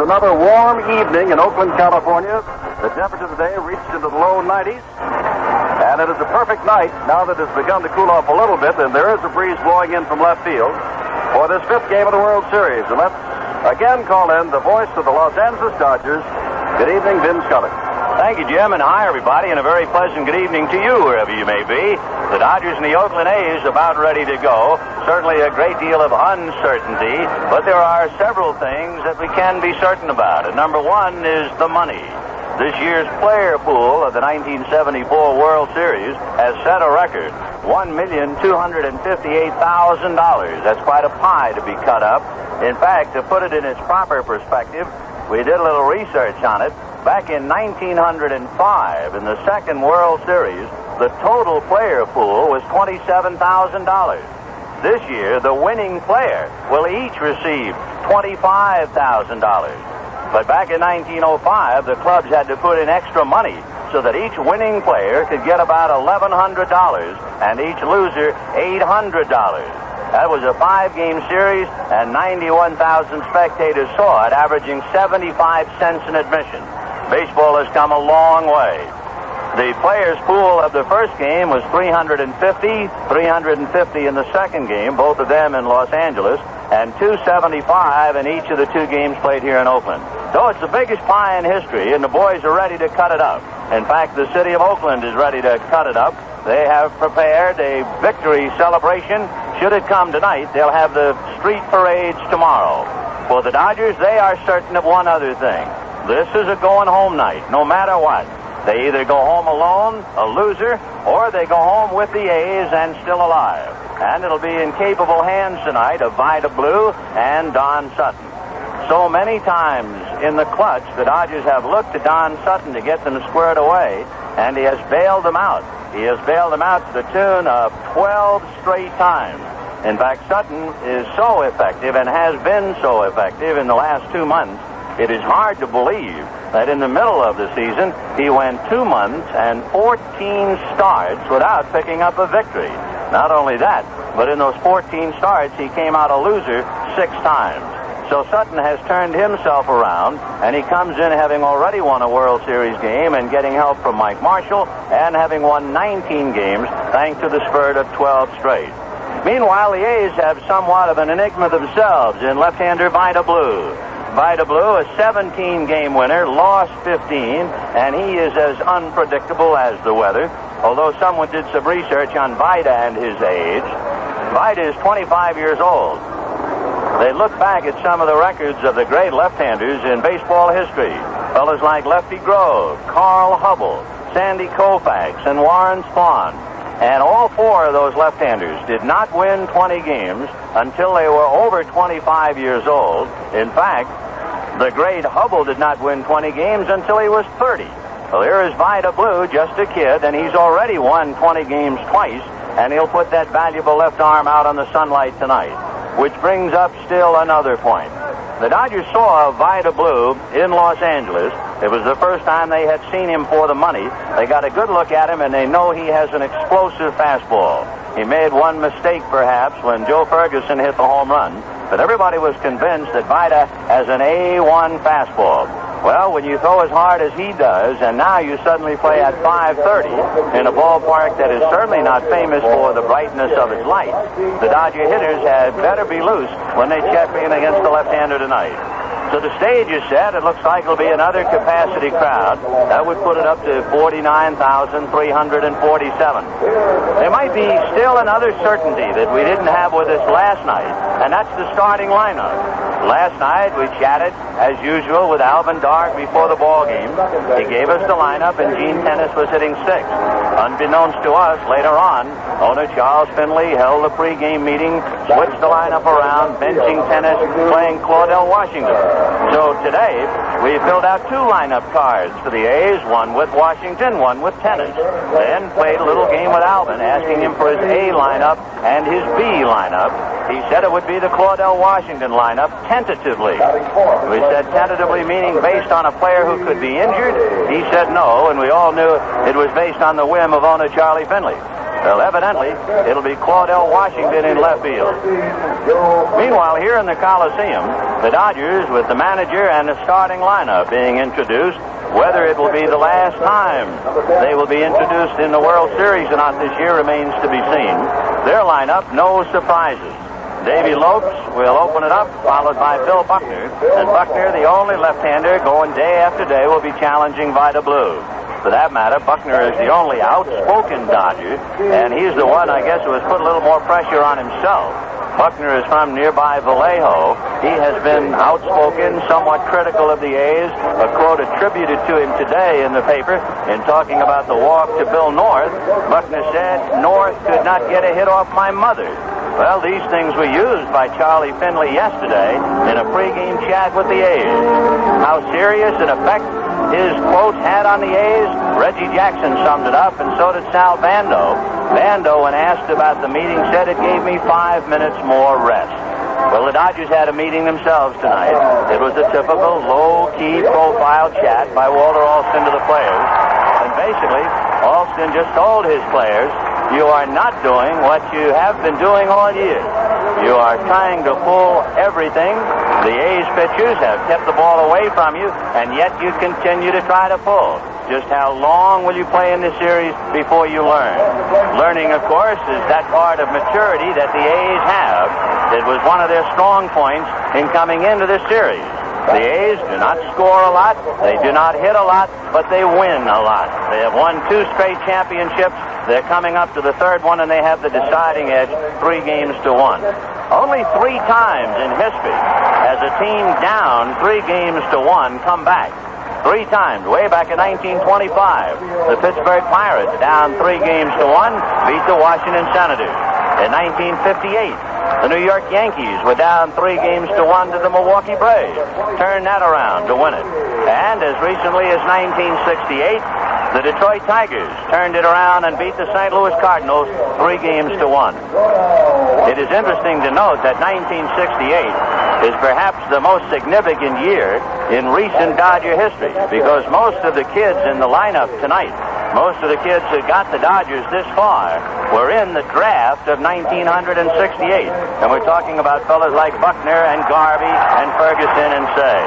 another warm evening in Oakland, California. The temperature today reached into the low 90s. And it is a perfect night now that it's begun to cool off a little bit, and there is a breeze blowing in from left field for this fifth game of the World Series. And let's again call in the voice of the Los Angeles Dodgers. Good evening, Vin Scully. Thank you, Jim, and hi, everybody, and a very pleasant good evening to you, wherever you may be. The Dodgers and the Oakland A's about ready to go. Certainly a great deal of uncertainty, but there are several things that we can be certain about. And number one is the money. This year's player pool of the 1974 World Series has set a record, $1,258,000. That's quite a pie to be cut up. In fact, to put it in its proper perspective, we did a little research on it. Back in 1905, in the second World Series, the total player pool was $27,000. This year, the winning player will each receive $25,000. But back in 1905, the clubs had to put in extra money so that each winning player could get about $1,100 and each loser $800. That was a 5-game series, and 91,000 spectators saw it, averaging 75 cents an admission. Baseball has come a long way. The players' pool of the first game was 350 in the second game, both of them in Los Angeles, and 275 in each of the two games played here in Oakland. So it's the biggest pie in history, and the boys are ready to cut it up. In fact, the city of Oakland is ready to cut it up. They have prepared a victory celebration. Should it come tonight, they'll have the street parades tomorrow. For the Dodgers, they are certain of one other thing. This is a going-home night, no matter what. They either go home alone, a loser, or they go home with the A's and still alive. And it'll be in capable hands tonight of Vida Blue and Don Sutton. So many times in the clutch, the Dodgers have looked to Don Sutton to get them squared away, and he has bailed them out. He has bailed them out to the tune of 12 straight times. In fact, Sutton is so effective and has been so effective in the last 2 months, it is hard to believe that in the middle of the season, he went 2 months and 14 starts without picking up a victory. Not only that, but in those 14 starts, he came out a loser 6 times. So Sutton has turned himself around, and he comes in having already won a World Series game and getting help from Mike Marshall, and having won 19 games thanks to the spurt of 12 straight. Meanwhile, the A's have somewhat of an enigma themselves in left-hander Vida Blue. Vida Blue, a 17-game winner, lost 15, and he is as unpredictable as the weather. Although someone did some research on Vida and his age, Vida is 25 years old. They look back at some of the records of the great left-handers in baseball history. Fellas like Lefty Grove, Carl Hubble, Sandy Koufax, and Warren Spahn. And all 4 of those left-handers did not win 20 games until they were over 25 years old. In fact, the great Hubble did not win 20 games until he was 30. Well, here is Vida Blue, just a kid, and he's already won 20 games twice, and he'll put that valuable left arm out on the sunlight tonight. Which brings up still another point. The Dodgers saw Vida Blue in Los Angeles. It was the first time they had seen him for the money. They got a good look at him, and they know he has an explosive fastball. He made one mistake, perhaps, when Joe Ferguson hit the home run, but everybody was convinced that Vida has an A1 fastball. Well, when you throw as hard as he does, and now you suddenly play at 530 in a ballpark that is certainly not famous for the brightness of its light, the Dodger hitters had better be loose when they check in against the left-hander tonight. So the stage is set. It looks like it'll be another capacity crowd. That would put it up to 49,347. There might be still another certainty that we didn't have with us last night, and that's the starting lineup. Last night, we chatted, as usual, with Alvin Dark before the ball game. He gave us the lineup, and Gene Tennis was hitting 6th. Unbeknownst to us, later on, owner Charles Finley held a pregame meeting, switched the lineup around, benching Tennis, playing Claudel Washington. So today, we filled out 2 lineup cards for the A's, one with Washington, one with Tennis. Then played a little game with Alvin, asking him for his A lineup and his B lineup. He said it would be the Claudel Washington lineup, tentatively. We said tentatively, meaning based on a player who could be injured. He said no, and we all knew it was based on the whim of owner Charlie Finley. Well, evidently, it'll be Claudell Washington in left field. Meanwhile, here in the Coliseum, the Dodgers, with the manager and the starting lineup being introduced, whether it will be the last time they will be introduced in the World Series or not this year remains to be seen. Their lineup, no surprises. Davey Lopes will open it up, followed by Bill Buckner. And Buckner, the only left-hander going day after day, will be challenging Vida Blue. For that matter, Buckner is the only outspoken Dodger, and he's the one, I guess, who has put a little more pressure on himself. Buckner is from nearby Vallejo. He has been outspoken, somewhat critical of the A's. A quote attributed to him today in the paper in talking about the walk to Bill North. Buckner said, "North could not get a hit off my mother." Well, these things were used by Charlie Finley yesterday in a pregame chat with the A's. How serious an effect his quote had on the A's, Reggie Jackson summed it up, and so did Sal Bando. Bando, when asked about the meeting, said it gave me 5 minutes more rest. Well, the Dodgers had a meeting themselves tonight. It was a typical low-key profile chat by Walter Alston to the players. And basically, Alston just told his players, you are not doing what you have been doing all year. You are trying to pull everything. The A's pitchers have kept the ball away from you, and yet you continue to try to pull. Just how long will you play in this series before you learn? Learning, of course, is that part of maturity that the A's have. It was one of their strong points in coming into this series. The A's do not score a lot, they do not hit a lot, but they win a lot. They have won 2 straight championships. They're coming up to the 3rd one, and they have the deciding edge 3-1. Only 3 times in history has a team down 3-1 come back. 3 times, way back in 1925. The Pittsburgh Pirates, down 3-1, beat the Washington Senators. In 1958, the New York Yankees were down 3-1 to the Milwaukee Braves. Turned that around to win it. And as recently as 1968, the Detroit Tigers turned it around and beat the St. Louis Cardinals 3-1. It is interesting to note that 1968 is perhaps the most significant year in recent Dodger history, because most of the kids in the lineup tonight, most of the kids who got the Dodgers this far, were in the draft of 1968. And we're talking about fellas like Buckner and Garvey and Ferguson and Say.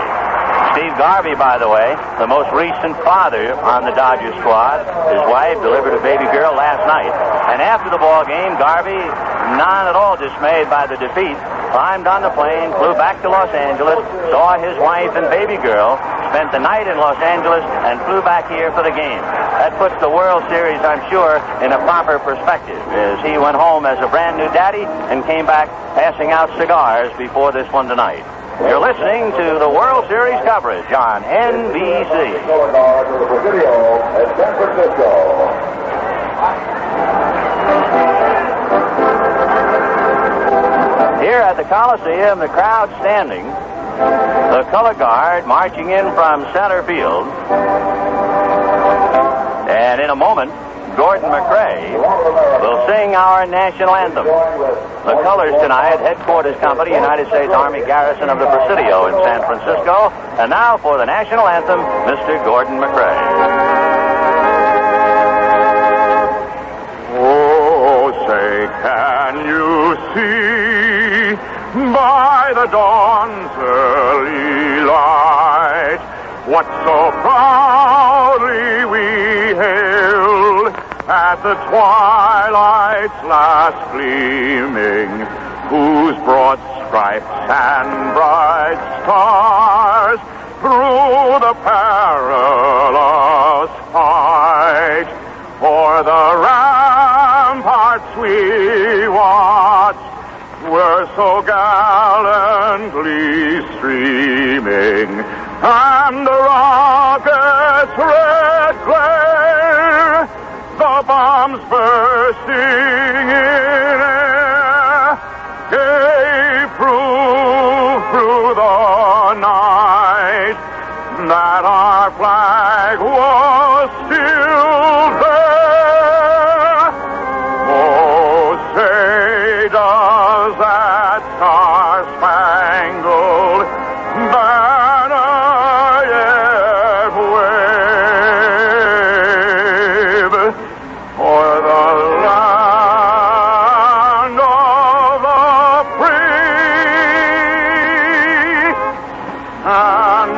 Steve Garvey, by the way, the most recent father on the Dodger squad. His wife delivered a baby girl last night. And after the ball game, Garvey, not at all dismayed by the defeat, climbed on the plane, flew back to Los Angeles, saw his wife and baby girl, spent the night in Los Angeles, and flew back here for the game. That puts the World Series, I'm sure, in a proper perspective, as he went home as a brand new daddy and came back passing out cigars before this one tonight. You're listening to the World Series coverage on NBC. Here at the Coliseum, the crowd standing, the color guard marching in from center field, and in a moment, Gordon McRae will sing our national anthem. The colors tonight, Headquarters Company, United States Army Garrison of the Presidio in San Francisco. And now for the national anthem, Mr. Gordon McRae. Oh, say, can you see by the dawn's early light what so proudly we hailed at the twilight's last gleaming, whose broad stripes and bright stars through the perilous fight for the ramparts we watched were so gallantly streaming, and the rocket's red glare, the bombs bursting in air, gave proof through the night that our flag was still there. Oh, say, does that star-spangled banner yet wave for the land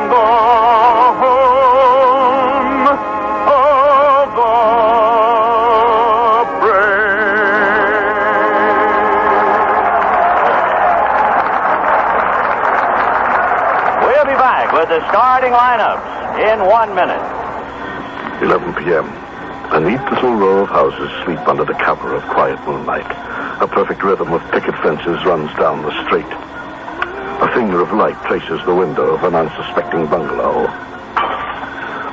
the home of the brave. We'll be back with the starting lineups in 1 minute. 11 p.m. A neat little row of houses sleep under the cover of quiet moonlight. A perfect rhythm of picket fences runs down the street. A finger of light traces the window of an unsuspecting bungalow.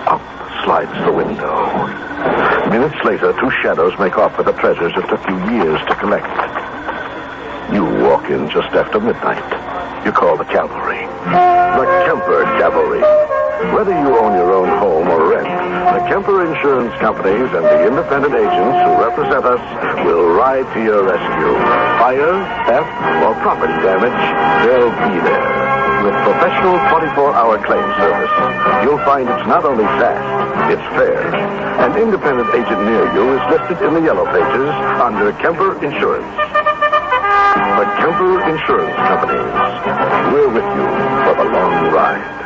Up slides the window. Minutes later, two shadows make off with the treasures it took you years to collect. You walk in just after midnight. You call the cavalry. The Kemper Cavalry. Whether you own your own home or rent, the Kemper Insurance Companies and the independent agents who represent us will ride to your rescue. Fire, theft, or property damage, they'll be there. With professional 24-hour claim service, you'll find it's not only fast, it's fair. An independent agent near you is listed in the yellow pages under Kemper Insurance. The Kemper Insurance Companies. We're with you for the long ride.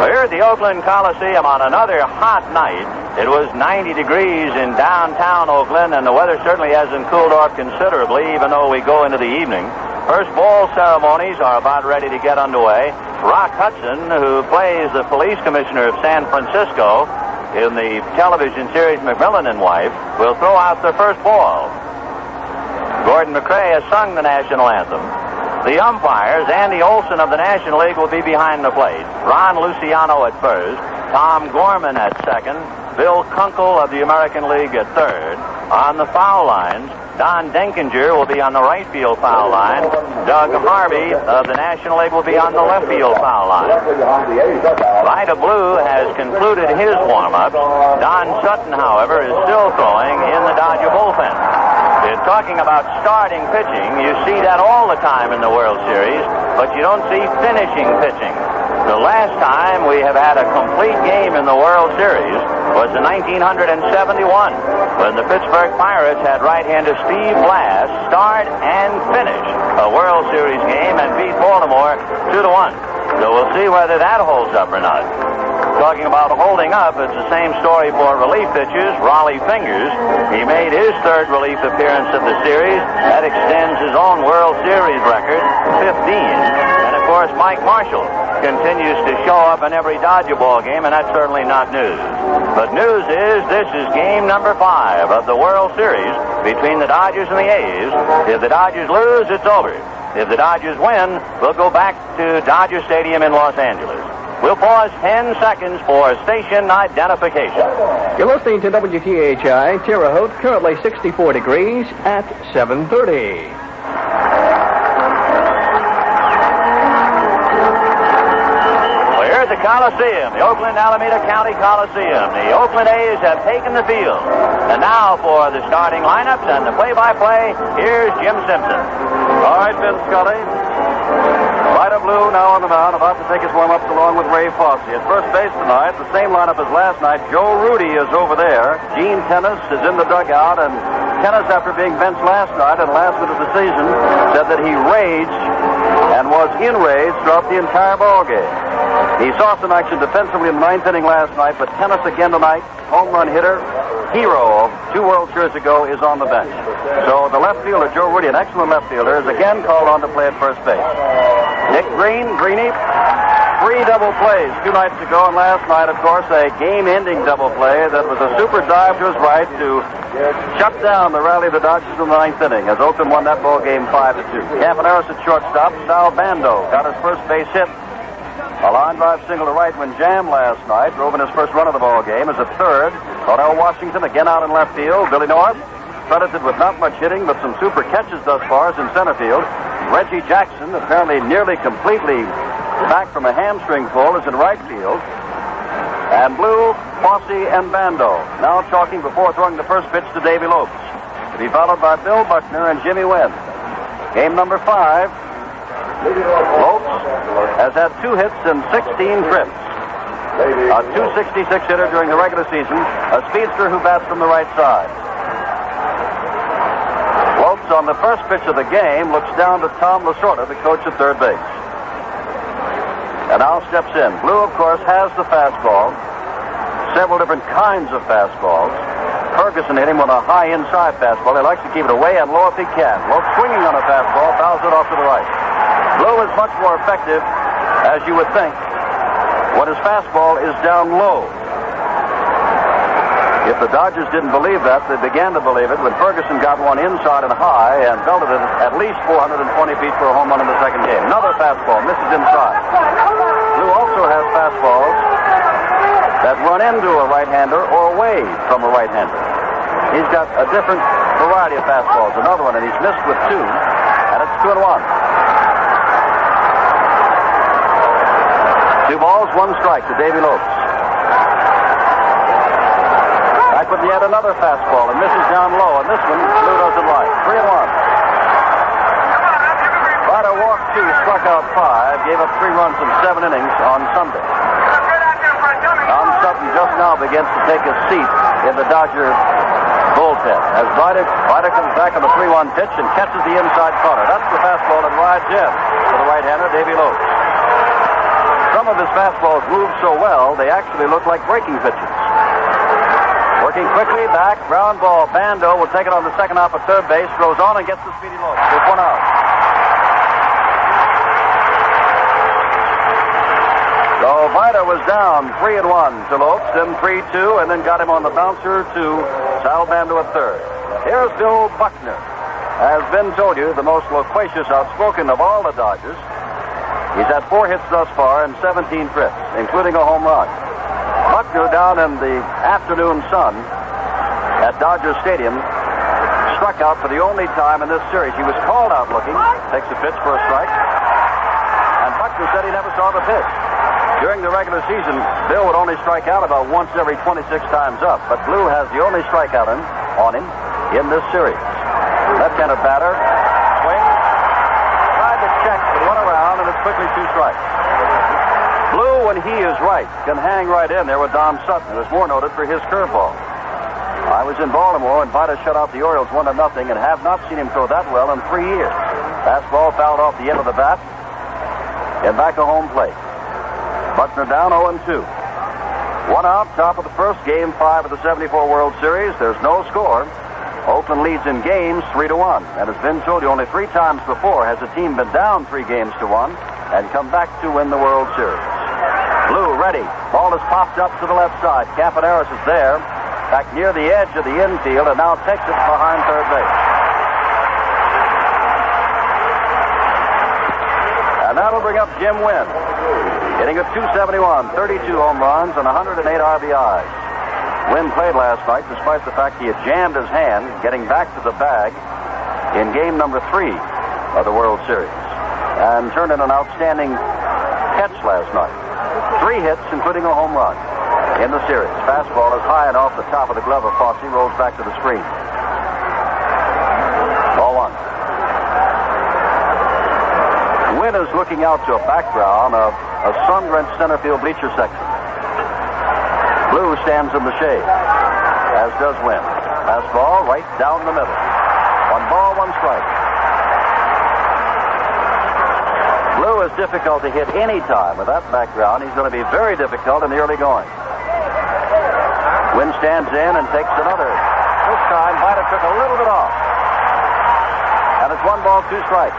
Here at the Oakland Coliseum on another hot night. It was 90 degrees in downtown Oakland, and the weather certainly hasn't cooled off considerably, even though we go into the evening. First ball ceremonies are about ready to get underway. Rock Hudson, who plays the police commissioner of San Francisco in the television series McMillan and Wife, will throw out the first ball. Gordon McRae has sung the national anthem. The umpires, Andy Olson of the National League, will be behind the plate. Ron Luciano at first, Tom Gorman at second, Bill Kunkel of the American League at third. On the foul lines, Don Denkinger will be on the right field foul line. Doug Harvey of the National League will be on the left field foul line. Vida Blue has concluded his warm-up. Don Sutton, however, is still throwing in the Dodger bullpen. Talking about starting pitching, you see that all the time in the World Series, but you don't see finishing pitching. The last time we have had a complete game in the World Series was in 1971, when the Pittsburgh Pirates had right-hander Steve Blass start and finish a World Series game and beat Baltimore 2-1. So we'll see whether that holds up or not. Talking about holding up, it's the same story for relief pitchers. Raleigh Fingers, he made his third relief appearance of the series. That extends his own World Series record, 15. And, of course, Mike Marshall continues to show up in every Dodger ball game, and that's certainly not news. But news is this is game number 5 of the World Series between the Dodgers and the A's. If the Dodgers lose, it's over. If the Dodgers win, we'll go back to Dodger Stadium in Los Angeles. We'll pause 10 seconds for station identification. You're listening to WTHI, Terre Haute, currently 64 degrees at 7:30. Well, here at the Coliseum, the Oakland-Alameda County Coliseum, the Oakland A's have taken the field. And now for the starting lineups and the play-by-play, here's Jim Simpson. All right, Vince Scully. Vida Blue now on the mound, about to take his warm-ups along with Ray Fosse. At first base tonight, the same lineup as last night. Joe Rudy is over there. Gene Tennis is in the dugout, and Tennis, after being benched last night and last minute of the season, said that he raged and was enraged throughout the entire ball game. He saw some action defensively in the 9th inning last night, but Tennis again tonight, home run hitter, hero 2 World Series ago, is on the bench. So the left fielder, Joe Rudy, an excellent left fielder, is again called on to play at first base. Nick Greeny, 3 double plays 2 nights ago, and last night, of course, a game-ending double play that was a super dive to his right to shut down the rally of the Dodgers in the 9th inning, as Oakland won that ball game 5-2. Campaneris at shortstop. Sal Bando got his first base hit. A line drive single to right when jammed last night, drove in his first run of the ball game as a third. Cornell Washington again out in left field. Billy North, credited with not much hitting, but some super catches thus far, is in center field. Reggie Jackson, apparently nearly completely back from a hamstring pull, is in right field. And Blue, Fosse, and Bando now talking before throwing the first pitch to Davy Lopes, to be followed by Bill Buckner and Jimmy Wynn. Game number 5. Lopes has had 2 hits and 16 trips. A .266 hitter during the regular season, a speedster who bats from the right side. Lopes, on the first pitch of the game, looks down to Tom Lasorda, the coach at third base. and now steps in. Blue, of course, has the fastball. Several different kinds of fastballs. Ferguson hit him with a high inside fastball. He likes to keep it away and low if he can. Low swinging on a fastball, fouls it off to the right. Blue is much more effective, as you would think, when his fastball is down low. If the Dodgers didn't believe that, they began to believe it when Ferguson got one inside and high and belted it at least 420 feet for a home run in the second game. Another fastball, misses inside. Blue also has fastballs that run into a right-hander or away from a right-hander. He's got a different variety of fastballs. Another one, and he's missed with 2, and it's 2-1. 2 balls, 1 strike to Davy Lopes. Back with yet another fastball, and misses down low, and this one Blue doesn't like. 3-1. Vita walked 2, struck out 5, gave up 3 runs in 7 innings on Sunday. Don Sutton just now begins to take a seat in the Dodger bullpen as Vita comes back on the 3-1 pitch and catches the inside corner. That's the fastball that rides in for the right-hander, Davy Lopes. Some of his fastballs move so well, they actually look like breaking pitches. Working quickly, back, ground ball. Bando will take it on the second hop at third base, throws on and gets the speedy Lopes with 1 out. So Vita was down 3-1 to Lopes, then 3-2, and then got him on the bouncer to Sal Bando at third. Here's Bill Buckner. As Ben told you, the most loquacious, outspoken of all the Dodgers. He's had 4 hits thus far and 17 trips, including a home run. Buckner, down in the afternoon sun at Dodger Stadium, struck out for the only time in this series. He was called out looking, takes a pitch for a strike, and Buckner said he never saw the pitch. During the regular season, Bill would only strike out about once every 26 times up, but Blue has the only strikeout on him in this series. Left-handed batter, swing, tried to check, but went around, and it's quickly 2 strikes. Blue, when he is right, can hang right in there with Don Sutton, who is more noted for his curveball. I was in Baltimore, and Vita shut out the Orioles 1-0, and have not seen him throw that well in 3 years. Fastball fouled off the end of the bat, and back to home plate. Buckner down 0-2. 1 out, top of the first, Game 5 of the '74 World Series. There's no score. Oakland leads in games 3-1. And as Ben told you, only 3 times before has a team been down 3 games to 1 and come back to win the World Series. Blue ready. Ball is popped up to the left side. Campaneris is there, back near the edge of the infield, and now takes it behind third base. And that'll bring up Jim Wynn, hitting at .271, 32 home runs, and 108 RBIs. Wynn played last night despite the fact he had jammed his hand getting back to the bag in game number 3 of the World Series, and turned in an outstanding catch last night. 3 hits, including a home run in the series. Fastball is high and off the top of the glove of Fosse, rolls back to the screen. Ball 1. Wynn is looking out to a background of a sun-drenched center field bleacher section. Blue stands in the shade, as does Wynn. Fastball right down the middle. 1 ball, 1 strike. Blue is difficult to hit any time with that background. He's going to be very difficult in the early going. Wynn stands in and takes another. This time, Vita took a little bit off. And it's 1 ball, 2 strikes.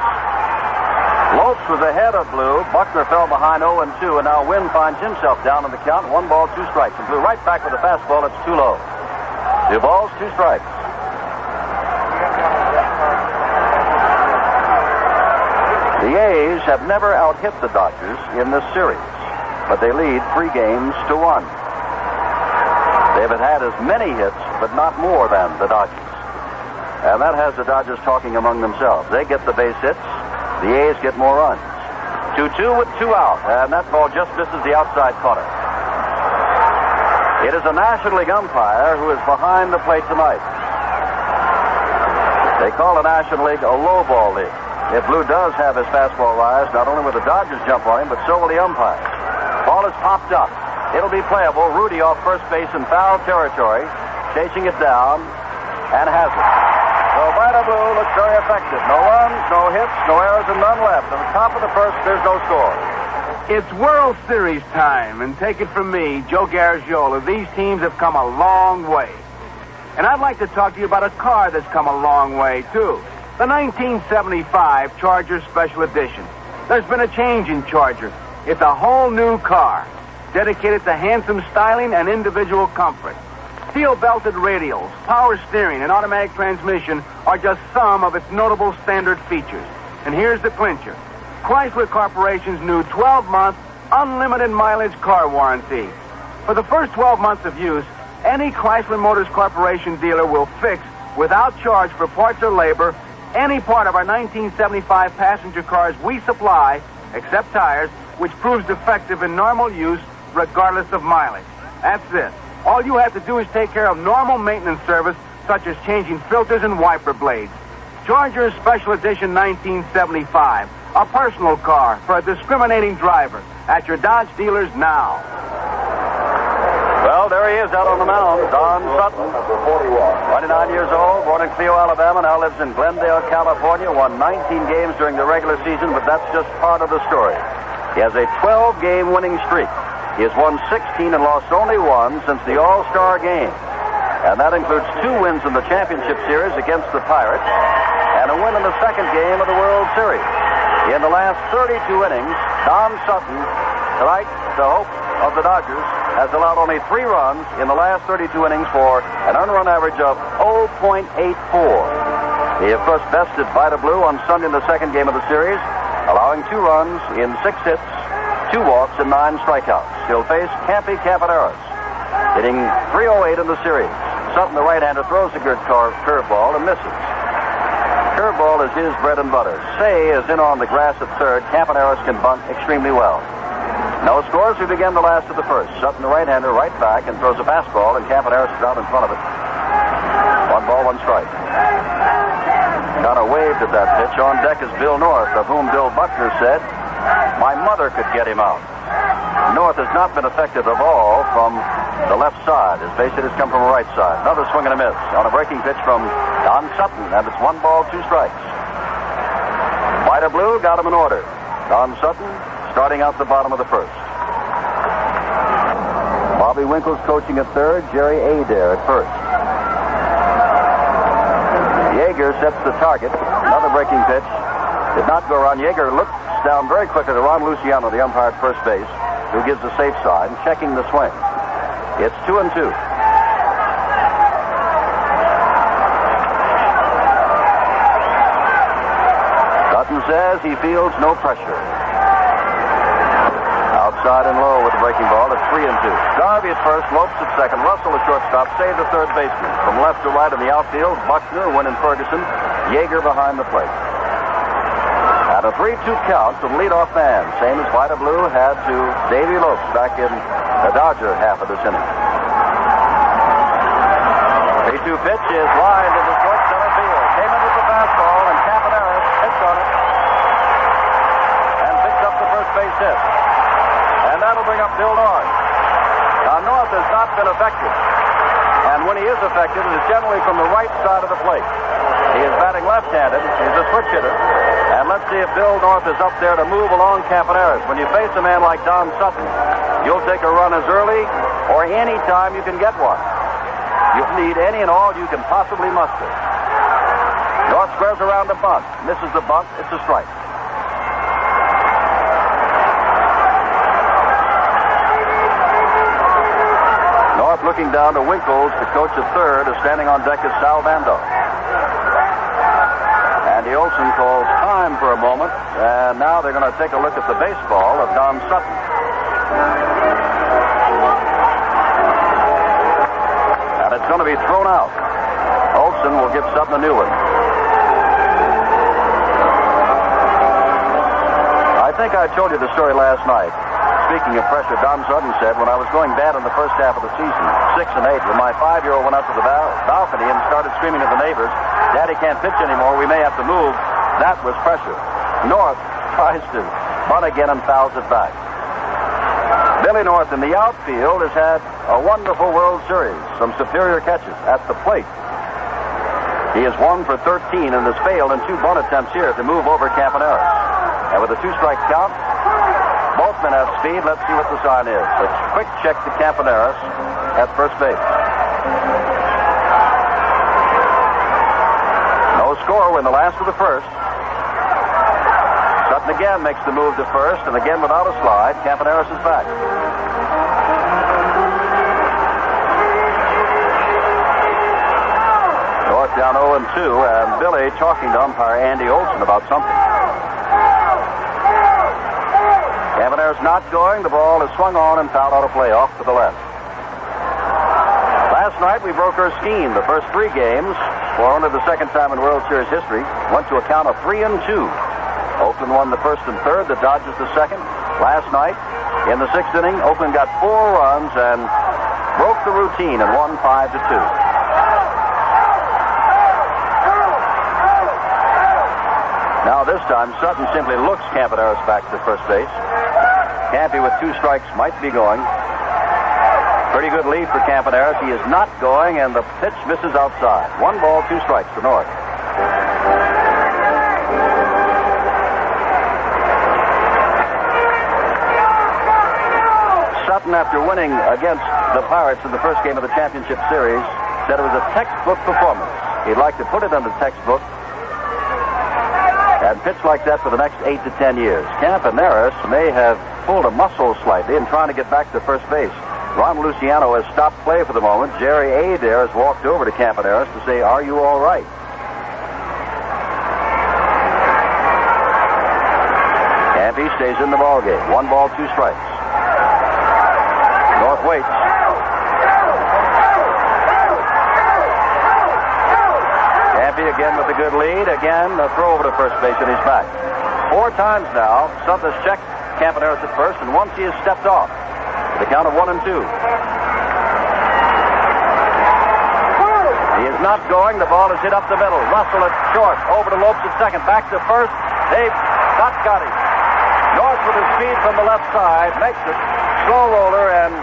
Lopes was ahead of Blue. Buckner fell behind 0-2, and now Wynn finds himself down in the count. 1 ball, 2 strikes. And Blue right back with a fastball. It's too low. 2 balls, 2 strikes. The A's have never out-hit the Dodgers in this series, but they lead 3 games to 1. They have had as many hits, but not more than the Dodgers. And that has the Dodgers talking among themselves. They get the base hits. The A's get more runs. 2-2 with 2 out, and that ball just misses the outside corner. It is a National League umpire who is behind the plate tonight. They call the National League a low ball league. If Blue does have his fastball rise, not only will the Dodgers jump on him, but so will the umpires. Ball is popped up. It'll be playable. Rudy off first base in foul territory, chasing it down, and has it. So Vita Blue looks very effective. No runs, no hits, no errors, and none left. At the top of the first, there's no score. It's World Series time, and take it from me, Joe Garagiola, these teams have come a long way. And I'd like to talk to you about a car that's come a long way, too. The 1975 Charger Special Edition. There's been a change in Charger. It's a whole new car, dedicated to handsome styling and individual comfort. Steel-belted radials, power steering, and automatic transmission are just some of its notable standard features. And here's the clincher. Chrysler Corporation's new 12-month, unlimited mileage car warranty. For the first 12 months of use, any Chrysler Motors Corporation dealer will fix, without charge for parts or labor, any part of our 1975 passenger cars we supply, except tires, which proves defective in normal use regardless of mileage. That's it. All you have to do is take care of normal maintenance service, such as changing filters and wiper blades. Charger Special Edition 1975. A personal car for a discriminating driver. At your Dodge dealers now. Well, there he is out on the mound, Don Sutton. 29 years old, born in Clio, Alabama, now lives in Glendale, California. Won 19 games during the regular season, but that's just part of the story. He has a 12-game winning streak. He has won 16 and lost only one since the All-Star game. And that includes 2 wins in the championship series against the Pirates and a win in the second game of the World Series. In the last 32 innings, Don Sutton, tonight the hope of the Dodgers, has allowed only 3 runs in the last 32 innings for an earned run average of 0.84. He, of course, bested Vida Blue on Sunday in the second game of the series, allowing 2 runs in 6 hits, 2 walks, and 9 strikeouts. He'll face Campy Campaneris, hitting .308 in the series. Sutton, the right-hander, throws a good curveball and misses. Curveball is his bread and butter. Say is in on the grass at third. Campaneris can bunt extremely well. No scores. We begin the last of the first. Sutton, the right-hander, right back, and throws a fastball, and Campaneris is out in front of it. 1 ball, 1 strike. Connor waved at that pitch. On deck is Bill North, of whom Bill Buckner said, "My mother could get him out." North has not been effective at all from the left side. His base hit has come from the right side. Another swing and a miss on a breaking pitch from Don Sutton, and it's 1 ball, 2 strikes. Vida Blue got him in order. Don Sutton starting out the bottom of the first. Bobby Winkle's coaching at third. Jerry Adair at first. Yeager sets the target. Another breaking pitch. Did not go around. Yeager looks down very quickly to Ron Luciano, the umpire at first base, who gives the safe side, checking the swing. It's 2-2. Sutton says he feels no pressure. Outside and low with the breaking ball. It's 3-2. Garvey at first, Lopes at second, Russell at shortstop, save the third baseman. From left to right in the outfield, Buckner, Wynn, and Ferguson. Yeager behind the plate. At a 3-2 count to the leadoff man, same as Vida Blue had to Davey Lopes back in the Dodger half of this inning. 3-2 pitch is lined into short center field. Came in with the fastball, and Campaneris hits on it and picks up the first base hit. And that'll bring up Bill North. Now, North has not been effective. And when he is effective, it is generally from the right side of the plate. He is batting left-handed. He's a switch hitter. And let's see if Bill North is up there to move along Campaneris. When you face a man like Don Sutton, you'll take a run as early or any time you can get one. You'll need any and all you can possibly muster. North squares around the bunt. Misses the bunt. It's a strike. North looking down to Winkles. The coach at third is standing on deck is Sal Bando. Andy Olson calls time for a moment, and now they're going to take a look at the baseball of Don Sutton. And it's going to be thrown out. Olson will give Sutton a new one. I think I told you the story last night. Speaking of pressure, Don Sutton said, when I was going bad in the first half of the season, 6 and 8, when my 5-year-old went out to the balcony and started screaming at the neighbors, "Daddy can't pitch anymore, we may have to move," that was pressure. North tries to bunt again and fouls it back. Billy North in the outfield has had a wonderful World Series, some superior catches at the plate. He is 1 for 13 and has failed in 2 bunt attempts here to move over Campaneris. And with a 2-strike count, both men have speed. Let's see what the sign is. A quick check to Campaneris at first base. No score in the last of the first. Sutton again makes the move to first, and again without a slide. Campaneris is back. North down 0-2, and Billy talking to umpire Andy Olson about something. Campaneris not going. The ball is swung on and fouled out of play off to the left. Last night we broke our scheme. The first 3 games, for only the second time in World Series history, went to a count of 3-2. Oakland won the first and third, the Dodgers the second. Last night, in the 6th inning, Oakland got 4 runs and broke the routine and won 5-2. Now this time, Sutton simply looks Campaneris back to first base. Campy with 2 strikes might be going. Pretty good lead for Campaneris. He is not going, and the pitch misses outside. 1 ball, 2 strikes to North. Sutton, after winning against the Pirates in the first game of the championship series, said it was a textbook performance. He'd like to put it on the textbook and pitch like that for the next 8 to 10 years. Campaneris may have pulled a muscle slightly in trying to get back to first base. Ron Luciano has stopped play for the moment. Jerry Adair has walked over to Campaneris to say, "Are you all right?" Campy stays in the ballgame. 1 ball, 2 strikes. North waits. Campy again with a good lead. Again, a throw over to first base, and he's back. 4 times now, Sutton has checked Campaneris at first, and once he has stepped off. The count of 1-2. He is not going. The ball is hit up the middle. Russell at short. Over to Lopes at second. Back to first. They've got him. North with his speed from the left side makes it. Slow roller, and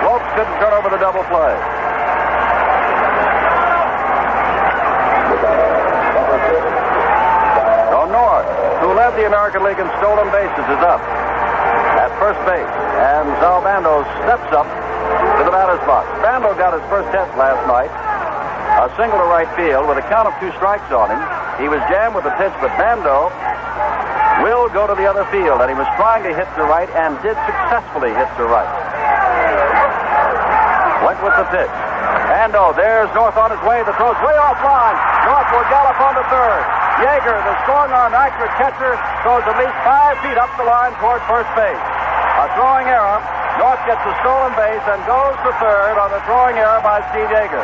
Lopes couldn't turn over the double play. So North, who led the American League in stolen bases, is up at first base, and Sal Bando steps up to the batter's box. Bando got his first hit last night, a single to right field with a count of 2 strikes on him. He was jammed with the pitch, but Bando will go to the other field, and he was trying to hit to right and did successfully hit to right. Went with the pitch. Bando, there's North on his way. The throw's way offline. North will gallop on to third. Yeager, the strong-arm accurate catcher, throws at least 5 feet up the line toward first base. A throwing error. North gets a stolen base and goes to third on the throwing error by Steve Yeager.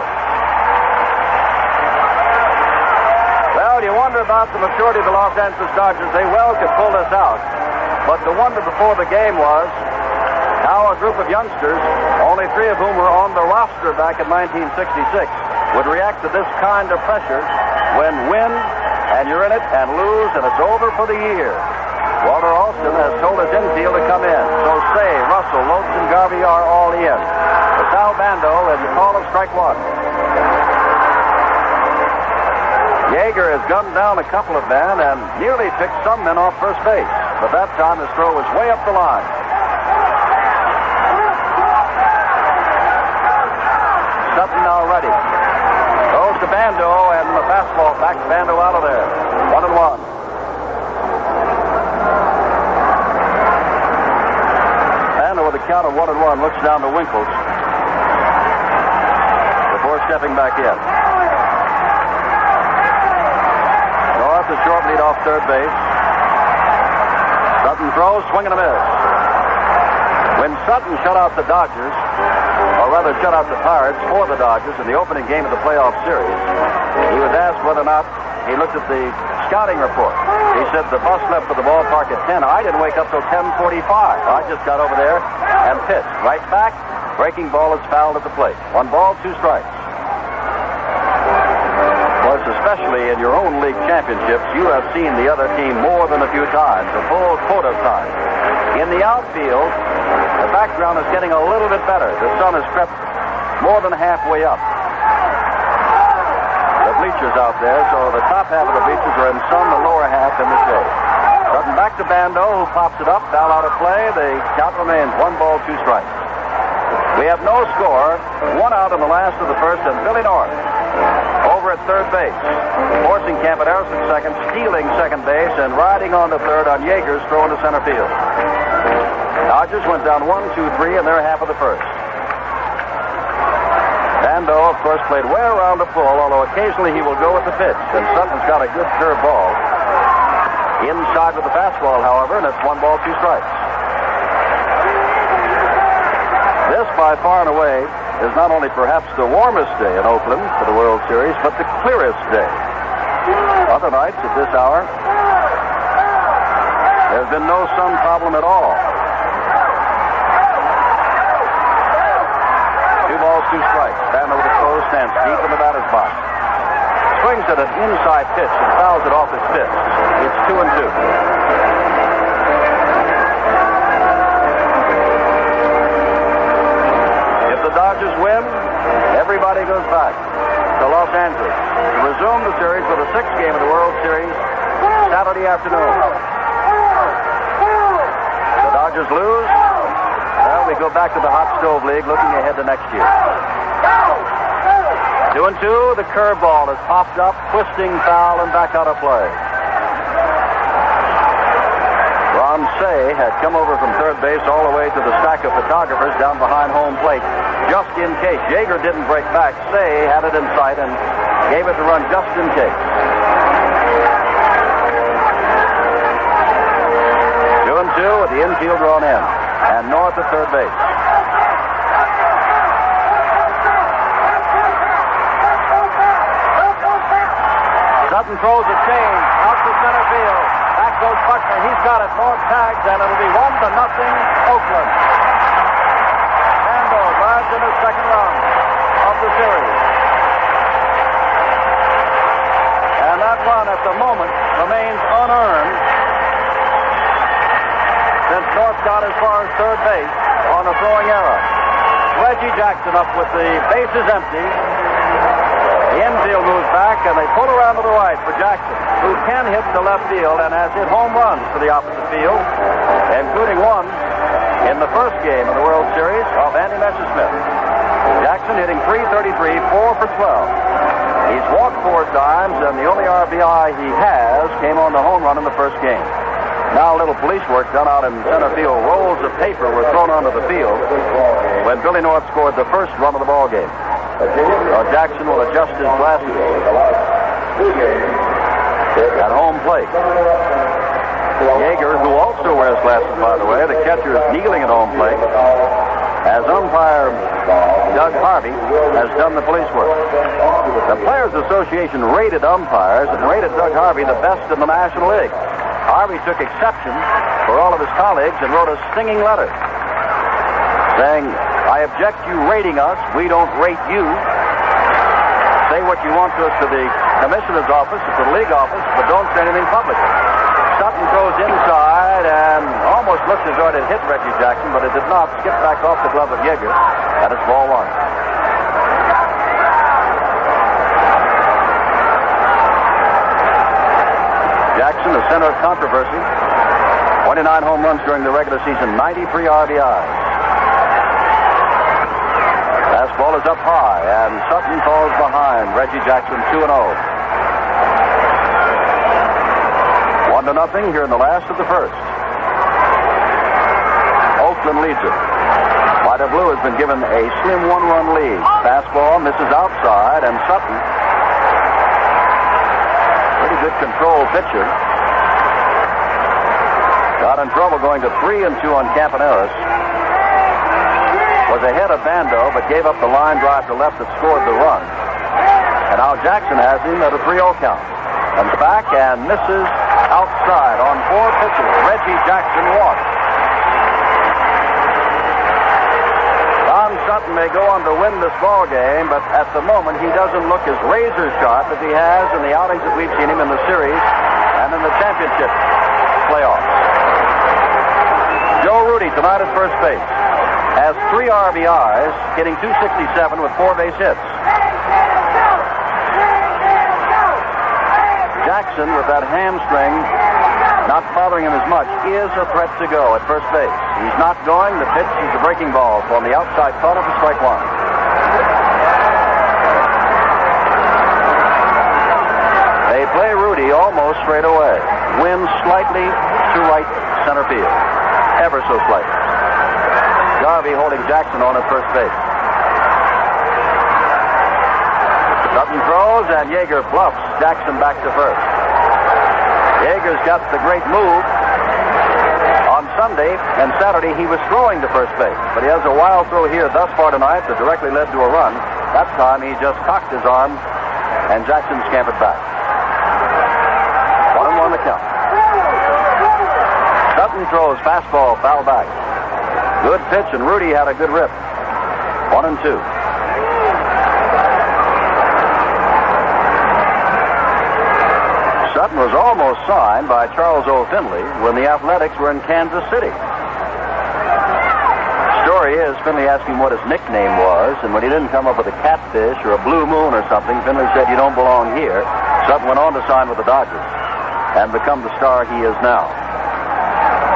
Well, you wonder about the maturity of the Los Angeles Dodgers. They well could pull this out. But the wonder before the game was how a group of youngsters, only 3 of whom were on the roster back in 1966, would react to this kind of pressure when win and you're in it and lose and it's over for the year. Walter Alston has told his infield to come in. So Say, Russell, Lopes, and Garvey are all in. The Sal Bando and the call of strike 1. Yeager has gunned down a couple of men and nearly picked some men off first base. But that time his throw was way up the line. Sutton now ready. Goes to Bando, and the fastball back to Bando out of there. 1-1. Bando with a count of 1-1 looks down to Winkles before stepping back in. North a short lead off third base. Sutton throws, swing and a miss. When Sutton shut out the Dodgers, or rather shut out the Pirates for the Dodgers in the opening game of the playoff series, he was asked whether or not he looked at the scouting report. He said the bus left for the ballpark at 10. I didn't wake up till 10:45. I just got over there and pitched. Right back, breaking ball is fouled at the plate. 1 ball, 2 strikes. Of course, especially in your own league championships, you have seen the other team more than a few times, a full quota of times. In the outfield, the background is getting a little bit better. The sun has crept more than halfway up. The bleachers out there, so the top half of the bleachers are in sun, the lower half in the shade. Sutton back to Bando, who pops it up. Foul out of play. The count remains 1 ball, 2 strikes. We have no score. 1 out in the last of the first, and Billy North over at third base, forcing Campaneris at second, stealing second base, and riding on to third on Yeager's throw into center field. Dodgers went down 1, 2, 3 in their half of the first. Bando, of course, played way around the pull, although occasionally he will go with the pitch, and Sutton's got a good curve ball. Inside with the fastball, however, and it's 1 ball, 2 strikes. This, by far and away, is not only perhaps the warmest day in Oakland for the World Series, but the clearest day. Other nights at this hour, there's been no sun problem at all. 2 balls, 2 strikes. Bando with the throw, stands deep in the batter's box. Swings at an inside pitch and fouls it off his fist. It's 2-2. If the Dodgers win, everybody goes back to Los Angeles to resume the series for the 6th game of the World Series Saturday afternoon. The Dodgers lose. Well, we go back to the Hot Stove League looking ahead to next year. 2-2, the curveball has popped up, twisting foul and back out of play. Ron Say had come over from third base all the way to the stack of photographers down behind home plate, just in case. Yeager didn't break back. Say had it in sight and gave it the run just in case. 2-2 with the infield drawn in, and North at third base. Sutton throws a change out to center field. Back goes Buckner. He's got it. North tags, and it'll be 1-0 Oakland. Bando drives in his second run of the series. And that run at the moment remains unearned since North got as far as third base on a throwing error. Reggie Jackson up with the bases empty. The infield moves back, and they pull around to the right for Jackson, who can hit to left field and has hit home runs to the opposite field, including one in the first game of the World Series of Andy Messersmith. Jackson hitting .333, 4 for 12. He's walked 4 times, and the only RBI he has came on the home run in the first game. Now a little police work done out in center field. Rolls of paper were thrown onto the field when Billy North scored the first run of the ball game. Jackson will adjust his glasses at home plate. Yeager, who also wears glasses, by the way, the catcher is kneeling at home plate, as umpire Doug Harvey has done the police work. The Players Association rated umpires and rated Doug Harvey the best in the National League. Harvey took exception for all of his colleagues and wrote a stinging letter saying, "I object you rating us. We don't rate you. Say what you want to us to the commissioner's office or to the league office, but don't say anything publicly." Sutton throws inside and almost looked as though it had hit Reggie Jackson, but it did not. Skip back off the glove of Yeager, and it's ball 1. Jackson, the center of controversy. 29 home runs during the regular season, 93 RBIs. Fastball is up high, and Sutton falls behind Reggie Jackson 2-0. 1-0 here in the last of the first. Oakland leads it. White and Blue has been given a slim 1-run lead. Fastball misses outside, and Sutton, pretty good control pitcher, got in trouble going to 3-2 on Campaneris. Was ahead of Bando, but gave up the line drive to left that scored the run. And now Jackson has him at a 3-0 count. Comes back and misses outside on 4 pitches. Reggie Jackson walks. Don Sutton may go on to win this ball game, but at the moment he doesn't look as razor sharp as he has in the outings that we've seen him in the series and in the championship playoffs. Joe Rudy tonight at first base has 3 RBIs, hitting .267 with 4 base hits. Jackson, with that hamstring not bothering him as much, is a threat to go at first base. He's not going. The pitch is a breaking ball on the outside corner for strike one. They play Rudy almost straight away. Wins slightly to right center field. Ever so slightly. Garvey holding Jackson on at first base. Sutton throws, and Yeager bluffs Jackson back to first. Yeager's got the great move. On Sunday and Saturday, he was throwing to first base, but he has a wild throw here thus far tonight that directly led to a run. That time, he just cocked his arm, and Jackson scampered back. 1-1 the count. Sutton throws fastball, foul back. Good pitch, and Rudy had a good rip. 1-2. Sutton was almost signed by Charles O. Finley when the Athletics were in Kansas City. Story is, Finley asked him what his nickname was, and when he didn't come up with a catfish or a blue moon or something, Finley said, "You don't belong here." Sutton went on to sign with the Dodgers and become the star he is now.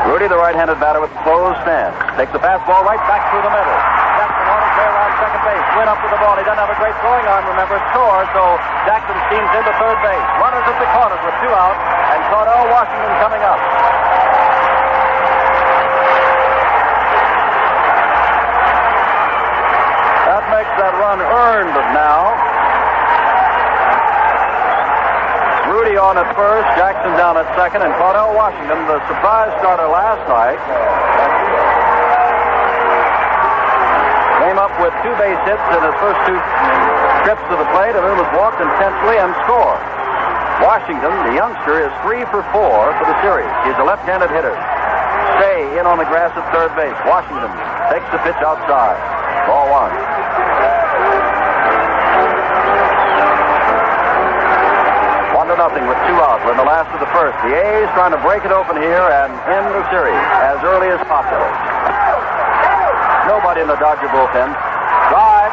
Rudy, the right-handed batter with closed stance, takes the fastball right back through the middle. Jackson on his way around second base. Went up with the ball. He doesn't have a great throwing arm, remember, it's sore, so Jackson steams into third base. Runners at the corners with 2 out, and Cordell Washington coming up. That makes that run earned now. Rudy on at first, Jackson down at second, and Cordell Washington, the surprise starter last night, came up with 2 base hits in his first 2 trips to the plate, and then was walked intensely and scored. Washington, the youngster, is 3 for 4 for the series. He's a left-handed hitter. Stay in on the grass at third base. Washington takes the pitch outside. Ball 1. 1-0 with 2 out. We're in the last of the first. The A's trying to break it open here and end the series as early as possible. Nobody in the Dodger bullpen. Drive,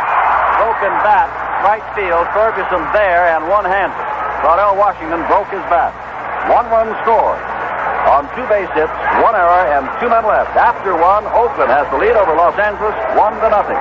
broken bat, right field. Ferguson there and one-handed. Cordell Washington broke his bat. 1 run scored on 2 base hits, 1 error, and 2 men left. After 1, Oakland has the lead over Los Angeles, 1-0.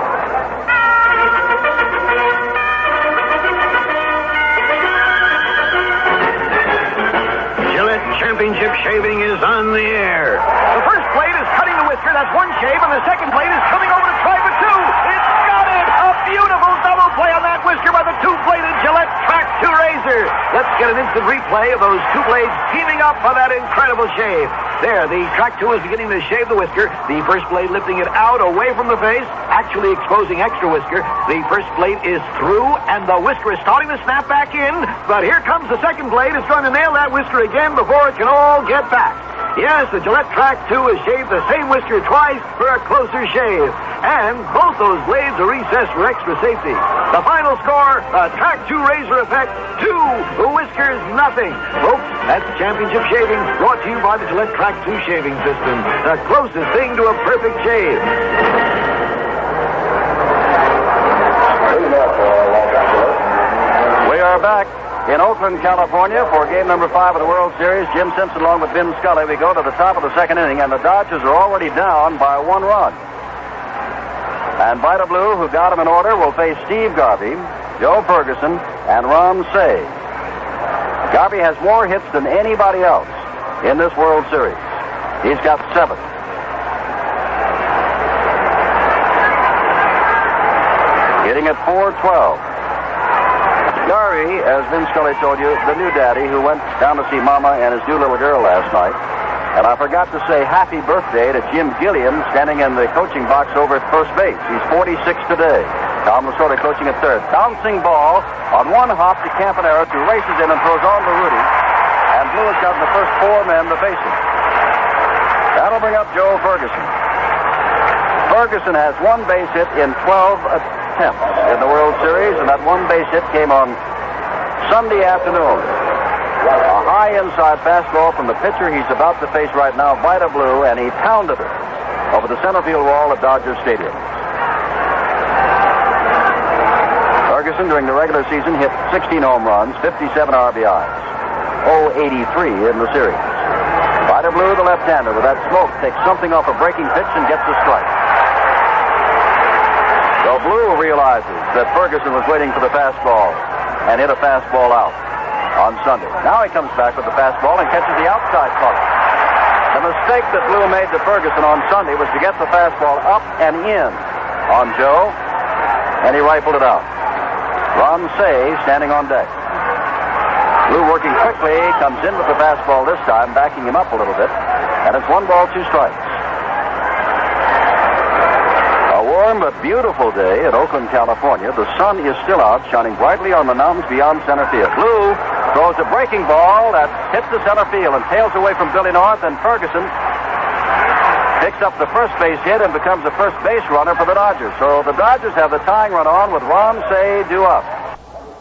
Championship shaving is on the air. The first blade is cutting the whisker. That's 1 shave, and the second blade is coming over to try for 2. It's got it! A beautiful double play on that whisker by the 2-bladed Gillette Track 2 razor. Let's get an instant replay of those 2 blades teaming up for that incredible shave. There, the Track 2 is beginning to shave the whisker. The first blade lifting it out away from the face, actually exposing extra whisker. The first blade is through, and the whisker is starting to snap back in. But here comes the second blade. It's going to nail that whisker again before it can all get back. Yes, the Gillette Track 2 has shaved the same whisker twice for a closer shave. And both those blades are recessed for extra safety. The final score, a Track 2 razor effect, 2 whiskers, nothing. Folks, that's Championship Shaving, brought to you by the Gillette Track 2 shaving system. The closest thing to a perfect shave. We are back in Oakland, California for game number 5 of the World Series. Jim Simpson along with Vin Scully. We go to the top of the second inning, and the Dodgers are already down by 1 run. And Vida Blue, who got him in order, will face Steve Garvey, Joe Ferguson, and Ron Say. Garvey has more hits than anybody else in this World Series. He's got 7. Hitting at .412. Garvey, as Vin Scully told you, the new daddy who went down to see Mama and his new little girl last night. And I forgot to say happy birthday to Jim Gilliam, standing in the coaching box over at first base. He's 46 today. Tom Lasorda coaching at third. Bouncing ball on 1 hop to Campanera, who races in and throws on to Rudy. And Blue has gotten the first 4 men to face him. That'll bring up Joe Ferguson. Ferguson has 1 base hit in 12 attempts in the World Series, and that 1 base hit came on Sunday afternoon. A high inside fastball from the pitcher he's about to face right now, Vida Blue, and he pounded it over the center field wall at Dodger Stadium. Ferguson, during the regular season, hit 16 home runs, 57 RBIs, 083 in the series. Vida Blue, the left-hander, with that smoke, takes something off a breaking pitch and gets a strike. So Blue realizes that Ferguson was waiting for the fastball and hit a fastball out on Sunday. Now he comes back with the fastball and catches the outside corner. The mistake that Blue made to Ferguson on Sunday was to get the fastball up and in on Joe, and he rifled it out. Ron Say standing on deck. Blue working quickly, comes in with the fastball this time, backing him up a little bit, and it's 1 ball, 2 strikes. A warm but beautiful day in Oakland, California. The sun is still out, shining brightly on the mountains beyond center field. Blue throws a breaking ball that hits the center field and tails away from Billy North, and Ferguson picks up the first base hit and becomes the first base runner for the Dodgers. So the Dodgers have the tying run on with Ron Say due up.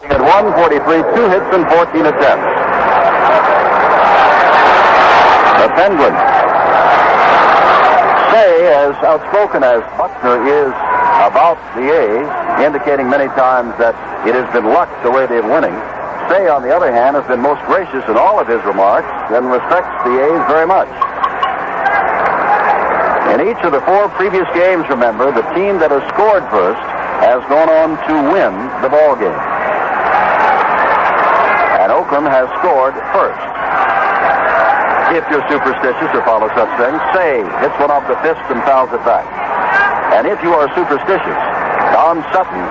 At 143, 2 hits and 14 attempts. The Penguin. Say, as outspoken as Buckner is about the A's, indicating many times that it has been luck the way they're winning, Say, on the other hand, has been most gracious in all of his remarks and respects the A's very much. In each of the 4 previous games, remember, the team that has scored first has gone on to win the ball game. And Oakland has scored first. If you're superstitious or follow such things, Say hits one off the fist and fouls it back. And if you are superstitious, Don Sutton,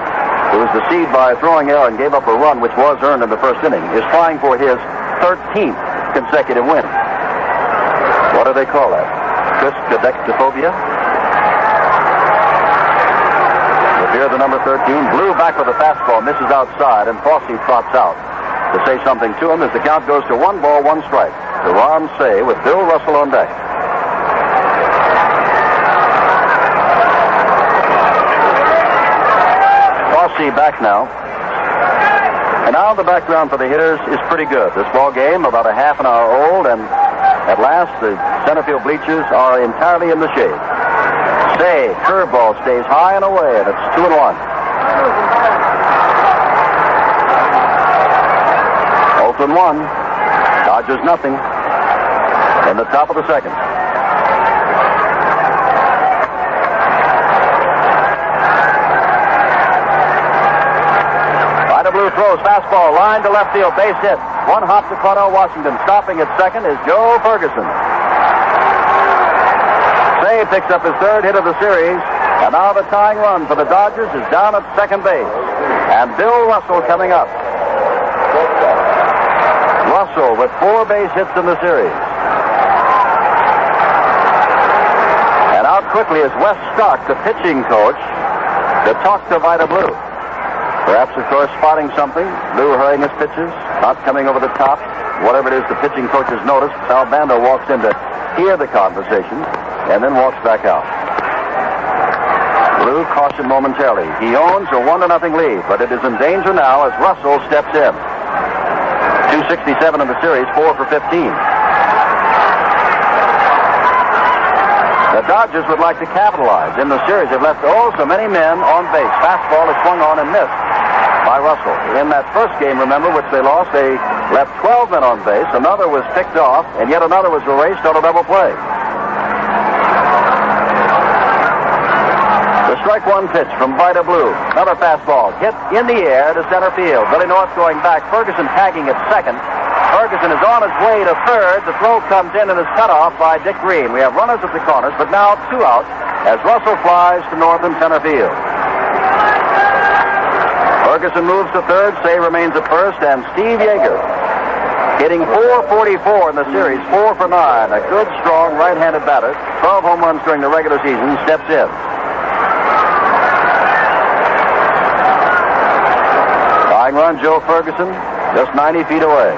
who was deceived by a throwing error and gave up a run which was earned in the first inning, is trying for his 13th consecutive win. What do they call that? Triskaidekaphobia? Here, the number 13, Blue back with a fastball, misses outside, and Fossey trots out to say something to him as the count goes to 1 ball, 1 strike. To Ron Say with Bill Russell on deck. Fossey back now. And now the background for the hitters is pretty good. This ball game about a half an hour old, and at last the center field bleachers are entirely in the shade. Say, curveball stays high and away, and it's 2-1. Oakland 1, Dodgers nothing in the top of the second. Vida Blue throws fastball, line to left field, base hit. 1 hop to Cornell Washington. Stopping at second is Joe Ferguson. Say picks up his 3rd hit of the series, and now the tying run for the Dodgers is down at second base. And Bill Russell coming up. Russell with 4 base hits in the series. And out quickly is Wes Stock, the pitching coach, to talk to Vida Blue. Perhaps, of course, spotting something. Blue hurrying his pitches, not coming over the top. Whatever it is the pitching coach has noticed, Sal Bando walks in to hear the conversation and then walks back out. Blue cautioned momentarily. He owns a 1-0 lead, but it is in danger now as Russell steps in. 267 in the series, 4 for 15. The Dodgers would like to capitalize. In the series, they've left so many men on base. Fastball is swung on and missed by Russell. In that first game, remember, which they lost, they left 12 men on base. Another was picked off, and yet another was erased on a double play. The strike 1 pitch from Vida Blue. Another fastball hit in the air to center field. Billy North going back. Ferguson tagging at second. Ferguson is on his way to third. The throw comes in and is cut off by Dick Green. We have runners at the corners, but now 2 out as Russell flies to North in center field. Ferguson moves to third. Say remains at first, and Steve Yeager hitting .444 in the series, 4 for 9. A good, strong right-handed batter. 12 home runs during the regular season. Steps in. Run Joe Ferguson just 90 feet away.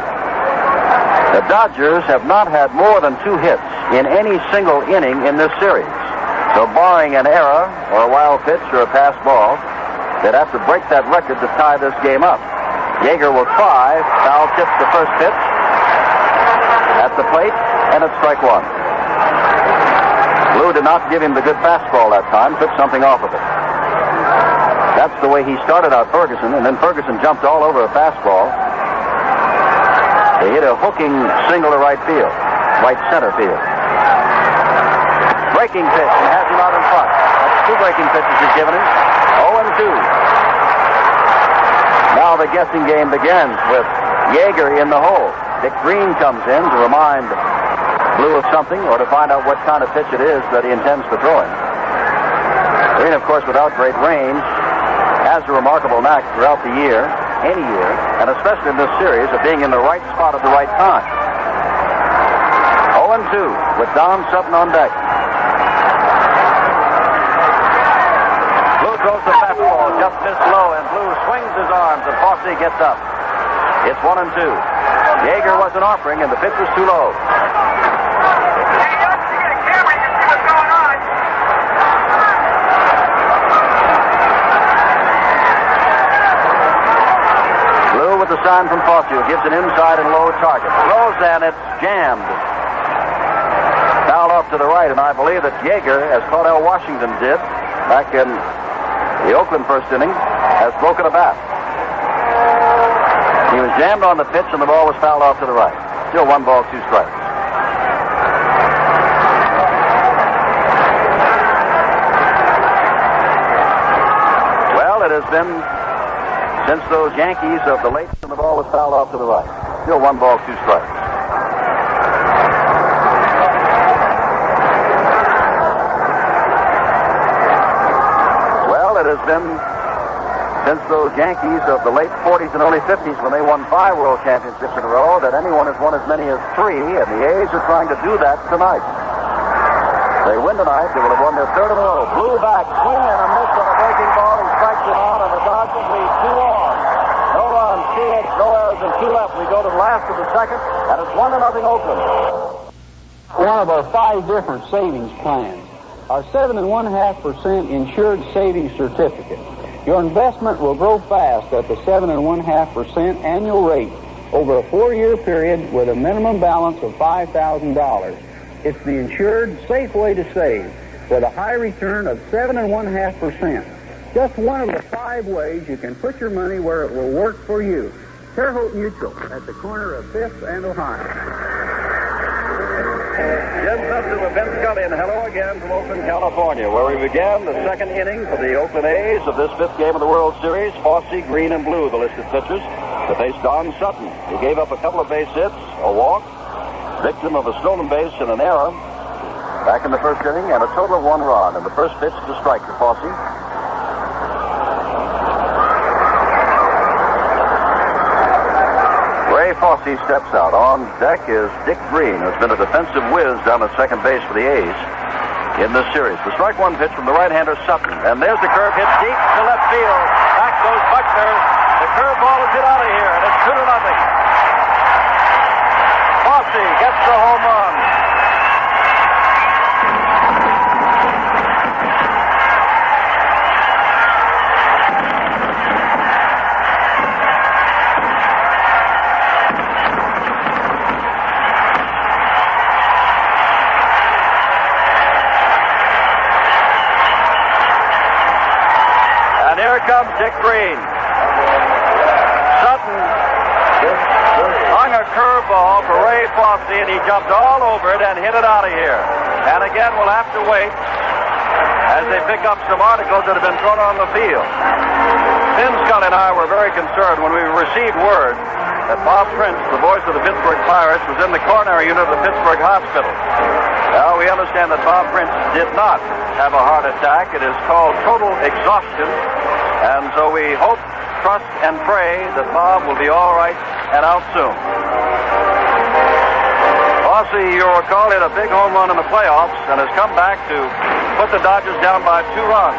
The Dodgers have not had more than 2 hits in any single inning in this series. So barring an error or a wild pitch or a pass ball, they'd have to break that record to tie this game up. Yeager will try. Foul tips the first pitch at the plate, and it's strike 1. Blue did not give him the good fastball that time, took something off of it. That's the way he started out Ferguson, and then Ferguson jumped all over a fastball. They hit a hooking single to right field. right center field. Breaking pitch, and has him out in front. That's 2 breaking pitches he's given him. 0-2. Now the guessing game begins with Yeager in the hole. Dick Green comes in to remind Blue of something or to find out what kind of pitch it is that he intends to throw him. Green, of course, without great range, has a remarkable knack throughout the year, any year, and especially in this series, of being in the right spot at the right time. 0-2 with Don Sutton on deck. Blue throws the fastball, just missed low, and Blue swings his arms, and Fosse gets up. It's 1-2. Yeager wasn't offering, and the pitch was too low. Blue with the sign from Fosse, who gives an inside and low target. Throws, and it's jammed. Foul off to the right, and I believe that Yeager, as Claudell Washington did back in the Oakland first inning, has broken a bat. He was jammed on the pitch, and the ball was fouled off to the right. Still 1 ball, 2 strikes. Well, it has been since those Yankees of the late, and the ball was fouled off to the right. Still 1 ball, 2 strikes. Well, it has been since those Yankees of the late 40s and early 50s, when they won 5 World Championships in a row, that anyone has won as many as 3, and the A's are trying to do that tonight. They win tonight, they will have won their 3rd in a row. Blue back, swing and a miss on a breaking ball. He strikes it out, and the Dodgers lead 2 on. No runs, 2 hits, no errors, and 2 left. We go to the last of the second, and it's 1-0 Oakland. One of our 5 different savings plans. Our 7.5% insured savings certificate. Your investment will grow fast at the 7.5% annual rate over a 4-year period with a minimum balance of $5,000. It's the insured, safe way to save with a high return of 7.5%. Just one of the 5 ways you can put your money where it will work for you. Terre Haute Mutual at the corner of 5th and Ohio. Jim Sutton with Vince Scully, and hello again from Oakland, California, where we began the second inning for the Oakland A's of this 5th game of the World Series. Fosse, Green, and Blue, the listed pitchers, to face Don Sutton. He gave up a couple of base hits, a walk, victim of a stolen base and an error back in the first inning, and a total of 1 run. And the first pitch to strike to Fosse. Ray Fosse steps out. On deck is Dick Green, who's been a defensive whiz down at second base for the A's in this series. The strike 1 pitch from the right-hander Sutton. And there's the curve hit deep to left field. Back goes Buckner. The curveball is hit out of here, and it's 2-0. Fosse gets the home run. Here comes Dick Green. Sutton hung a curveball for Ray Fosse, and he jumped all over it and hit it out of here. And again, we'll have to wait as they pick up some articles that have been thrown on the field. Tim Scully and I were very concerned when we received word that Bob Prince, the voice of the Pittsburgh Pirates, was in the coronary unit of the Pittsburgh Hospital. Now, we understand that Bob Prince did not have a heart attack. It is called total exhaustion. And so we hope, trust, and pray that Bob will be all right and out soon. Fosse, you'll recall, hit a big home run in the playoffs and has come back to put the Dodgers down by 2 runs.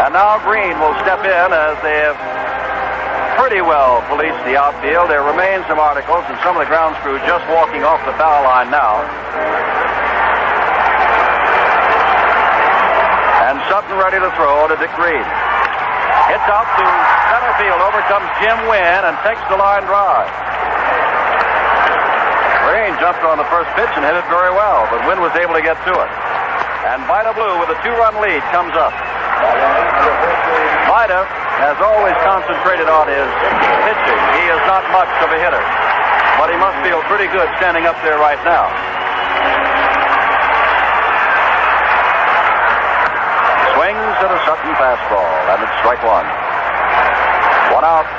And now Green will step in as they have pretty well policed the outfield. There remain some articles and some of the grounds crew just walking off the foul line now. And Sutton ready to throw to Dick Green. Hits out to center field. Over comes Jim Wynn and takes the line drive. Green jumped on the first pitch and hit it very well, but Wynn was able to get to it. And Vida Blue with a 2-run lead comes up. Vida has always concentrated on his pitching. He is not much of a hitter. But he must feel pretty good standing up there right now. Swings at a Sutton fastball, and it's strike one. One out.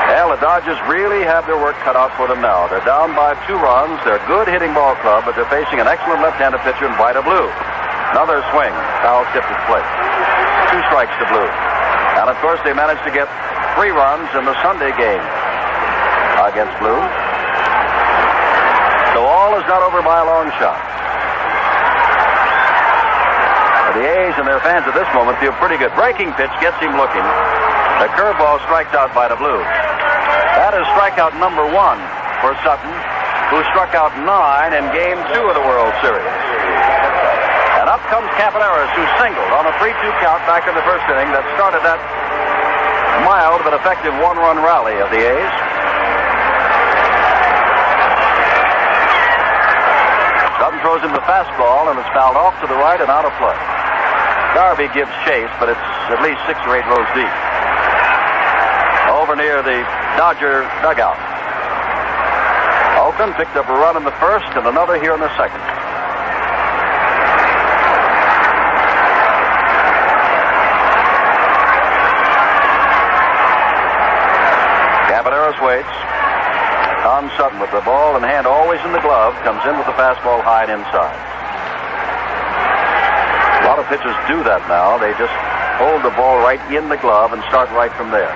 Well, the Dodgers really have their work cut out for them now. They're down by 2 runs. They're a good hitting ball club, but they're facing an excellent left-handed pitcher in Vida Blue. Another swing. Foul tipped at plate. 2 strikes to Blue. And, of course, they managed to get 3 runs in the Sunday game against Blue. So all is not over by a long shot. The A's and their fans at this moment feel pretty good. Breaking pitch gets him looking. The curveball strikes out by the Blue. That is strikeout number 1 for Sutton, who struck out 9 in Game 2 of the World Series. And up comes Capaneris, who singled on a 3-2 count back in the first inning that started that mild but effective 1-run rally of the A's. Sutton throws him the fastball, and it's fouled off to the right and out of play. Garvey gives chase, but it's at least 6 or 8 rows deep. Over near the Dodger dugout. Oakland picked up a run in the first and another here in the second. Capaneris waits. Tom Sutton, with the ball in hand always in the glove, comes in with the fastball high and inside. A lot of pitchers do that now. They just hold the ball right in the glove and start right from there.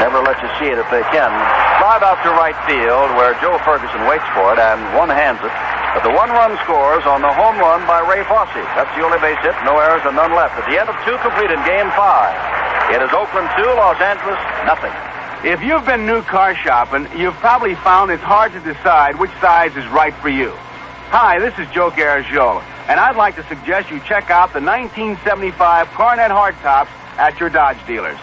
Never let you see it if they can. Drive out to right field where Joe Ferguson waits for it and one-hands it. But the 1-run scores on the home run by Ray Fosse. That's the only base hit, no errors and none left. At the end of 2 completed Game 5. It is Oakland 2, Los Angeles nothing. If you've been new car shopping, you've probably found it's hard to decide which size is right for you. Hi, this is Joe Garagiola, and I'd like to suggest you check out the 1975 Coronet hardtops at your Dodge dealers.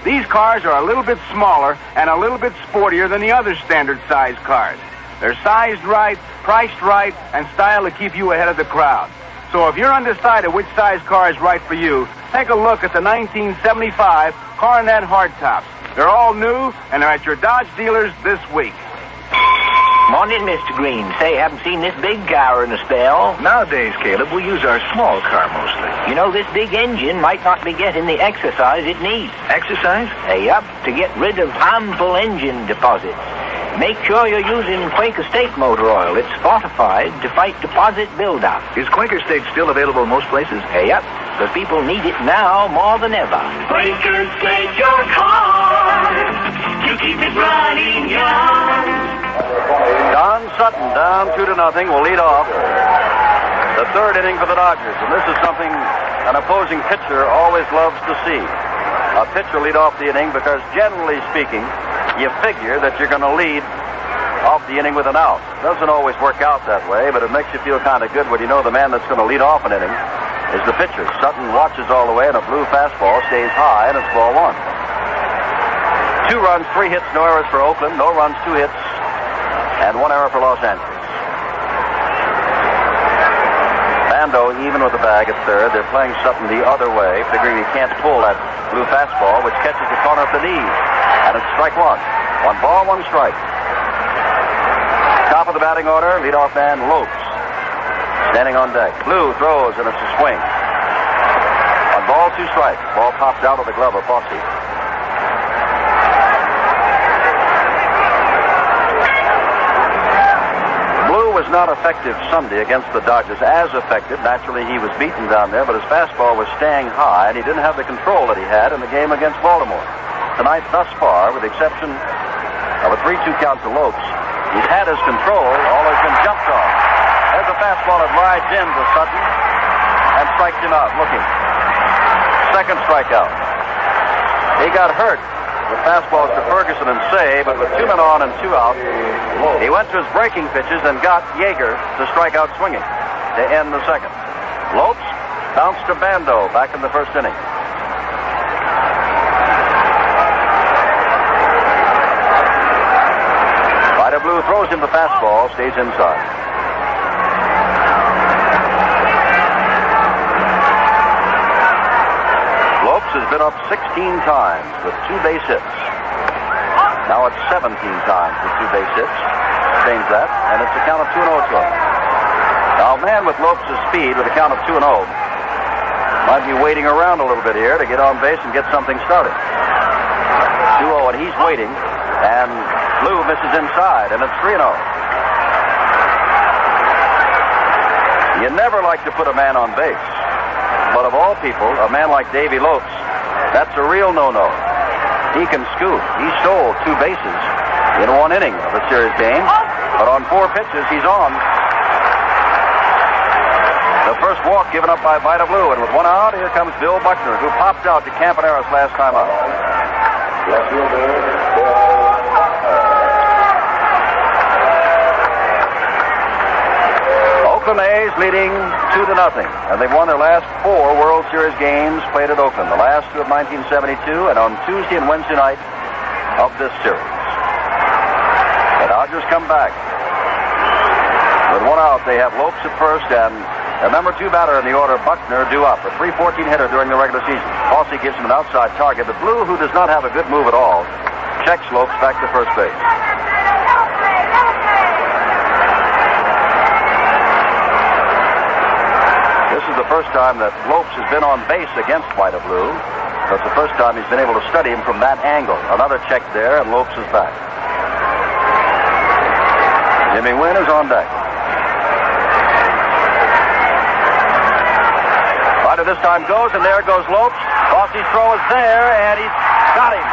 These cars are a little bit smaller and a little bit sportier than the other standard size cars. They're sized right, priced right, and styled to keep you ahead of the crowd. So if you're undecided which size car is right for you, take a look at the 1975 Coronet hardtops. They're all new, and they're at your Dodge dealers this week. Morning, Mr. Green. Say, haven't seen this big car in a spell. Nowadays, Caleb, we use our small car mostly. You know, this big engine might not be getting the exercise it needs. Exercise? Yup, to get rid of harmful engine deposits. Make sure you're using Quaker Steak motor oil. It's fortified to fight deposit buildup. Is Quaker Steak still available in most places? Yup, because people need it now more than ever. Quaker Steak your car to keep it running young. Don Sutton down 2-0 will lead off the 3rd inning for the Dodgers. And this is something an opposing pitcher always loves to see. A pitcher lead off the inning because, generally speaking, you figure that you're going to lead off the inning with an out. Doesn't always work out that way, but it makes you feel kind of good when you know the man that's going to lead off an inning is the pitcher. Sutton watches all the way, and a blue fastball stays high, and it's ball 1. 2 runs, 3 hits, no errors for Oakland. No runs, 2 hits, and 1 error for Los Angeles. Bando even with the bag at 3rd. They're playing Sutton the other way, figuring he can't pull that blue fastball, which catches the corner of the knees. And it's strike 1. 1 ball, 1 strike. Top of the batting order, leadoff man Lopes. Standing on deck. Blue throws, and it's a swing. 1 ball, 2 strikes. Ball popped out of the glove of Fosse. Was not effective Sunday against the Dodgers as effective. Naturally, he was beaten down there, but his fastball was staying high, and he didn't have the control that he had in the game against Baltimore. Tonight, thus far, with the exception of a 3-2 count to Lopes, he's had his control, all has been jumped on. There's a fastball that rides into Sutton and strikes him out, looking. Second strikeout. He got hurt. The fastballs to Ferguson and Say, but with 2 men on and 2 out, he went to his breaking pitches and got Yeager to strike out swinging to end the second. Lopes bounced to Bando back in the first inning. Vida Blue throws him the fastball, stays inside. Lopes has been up 16 times with 2 base hits. Now it's 17 times with 2 base hits. Change that, and it's a count of 2-0 to him. Now, a man with Lopes' speed with a count of 2-0 might be waiting around a little bit here to get on base and get something started. 2-0, and he's waiting, and Blue misses inside, and it's 3-0. You never like to put a man on base, but of all people, a man like Davy Lopes, that's a real no-no. He can scoot. He stole 2 bases in 1 inning of a series game, but on 4 pitches, he's on. The first walk given up by Vida Blue, and with 1 out, here comes Bill Buckner, who popped out to Campaneris last time out. Oakland A's leading 2-0, and they've won their last 4 World Series games played at Oakland. The last 2 of 1972, and on Tuesday and Wednesday night of this series. The Dodgers come back. With 1 out, they have Lopes at first, and the number 2 batter in the order, Buckner, due up. A .314 hitter during the regular season. Fossey gives him an outside target, but Blue, who does not have a good move at all, checks Lopes back to first base. This is the first time that Lopes has been on base against Vida Blue. That's the first time he's been able to study him from that angle. Another check there, and Lopes is back. Jimmy Wynn is on deck. Vida this time goes, and there goes Lopes. Fossey's throw is there, and he's got him.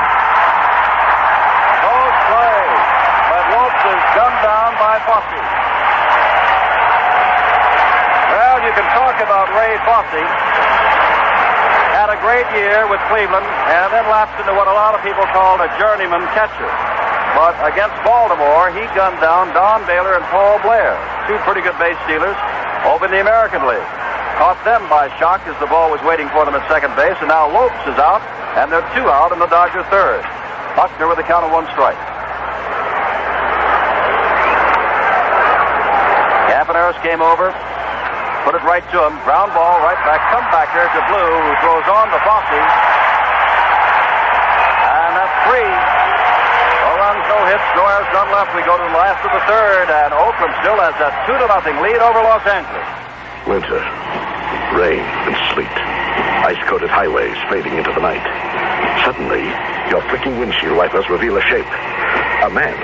Close play, but Lopes is gunned down by Fossey. Well, you can talk about Ray Fossey. Had a great year with Cleveland, and then lapsed into what a lot of people called a journeyman catcher. But against Baltimore, he gunned down Don Baylor and Paul Blair, 2 pretty good base stealers, over in the American League. Caught them by shock as the ball was waiting for them at second base, and now Lopes is out, and they're 2 out in the Dodger third. Buckner with a count of 1 strike. Campaneris came over, put it right to him, ground ball right back, comebacker to Blue, who throws on to Fossey. And that's 3. No runs, no hits, no errors, none left. We go to the last of the third, and Oakland still has a 2-0 lead over Los Angeles. Winter, rain, and sleet. Ice-coated highways fading into the night. Suddenly, your flicking windshield wipers reveal a shape. A man.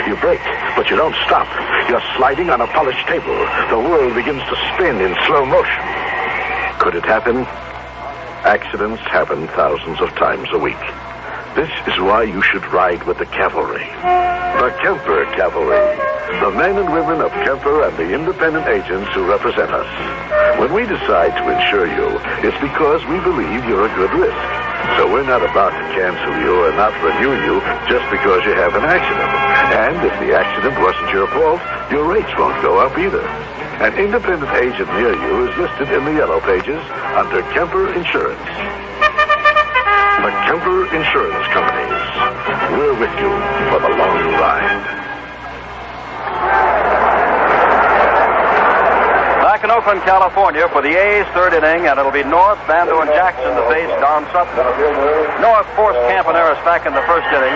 You brake, but you don't stop. You're sliding on a polished table. The world begins to spin in slow motion. Could it happen? Accidents happen thousands of times a week. This is why you should ride with the cavalry. The Kemper Cavalry. The men and women of Kemper and the independent agents who represent us. When we decide to insure you, it's because we believe you're a good risk. So we're not about to cancel you or not renew you just because you have an accident. And if the accident wasn't your fault, your rates won't go up either. An independent agent near you is listed in the yellow pages under Kemper Insurance. The Kemper Insurance Companies. We're with you for the long ride. Back in Oakland, California for the A's third inning, and it'll be North, Bando, and Jackson to face Don Sutton. North forced Campaneris back in the first inning.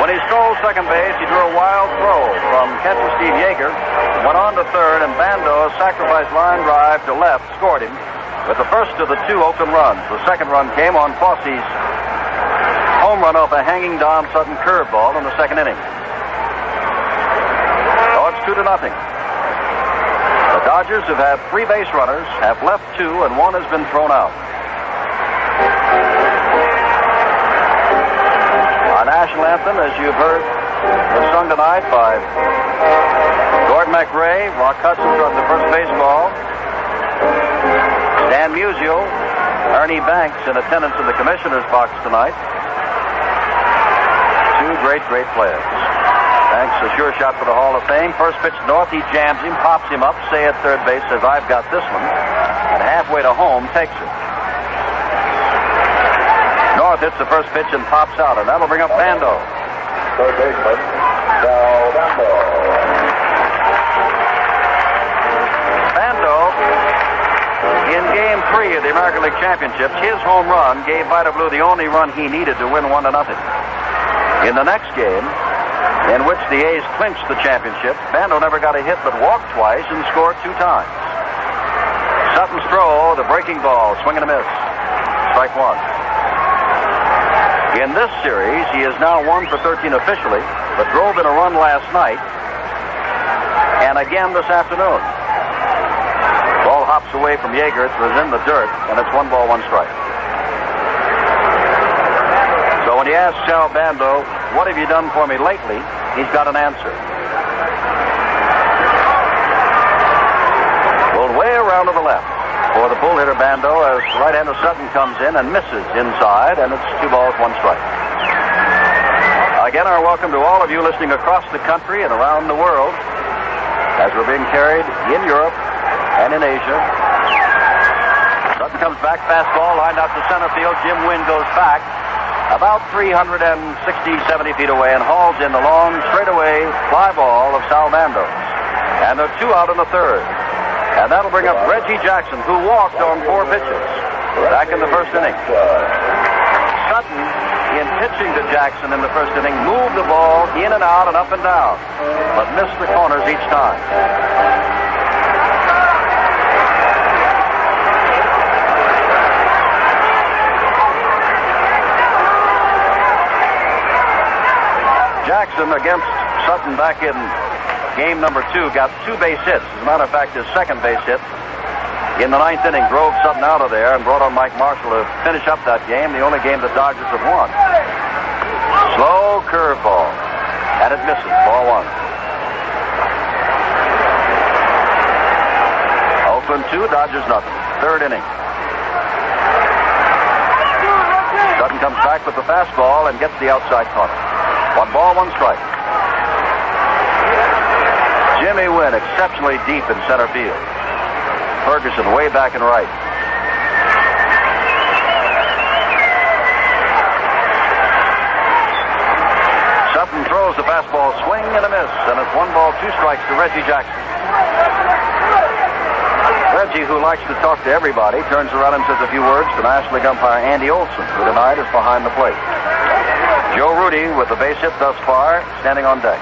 When he stole second base, he drew a wild throw from catcher Steve Yeager, went on to third, and Bando sacrificed line drive to left, scored him with the first of the 2 Oakland runs. The second run came on Fossey's home run off a hanging Don Sutton curveball in the second inning. So it's 2-0. The Dodgers have had 3 base runners, have left 2, and 1 has been thrown out. Our national anthem, as you've heard, was sung tonight by Gordon McRae. Rock Hudson from the first base ball. Dan Musial, Ernie Banks in attendance in the commissioner's box tonight. 2 great players. Banks a sure shot for the Hall of Fame. First pitch North, he jams him, pops him up. Say at third base says, "I've got this one." And halfway to home, takes it. North hits the first pitch and pops out, and that'll bring up Bando. Third baseman, Sal Bando. Bando, in Game 3 of the American League Championships, his home run gave Vida Blue the only run he needed to win 1-0. In the next game, in which the A's clinched the championship, Bando never got a hit but walked twice and scored 2 times. Sutton's throw, the breaking ball, swing and a miss. Strike 1. In this series, he is now 1 for 13 officially, but drove in a run last night and again this afternoon. Ball hops away from Yeager. It was in the dirt, and it's 1 ball, 1 strike. So when you ask Sal Bando, what have you done for me lately, he's got an answer. Pulled way around to the left for the pull hitter Bando as right-hander Sutton comes in and misses inside, and it's 2 balls, 1 strike. Again, our welcome to all of you listening across the country and around the world as we're being carried in Europe and in Asia. Sutton comes back, fastball lined out to center field. Jim Wynn goes back about 360, 70 feet away and hauls in the long straightaway fly ball of Sal Bando. And there are 2 out in the 3rd. And that'll bring up Reggie Jackson, who walked on 4 pitches back in the 1st inning. Sutton, in pitching to Jackson in the 1st inning, moved the ball in and out and up and down, but missed the corners each time. Jackson against Sutton back in game number 2 got 2 base hits. As a matter of fact, his 2nd base hit in the 9th inning drove Sutton out of there and brought on Mike Marshall to finish up that game, the only game the Dodgers have won. Slow curveball, and it misses. Ball 1. Oakland 2, Dodgers nothing. 3rd inning. Sutton comes back with the fastball and gets the outside corner. 1 ball, 1 strike. Jimmy Wynn exceptionally deep in center field. Ferguson way back and right. Sutton throws the fastball, swing and a miss, and it's 1 ball, 2 strikes to Reggie Jackson. Reggie, who likes to talk to everybody, turns around and says a few words to National League umpire Andy Olson, who tonight is behind the plate. Joe Rudy, with the base hit thus far, standing on deck.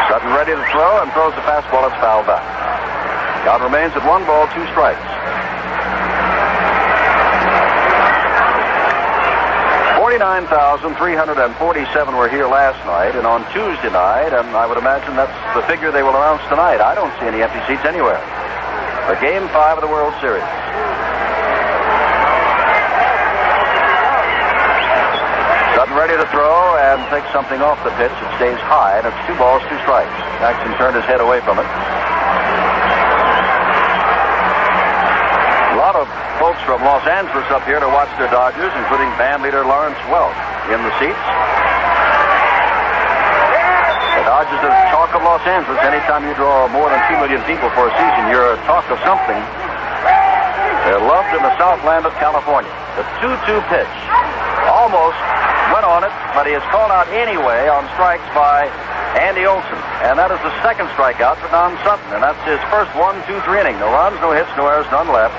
Sutton ready to throw and throws the fastball. It's fouled back. Count remains at 1 ball, 2 strikes. 49,347 were here last night, and on Tuesday night, and I would imagine that's the figure they will announce tonight. I don't see any empty seats anywhere. For Game 5 of the World Series. Sutton ready to throw and takes something off the pitch. It stays high, and it's 2 balls, 2 strikes. Jackson turned his head away from it. A lot of folks from Los Angeles up here to watch their Dodgers, including band leader Lawrence Welk in the seats. The Dodgers are the talk of Los Angeles. Anytime you draw more than 2 million people for a season, you're a talk of something. They're loved in the Southland of California. The 2-2 pitch almost went on it, but he is called out anyway on strikes by Andy Olson. And that is the 2nd strikeout for Don Sutton. And that's his first 1-2-3 inning. No runs, no hits, no errors, none left.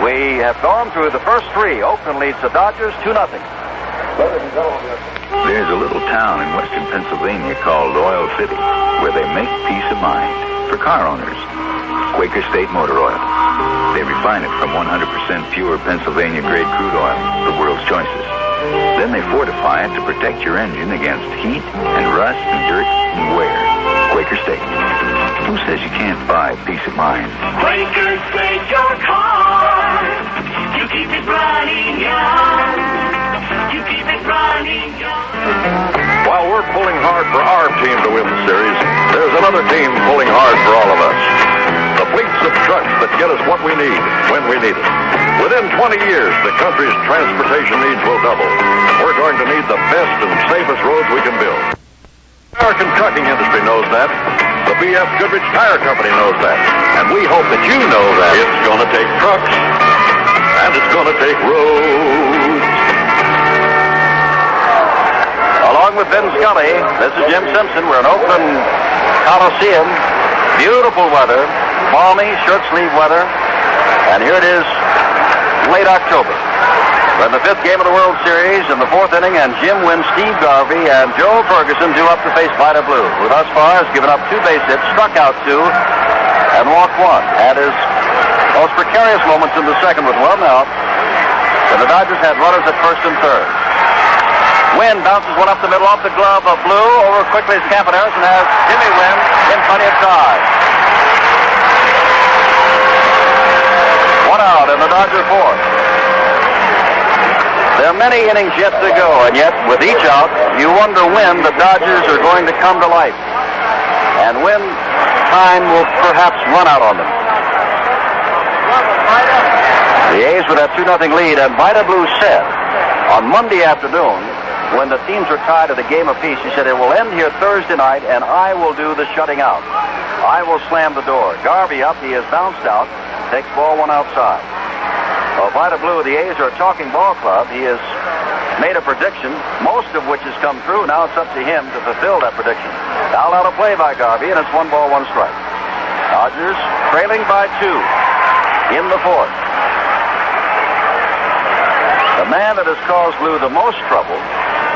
We have gone through the first 3. Oakland leads the Dodgers 2-0. There's a little town in western Pennsylvania called Oil City where they make peace of mind for car owners. Quaker State Motor Oil. They refine it from 100% pure Pennsylvania-grade crude oil, the world's choices. Then they fortify it to protect your engine against heat and rust and dirt and wear. Quaker State. Who says you can't buy peace of mind? Quaker State your car. You keep it running young. You keep it running young. While we're pulling hard for our team to win the series, there's another team pulling hard for all of us. The fleets of trucks that get us what we need when we need it. Within 20 years, the country's transportation needs will double. And we're going to need the best and safest roads we can build. The American trucking industry knows that. The B.F. Goodrich Tire Company knows that. And we hope that you know that. It's going to take trucks. And it's going to take roads. Along with Ben Scully, this is Jim Simpson. We're in Oakland Coliseum. Beautiful weather. Balmy, shirt sleeve weather. And here it is, late October. We're in the 5th game of the World Series in the 4th inning, and Jim wins. Steve Garvey and Joe Ferguson due up to face Vida Blue, who thus far has given up 2 base hits, struck out 2, and walked 1. Had his most precarious moments in the 2nd with 1 out. And the Dodgers had runners at 1st and 3rd. Wynn bounces one up the middle off the glove of Blue. Over quickly as Campaneris, and has Jimmy Wynn in plenty of time. 1 out in the Dodger 4th. There are many innings yet to go, and yet with each out, you wonder when the Dodgers are going to come to life, and when time will perhaps run out on them. The A's with that 2-0 lead, and Vida Blue said on Monday afternoon, when the teams were tied at a game apiece, he said, it will end here Thursday night, and I will do the shutting out. I will slam the door. Garvey up, he has bounced out, takes ball 1 outside. Well, Vida Blue, the A's are a talking ball club. He has made a prediction, most of which has come true. Now it's up to him to fulfill that prediction. Now out of play by Garvey, and it's 1 ball, 1 strike. Dodgers trailing by 2 in the 4th. The man that has caused Blue the most trouble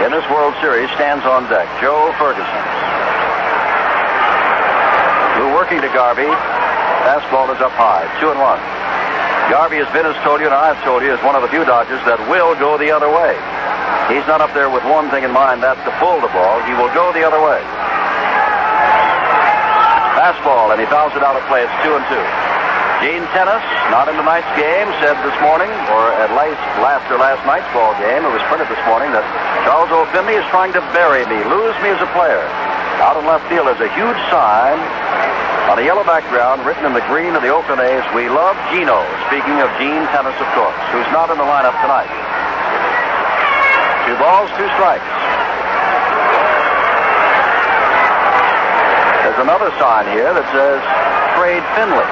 in this World Series stands on deck, Joe Ferguson. Blue working to Garvey. Fastball is up high, 2-1. Garvey has been, as told you, and I've told you, is one of the few Dodgers that will go the other way. He's not up there with one thing in mind, that's to pull the ball. He will go the other way. Fastball, and he fouls it out of play. It's 2-2. Gene Tennis, not in tonight's game, said this morning, or at least after last night's ball game, it was printed this morning, that Charles O. Finley is trying to bury me, lose me as a player. Out in left field is a huge sign on a yellow background, written in the green of the Oakland A's, "We love Gino." Speaking of Gene Tennis, of course, who's not in the lineup tonight. 2 balls, 2 strikes. There's another sign here that says, "Trade Finley."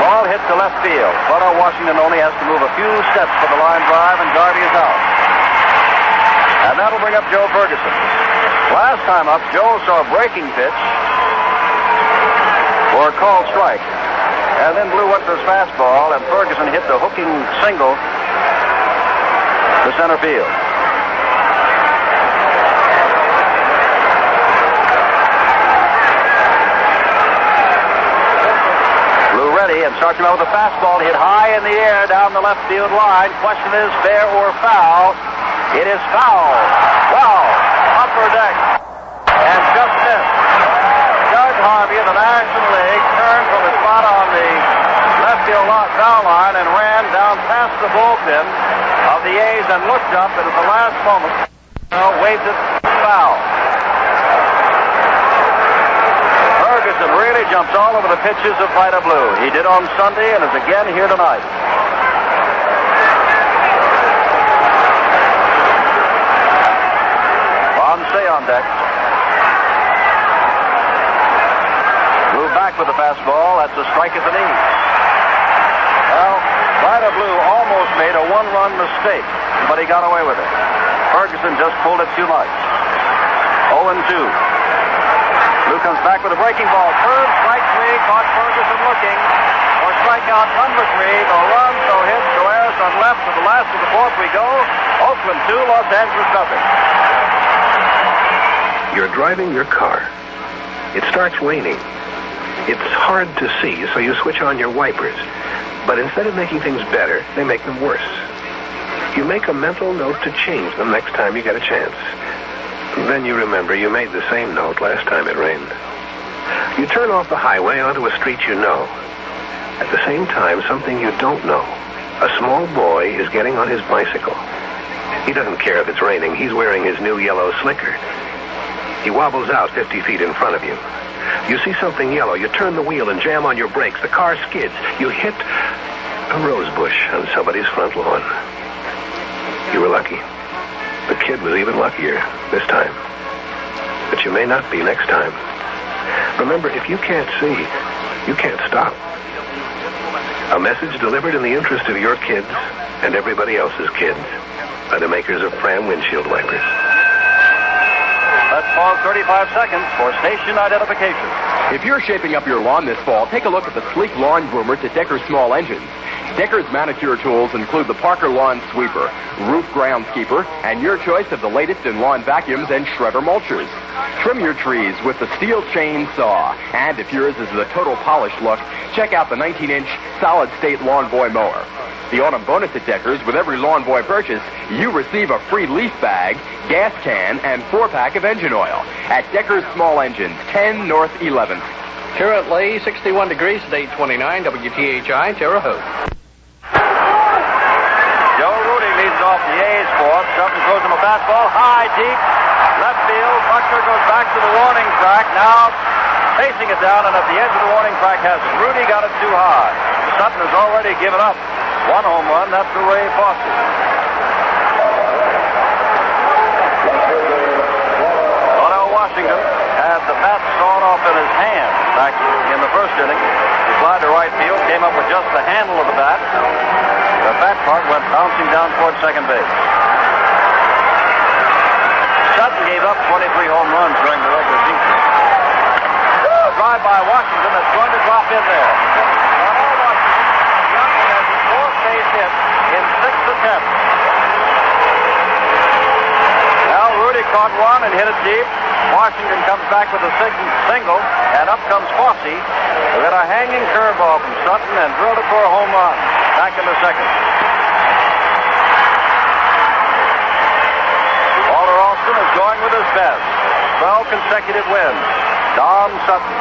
Ball hit to left field. But Washington only has to move a few steps for the line drive, and Garvey is out. And that'll bring up Joe Ferguson. Last time up, Joe saw a breaking pitch for a called strike. And then Blue went for his fastball, and Ferguson hit the hooking single to center field. Blue ready and starts him out with a fastball hit high in the air down the left field line. Question is, fair or foul? It is foul. Wow. Upper deck. And just missed. Doug Harvey of the National League turned from his spot on the left field foul line and ran down past the bullpen of the A's and looked up, and at the last moment, waved it foul. Ferguson really jumps all over the pitches of Vida Blue. He did on Sunday and is again here tonight. Stay on deck. Blue back with the fastball. That's a strike at the knee. Well, Vida Blue almost made a 1-run mistake, but he got away with it. Ferguson just pulled it too much. 0-2. Blue comes back with a breaking ball. Curve, strike 3. Caught Ferguson looking for strikeout number 3. The run, so hit, so errors on left. To the last of the 4th we go. Oakland 2, Los Angeles nothing. You're driving your car. It starts raining. It's hard to see, so you switch on your wipers. But instead of making things better, they make them worse. You make a mental note to change them next time you get a chance. Then you remember you made the same note last time it rained. You turn off the highway onto a street you know. At the same time, something you don't know. A small boy is getting on his bicycle. He doesn't care if it's raining. He's wearing his new yellow slicker. He wobbles out 50 feet in front of you. You see something yellow. You turn the wheel and jam on your brakes. The car skids. You hit a rose bush on somebody's front lawn. You were lucky. The kid was even luckier this time. But you may not be next time. Remember, if you can't see, you can't stop. A message delivered in the interest of your kids and everybody else's kids by the makers of Fram windshield wipers. Let's pause 35 seconds for station identification. If you're shaping up your lawn this fall, take a look at the sleek lawn groomers at Decker's Small Engines. Decker's manicure tools include the Parker Lawn Sweeper, Roof Groundskeeper, and your choice of the latest in lawn vacuums and shredder mulchers. Trim your trees with the steel chainsaw. And if yours is the total polished look, check out the 19-inch solid-state Lawn Boy mower. The autumn bonus at Decker's, with every Lawn Boy purchase, you receive a free leaf bag, gas can, and 4-pack of engine oil at Decker's Small Engines, 10 North 11th. Currently 61 degrees at 829 WTHI, Terre Haute. Joe Rudy leads off the A's fourth. Sutton throws him a fastball, high, deep, left field. Buckner goes back to the warning track. Now facing it down, and at the edge of the warning track has it. Rudy got it too high. Sutton has already given up one home run. That's to Ray Fosse. Otto Washington had the bat sawn off in his hand back in the first inning. He flied to right field, came up with just the handle of the bat. The bat part went bouncing down toward second base. Sutton gave up 23 home runs during the regular season. A drive by Washington that's going to drop in there. Otto Washington has his fourth base hit in 6 attempts. Now Rudy caught one and hit it deep. Washington comes back with a single, and up comes Fosse. They got a hanging curveball from Sutton and drilled it for a home run. Back in the second. Walter Alston is going with his best. 12 consecutive wins. Don Sutton.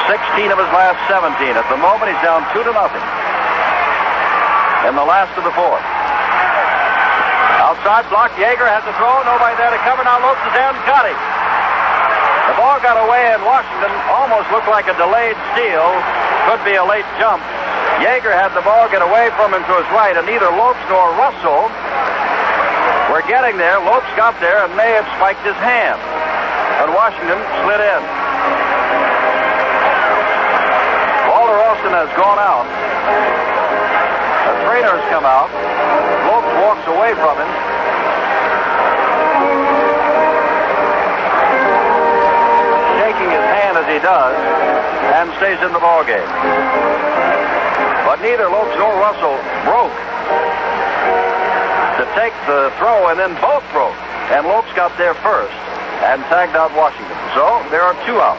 16 of his last 17. At the moment, he's down 2-0 in the last of the fourth. Outside block, Yeager has the throw. Nobody there to cover. Now Lopes is down, got him. The ball got away, and Washington almost looked like a delayed steal. Could be a late jump. Yeager had the ball get away from him to his right, and neither Lopes nor Russell were getting there. Lopes got there and may have spiked his hand, but Washington slid in. Walter Alston has gone out. The trainer has come out. Lopes walks away from him. Shaking his hand as he does, and stays in the ball game. But neither Lopes nor Russell broke to take the throw, and then both broke. And Lopes got there first and tagged out Washington. So there are 2 out.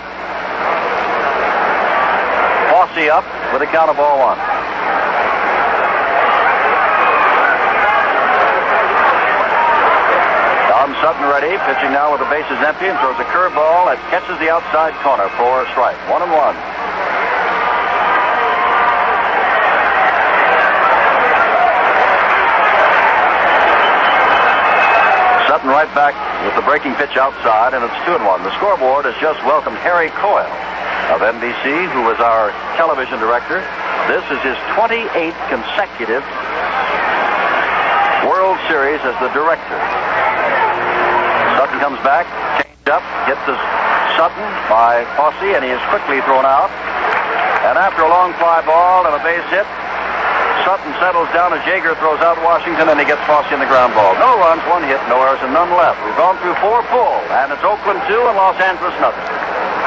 Fosse up with a count of ball 1. Don Sutton ready, pitching now with the bases empty, and throws a curveball that catches the outside corner for a strike. 1-1. Sutton right back with the breaking pitch outside, and it's 2-1. The scoreboard has just welcomed Harry Coyle of NBC, who was our television director. This is his 28th consecutive World Series as the director. Sutton comes back, changed up, gets to Sutton by Fosse, and he is quickly thrown out. And after a long fly ball and a base hit, Sutton settles down as Yeager throws out Washington, and he gets Fosse in the ground ball. No runs, 1 hit, no errors, and none left. We've gone through 4 full, and it's Oakland 2 and Los Angeles nothing.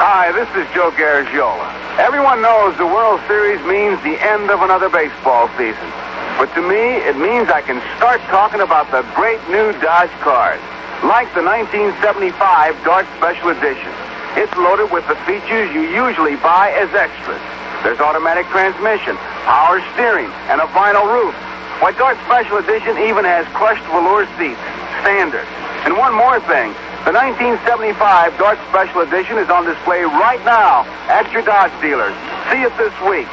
Hi, this is Joe Garagiola. Everyone knows the World Series means the end of another baseball season. But to me, it means I can start talking about the great new Dodge cars, like the 1975 Dart Special Edition. It's loaded with the features you usually buy as extras. There's automatic transmission, power steering, and a vinyl roof. Why, Dart Special Edition even has crushed velour seats, standard. And one more thing. The 1975 Dart Special Edition is on display right now at your Dodge dealers. See it this week.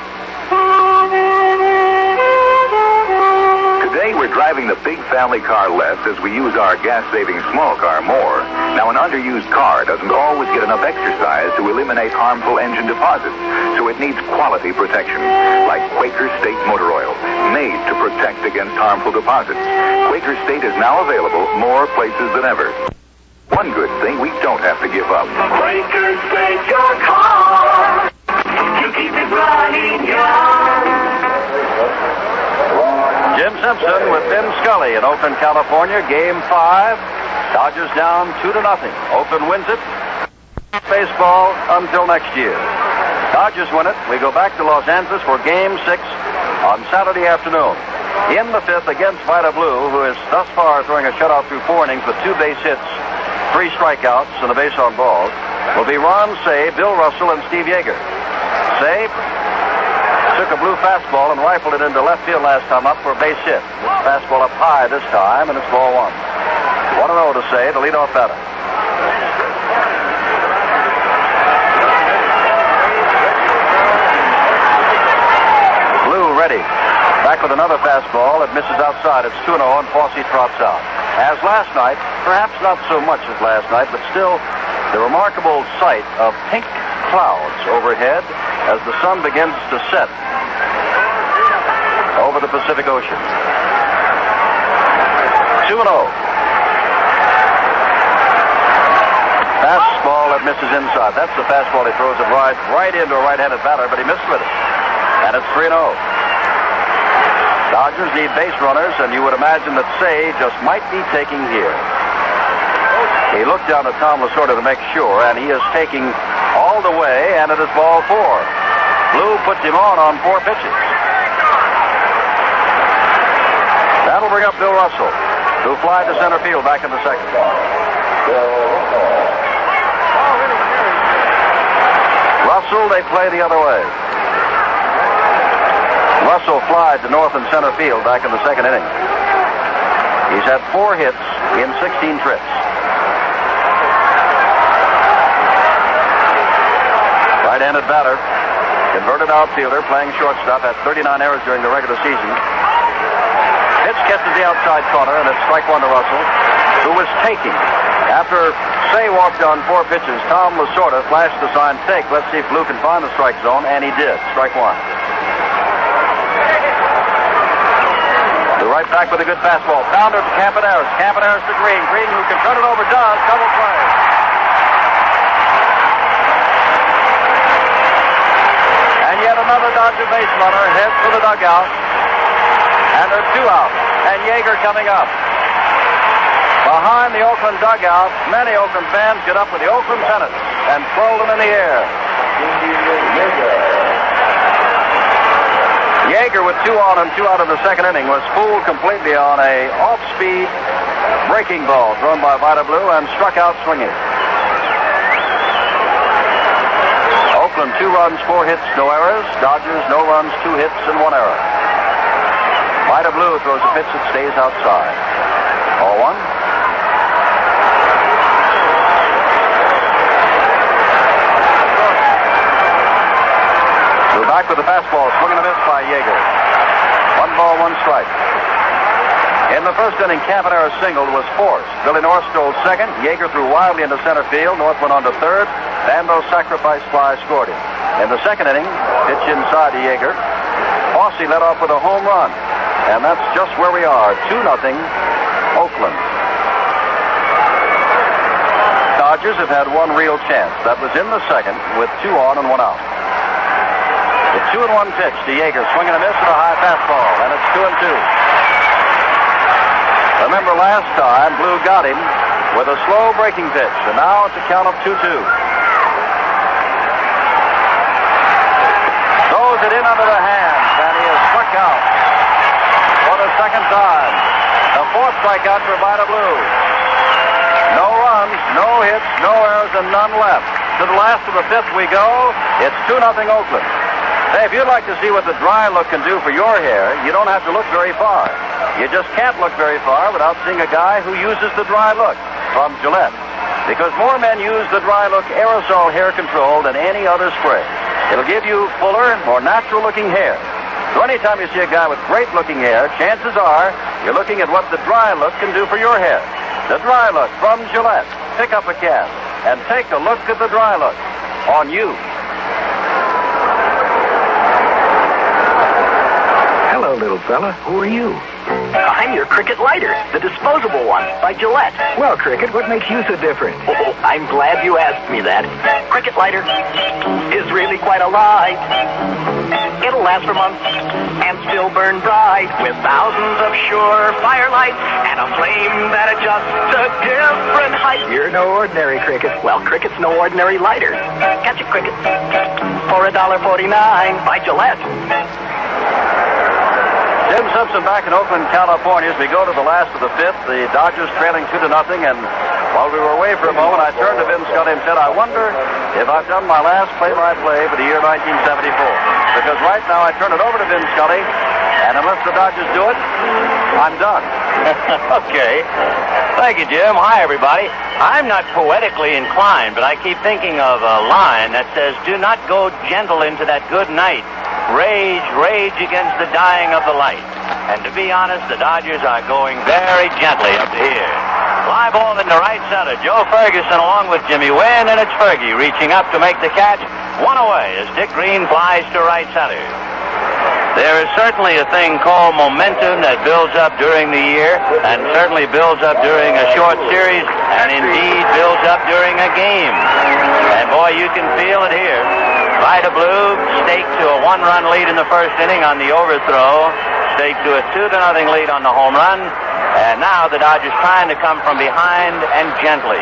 Today we're driving the big family car less as we use our gas-saving small car more. Now, an underused car doesn't always get enough exercise to eliminate harmful engine deposits, so it needs quality protection, like Quaker State Motor Oil, made to protect against harmful deposits. Quaker State is now available more places than ever. One good thing we don't have to give up. Quaker State your car. You keep it running young. Jim Simpson with Vin Scully in Oakland, California. Game 5. Dodgers down 2-0. Oakland wins it. Baseball until next year. Dodgers win it. We go back to Los Angeles for Game 6 on Saturday afternoon. In the fifth against Vida Blue, who is thus far throwing a shutout through 4 innings with 2 base hits, 3 strikeouts, and a base on balls, will be Ron Say, Bill Russell, and Steve Yeager. Say took a blue fastball and rifled it into left field last time up for a base hit. This fastball up high this time, and it's ball 1. 1-0 to Say, the leadoff batter. Blue ready. Back with another fastball. It misses outside. It's 2-0, and Fossey trots out. As last night, perhaps not so much as last night, but still the remarkable sight of pink clouds overhead as the sun begins to set over the Pacific Ocean. 2-0. Fastball that misses inside. That's the fastball he throws it right into a right-handed batter, but he missed with it. And it's 3-0. Dodgers need base runners, and you would imagine that Say just might be taking here. He looked down at Tom Lasorda to make sure, and he is taking all the way, and it is ball 4. Blue puts him on 4 pitches. That'll bring up Bill Russell, who flied to center field back in the second. Russell, they play the other way. Russell flied to north and center field back in the second inning. He's had 4 hits in 16 trips. Right-handed batter, converted outfielder, playing shortstop, had 39 errors during the regular season. Pitch catches the outside corner, and it's strike 1 to Russell, who was taking. After Say walked on 4 pitches, Tom Lasorda flashed the sign, take. Let's see if Blue can find the strike zone, and he did. Strike 1. Right back with a good fastball. Founder to Campaneris. Campaneris to Green. Green, who can turn it over, does. Double play. And yet another Dodger base runner heads for the dugout. And there's 2 out. And Yeager coming up. Behind the Oakland dugout, many Oakland fans get up with the Oakland pennants and throw them in the air. Yeager with 2 on and 2 out in the second inning was fooled completely on a off-speed breaking ball thrown by Vida Blue and struck out swinging. Oakland 2 runs, 4 hits, no errors. Dodgers no runs, 2 hits, and 1 error. Vida Blue throws a pitch that stays outside. 0-1. Back with the fastball, swing and a miss by Yeager. 1 ball, 1 strike. In the first inning, Campaneris singled was forced. Billy North stole second. Yeager threw wildly into center field. North went on to third. Bambo's sacrifice fly scored him. In the second inning, pitch inside to Yeager. Fossey led off with a home run. And that's just where we are. 2-0, Oakland. Dodgers have had 1 real chance. That was in the second with 2 on and 1 out. The 2-1 pitch to Yeager, swing and a miss with a high fastball, and it's 2-2. Remember last time, Blue got him with a slow breaking pitch, and now it's a count of 2-2. Throws it in under the hands, and he is struck out for the second time. The 4th strikeout for Vida Blue. No runs, no hits, no errors, and none left. To the last of the 5th we go. It's 2-0 Oakland. Hey, if you'd like to see what the dry look can do for your hair, you don't have to look very far. You just can't look very far without seeing a guy who uses the dry look from Gillette. Because more men use the dry look aerosol hair control than any other spray. It'll give you fuller, more natural-looking hair. So anytime you see a guy with great-looking hair, chances are you're looking at what the dry look can do for your hair. The dry look from Gillette. Pick up a can and take a look at the dry look on you. Hello, little fella. Who are you? I'm your Cricket lighter, the disposable one, by Gillette. Well, Cricket, what makes you so different? Oh, I'm glad you asked me that. Cricket lighter is really quite a lie. It'll last for months and still burn bright with thousands of sure firelight and a flame that adjusts to different heights. You're no ordinary cricket. Well, cricket's no ordinary lighter. Catch it, cricket. For $1.49 by Gillette. Jim Simpson back in Oakland, California, as we go to the last of the fifth. The Dodgers trailing 2-0, and while we were away for a moment, I turned to Vin Scully and said, I wonder if I've done my last play-by-play for the year 1974. Because right now I turn it over to Vin Scully, and unless the Dodgers do it, I'm done. Okay. Thank you, Jim. Hi, everybody. I'm not poetically inclined, but I keep thinking of a line that says, do not go gentle into that good night. Rage, rage against the dying of the light. And to be honest, the Dodgers are going very gently up to here. Fly ball into right center. Joe Ferguson along with Jimmy Wynn, and it's Fergie reaching up to make the catch. One away as Dick Green flies to right center. There is certainly a thing called momentum that builds up during the year, and certainly builds up during a short series, and indeed builds up during a game. And boy, you can feel it here. Vida Blue staked to a 1-run lead in the first inning on the overthrow, staked to a 2-0 lead on the home run, and now the Dodgers trying to come from behind and gently.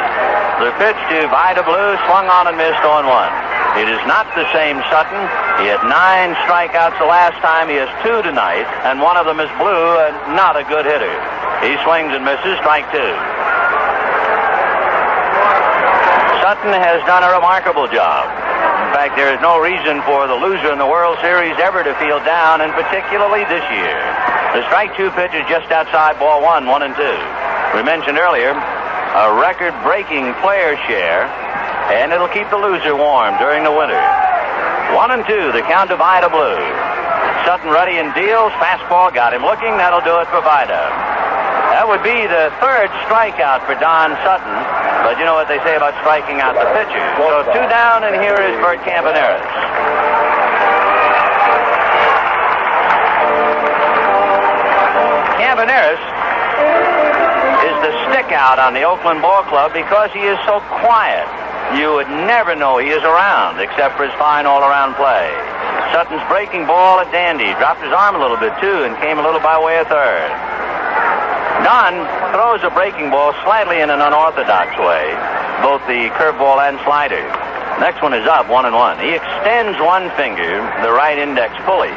The pitch to Vida Blue swung on and missed 0-1. It is not the same Sutton. He had 9 strikeouts the last time. He has 2 tonight, and one of them is Blue, and not a good hitter. He swings and misses, strike 2. Sutton has done a remarkable job. In fact, there is no reason for the loser in the World Series ever to feel down, and particularly this year. The strike 2 pitch is just outside ball 1, 1 and 2. We mentioned earlier a record-breaking player share, and it'll keep the loser warm during the winter. 1 and 2, the count to Vida Blue. Sutton ready and deals. Fastball got him looking. That'll do it for Vida. That would be the 3rd strikeout for Don Sutton. But you know what they say about striking out the pitcher. So 2 down, and here is Bert Campaneris. Campaneris is the stick out on the Oakland Ball Club because he is so quiet. You would never know he is around, except for his fine all-around play. Sutton's breaking ball at dandy. Dropped his arm a little bit, too, and came a little by way of third. Don throws a breaking ball slightly in an unorthodox way, both the curveball and slider. Next one is up, 1 and 1. He extends one finger, the right index, fully.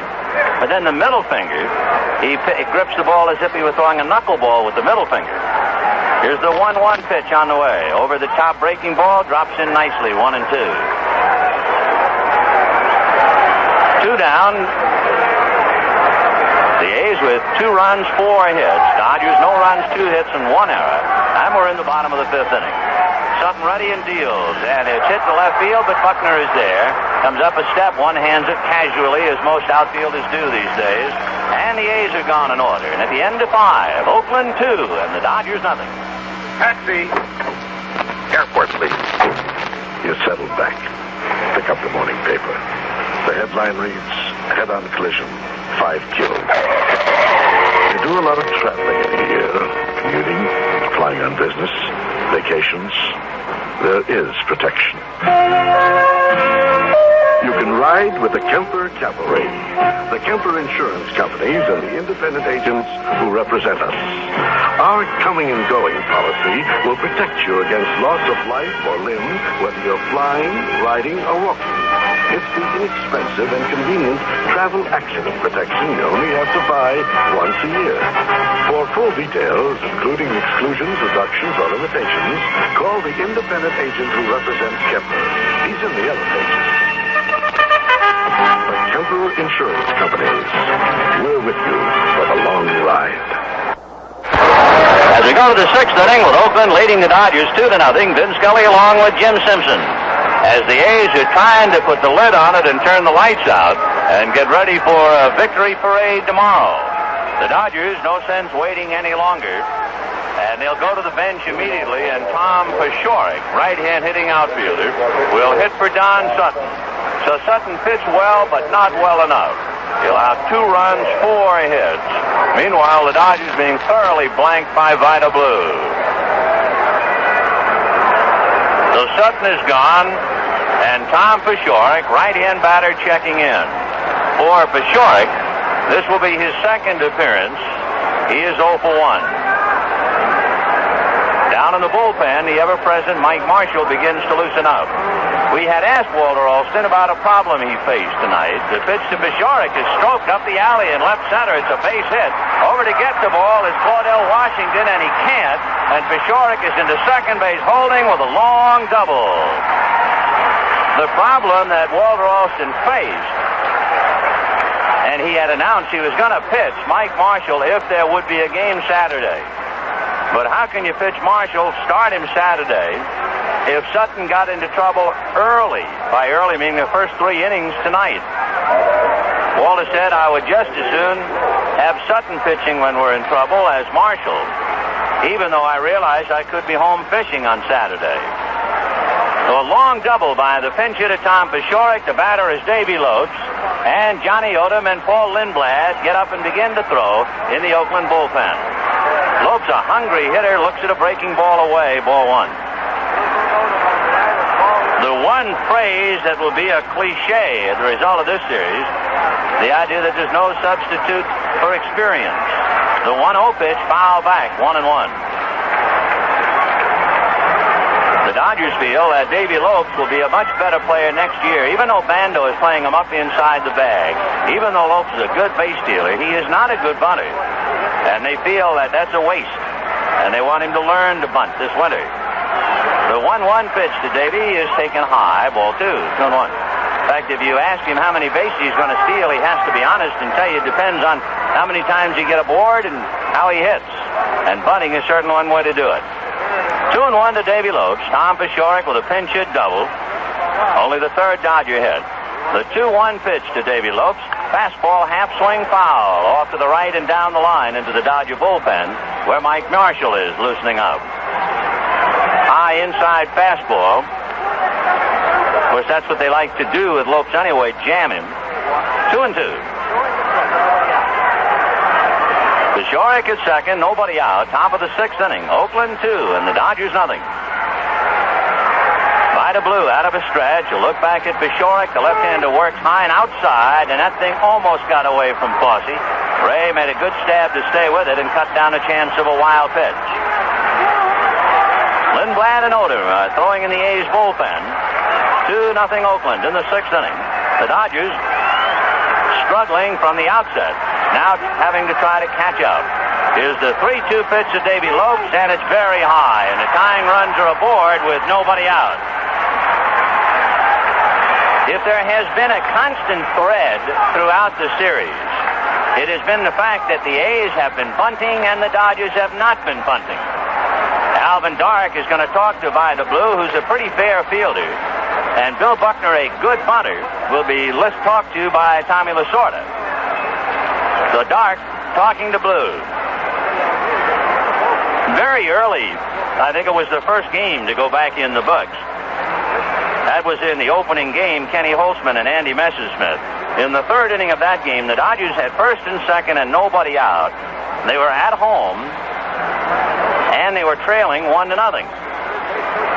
But then the middle finger, he grips the ball as if he were throwing a knuckleball with the middle finger. Here's the 1-1 pitch on the way. Over the top breaking ball, drops in nicely, 1 and 2. 2 down. The A's with 2 runs, 4 hits. Dodgers, no runs, 2 hits, and 1 error. And we're in the bottom of the 5th inning. Sutton ready and deals. And it's hit to left field, but Buckner is there. Comes up a step, one hands it casually, as most outfielders do these days. And the A's are gone in order. And at the end of 5, Oakland 2, and the Dodgers nothing. Taxi. Airport, please. You settled back. Pick up the morning paper. The headline reads, head-on collision, 5 killed. You do a lot of traveling in a year. Commuting, flying on business, vacations. There is protection. You can ride with the Kemper Cavalry, the Kemper Insurance Companies, and the independent agents who represent us. Our coming and going policy will protect you against loss of life or limb, whether you're flying, riding, or walking. It's the inexpensive and convenient travel accident protection you only have to buy once a year. For full details, including exclusions, reductions, or limitations, call the independent agent who represents Kemper. He's in the other pages. The Kemper Insurance Companies. We're with you for the long ride. As we go to the 6th inning with Oakland leading the Dodgers 2-0, Vin Scully along with Jim Simpson. As the A's are trying to put the lid on it and turn the lights out and get ready for a victory parade tomorrow. The Dodgers, no sense waiting any longer. And they'll go to the bench immediately, and Tom Paciorek, right-hand hitting outfielder, will hit for Don Sutton. So Sutton pitched well, but not well enough. He'll have 2 runs, 4 hits. Meanwhile, the Dodgers being thoroughly blanked by Vida Blue. So Sutton is gone, and Tom Paciorek, right-hand batter, checking in. For Peshorek, this will be his second appearance. He is 0 for 1. Down in the bullpen, the ever-present Mike Marshall begins to loosen up. We had asked Walter Alston about a problem he faced tonight. The pitch to Peshorek is stroked up the alley in left center. It's a base hit. Over to get the ball is Claudell Washington, and he can't. And Peshorek is into second base holding with a long double. The problem that Walter Alston faced, and he had announced he was going to pitch Mike Marshall if there would be a game Saturday. But how can you pitch Marshall, start him Saturday, if Sutton got into trouble early? By early, meaning the first 3 innings tonight. Walter said, I would just as soon have Sutton pitching when we're in trouble as Marshall, even though I realized I could be home fishing on Saturday. So a long double by the pinch hitter Tom Peshorek. The batter is Davy Lopes, and Johnny Odom and Paul Lindblad get up and begin to throw in the Oakland bullpen. Lopes, a hungry hitter, looks at a breaking ball away, ball 1. The one phrase that will be a cliche as a result of this series, the idea that there's no substitute for experience. The 1-0 pitch, foul back, 1-1. The Dodgers feel that Davy Lopes will be a much better player next year, even though Bando is playing him up inside the bag. Even though Lopes is a good base stealer, he is not a good bunter. And they feel that that's a waste. And they want him to learn to bunt this winter. The 1-1 pitch to Davy is taken high, ball 2, 2-1. In fact, if you ask him how many bases he's going to steal, he has to be honest and tell you it depends on how many times you get aboard and how he hits. And bunting is certainly one way to do it. 2-1 to Davy Lopes. Tom Peshorek with a pinch hit double. Only the third Dodger hit. The 2-1 pitch to Davy Lopes. Fastball, half swing foul. Off to the right and down the line into the Dodger bullpen, where Mike Marshall is loosening up. High inside fastball. Of course, that's what they like to do with Lopes anyway, jam him. 2-2. Peshorek at second, nobody out. Top of the 6th inning. Oakland 2 and the Dodgers nothing. Vida Blue out of a stretch. You look back at Peshorek. The left-hander works high and outside, and that thing almost got away from Fossey. Ray made a good stab to stay with it and cut down the chance of a wild pitch. Lindblad and Odom throwing in the A's bullpen. 2-0 Oakland in the 6th inning. The Dodgers struggling from the outset. Now having to try to catch up. Here's the 3-2 pitch to Davy Lopes, and it's very high, and the tying runs are aboard with nobody out. If there has been a constant thread throughout the series, it has been the fact that the A's have been bunting and the Dodgers have not been bunting. Alvin Dark is going to talk to Vida Blue, who's a pretty fair fielder, and Bill Buckner, a good bunter, will be talked to by Tommy Lasorda. So Dark talking to Blue. Very early, I think it was the first game to go back in the books. That was in the opening game, Kenny Holtzman and Andy Messersmith. In the 3rd inning of that game, the Dodgers had first and second and nobody out. They were at home, and they were trailing 1-0.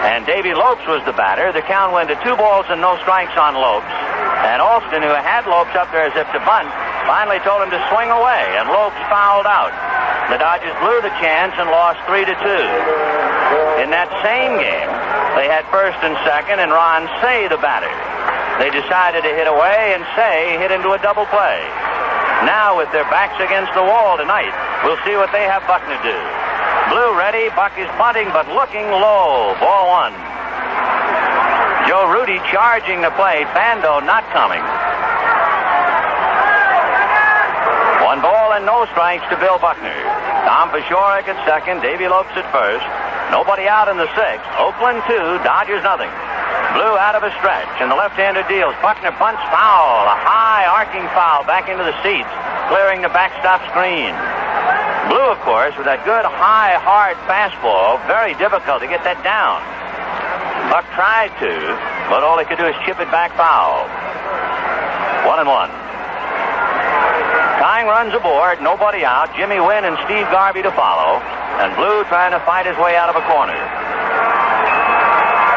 And Davy Lopes was the batter. The count went to 2 balls and no strikes on Lopes. And Alston, who had Lopes up there as if to bunt, finally told him to swing away, and Lopes fouled out. The Dodgers blew the chance and lost 3-2. In that same game, they had first and second, and Ron Say the batter. They decided to hit away, and Say hit into a double play. Now, with their backs against the wall tonight, we'll see what they have Buckner do. Blue ready, Buck is bunting, but looking low. Ball 1. Joe Rudy charging the plate. Bando not coming. 1 ball and no strikes to Bill Buckner. Tom Peshorek at second, Davy Lopes at first. Nobody out in the 6th. Oakland 2, Dodgers nothing. Blue out of a stretch, and the left-hander deals. Buckner bunts foul. A high arcing foul back into the seats, clearing the backstop screen. Blue, of course, with that good, high, hard fastball, very difficult to get that down. Buck tried to, but all he could do is chip it back foul. 1-1. Tying runs aboard, nobody out. Jimmy Wynn and Steve Garvey to follow, and Blue trying to fight his way out of a corner.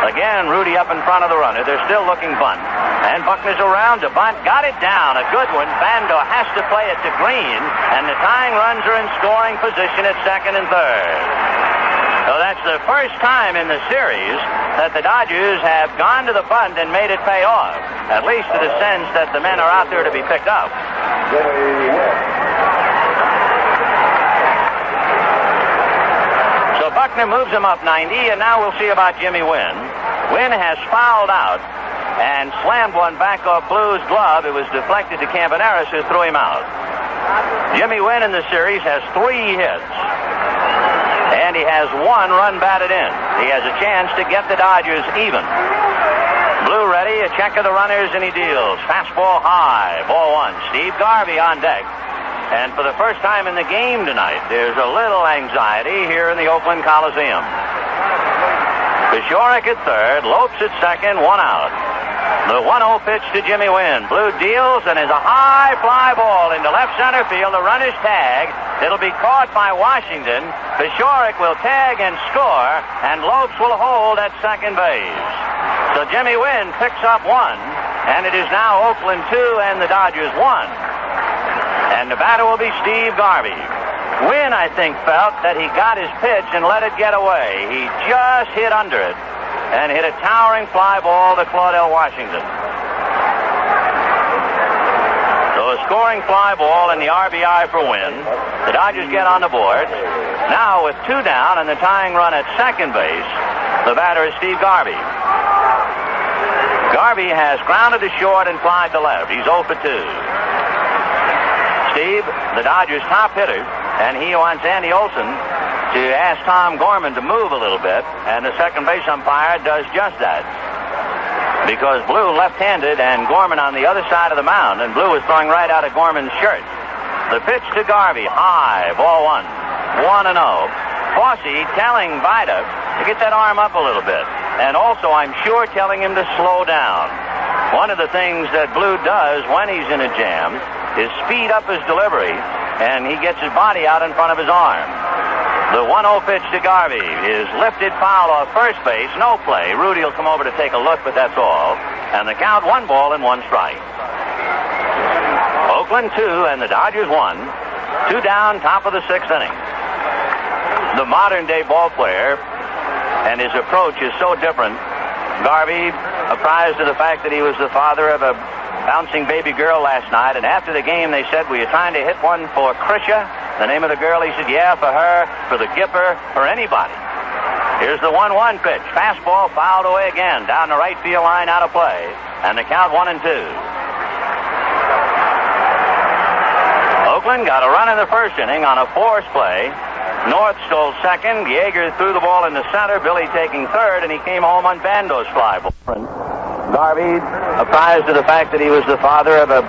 Again, Rudy up in front of the runner. They're still looking bunt. And Buckner's around to bunt. Got it down. A good one. Bando has to play it to Green. And the tying runs are in scoring position at second and third. So that's the first time in the series that the Dodgers have gone to the bunt and made it pay off. At least to the sense that the men are out there to be picked up. So Buckner moves him up 90, and now we'll see about Jimmy Wynn. Wynn has fouled out and slammed one back off Blue's glove. It was deflected to Campaneris, who threw him out. Jimmy Wynn in the series has 3 hits. And he has 1 run batted in. He has a chance to get the Dodgers even. Blue ready, a check of the runners, and he deals. Fastball high, ball 1. Steve Garvey on deck. And for the first time in the game tonight, there's a little anxiety here in the Oakland Coliseum. Peshorek at third, Lopes at second, 1 out. The 1-0 pitch to Jimmy Wynn. Blue deals and is a high fly ball into left center field. The runner's tag. It'll be caught by Washington. Peshorek will tag and score, and Lopes will hold at second base. So Jimmy Wynn picks up 1, and it is now Oakland 2 and the Dodgers 1. And the batter will be Steve Garvey. Wynn, I think, felt that he got his pitch and let it get away. He just hit under it and hit a towering fly ball to Claudell Washington. So a scoring fly ball and the RBI for Wynn. The Dodgers get on the board. Now with 2 down and the tying run at second base, the batter is Steve Garvey. Garvey has grounded to short and flied to left. He's 0 for 2. Steve, the Dodgers' top hitter, and he wants Andy Olson to ask Tom Gorman to move a little bit, and the second base umpire does just that. Because Blue left-handed and Gorman on the other side of the mound, and Blue is throwing right out of Gorman's shirt. The pitch to Garvey, high, ball 1. 1-0. Fossey telling Vida to get that arm up a little bit, and also I'm sure telling him to slow down. One of the things that Blue does when he's in a jam is speed up his delivery, and he gets his body out in front of his arm. The 1-0 pitch to Garvey is lifted foul off first base. No play. Rudy will come over to take a look, but that's all. And the count 1 ball and 1 strike. Oakland 2 and the Dodgers 1. 2 down, top of the 6th inning. The modern-day ball player and his approach is so different. Garvey apprised of the fact that he was the father of a bouncing baby girl last night, and after the game they said, "Were you trying to hit one for Krisha?" The name of the girl. He said, "Yeah, for her, for the Gipper, for anybody." Here's the 1-1 pitch. Fastball fouled away again, down the right field line, out of play, and the count 1-2. Oakland got a run in the first inning on a force play. North stole second. Yeager threw the ball into center. Billy taking third, and he came home on Bando's fly ball. Garvey apprised of the fact that he was the father of a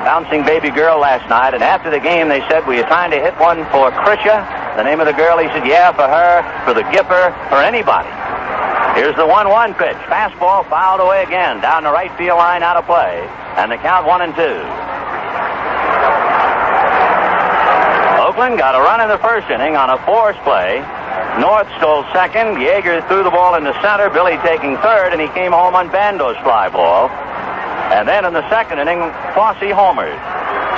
bouncing baby girl last night, and after the game they said, "Were you trying to hit one for Krisha?" The name of the girl. He said, "Yeah, for her, for the Gipper, for anybody." Here's the 1-1 pitch. Fastball fouled away again, down the right field line, out of play, and the count 1-2. Oakland got a run in the first inning on a force play. North stole second. Yeager threw the ball into center. Billy taking third, and he came home on Bando's fly ball. And then in the second inning, Fossey homered.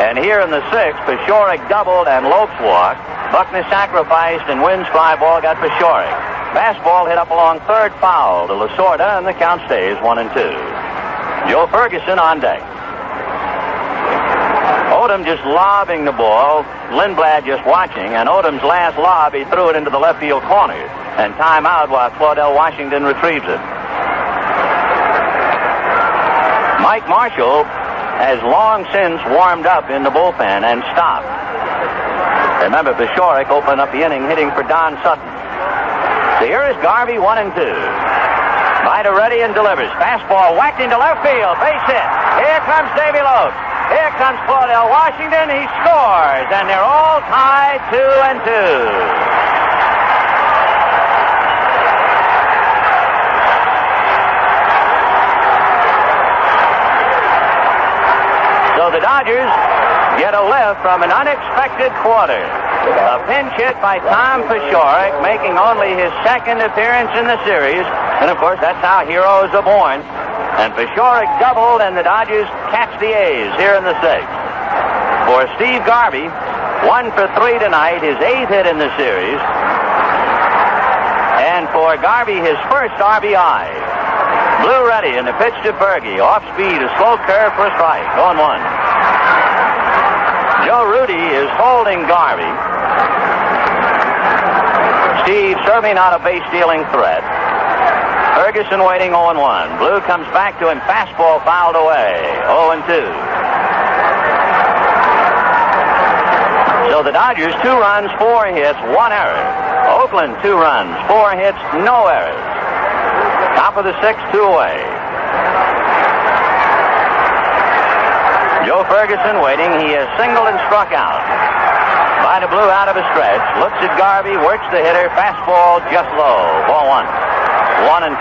And here in the 6th, Peshorek doubled and Lopes walked. Buckner sacrificed, and Wynn's fly ball got Peshorek. Fastball hit up along third, foul to Lasorda, and the count stays 1-2. Joe Ferguson on deck. Odom just lobbing the ball. Lindblad just watching, and Odom's last lob, he threw it into the left field corner. And timeout while Claudell Washington retrieves it. Mike Marshall has long since warmed up in the bullpen and stopped. Remember, Peshorek opened up the inning hitting for Don Sutton. So here is Garvey, 1-2. Vida ready and delivers. Fastball whacked into left field. Base hit. Here comes Davy Lopes. Here comes Claudell Washington. He scores, and they're all tied 2-2. So the Dodgers get a lift from an unexpected quarter. A pinch hit by Tom Peshorek, making only his second appearance in the series. And, of course, that's how heroes are born. And Peshorek doubled, and the Dodgers catch the A's here in the sixth. For Steve Garvey, 1 for 3 tonight, his 8th hit in the series. And for Garvey, his first RBI. Blue ready, and the pitch to Berge. Off speed, a slow curve for a strike. 0-1. Joe Rudy is holding Garvey. Steve certainly not a base-stealing threat. Ferguson waiting 0-1. Blue comes back to him. Fastball fouled away. 0-2. So the Dodgers, 2 runs, 4 hits, 1 error. Oakland, 2 runs, 4 hits, no errors. Top of the 6th, 2 away. Joe Ferguson waiting. He has singled and struck out. Vida Blue out of a stretch. Looks at Garvey, works the hitter. Fastball just low. Ball 1. 1-2.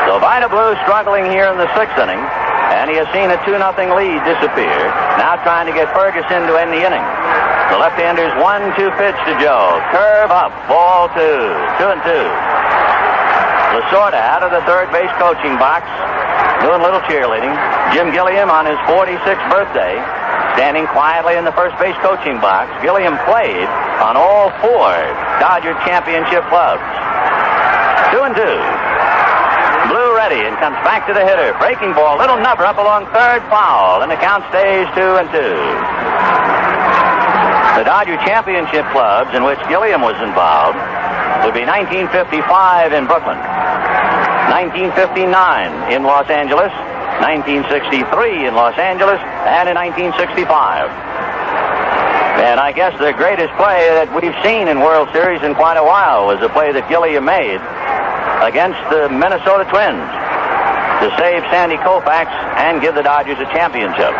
So Vida Blue struggling here in the 6th inning. And he has seen a 2-0 lead disappear. Now trying to get Ferguson to end the inning. The left-hander's 1-2 pitch to Joe. Curve up. Ball 2. 2-2. Lasorda out of the third base coaching box. Doing a little cheerleading. Jim Gilliam on his 46th birthday. Standing quietly in the first base coaching box. Gilliam played on all 4 Dodger championship clubs. 2-2. Blue ready and comes back to the hitter. Breaking ball, little nubber up along third, foul, and the count stays 2-2. The Dodger championship clubs in which Gilliam was involved would be 1955 in Brooklyn, 1959 in Los Angeles, 1963 in Los Angeles, and in 1965. And I guess the greatest play that we've seen in World Series in quite a while was the play that Gilliam made against the Minnesota Twins to save Sandy Koufax and give the Dodgers a championship.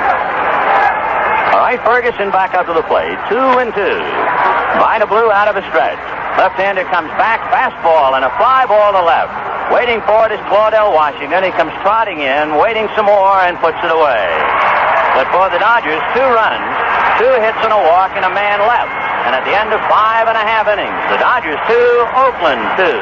All right, Ferguson back up to the plate. 2-2. Vida Blue out of a stretch. Left-hander comes back, fastball, and a fly ball to left. Waiting for it is Claudel Washington. He comes trotting in, waiting some more, and puts it away. But for the Dodgers, 2 runs, 2 hits and a walk, and a man left. And at the end of 5.5 innings, the Dodgers 2, Oakland 2.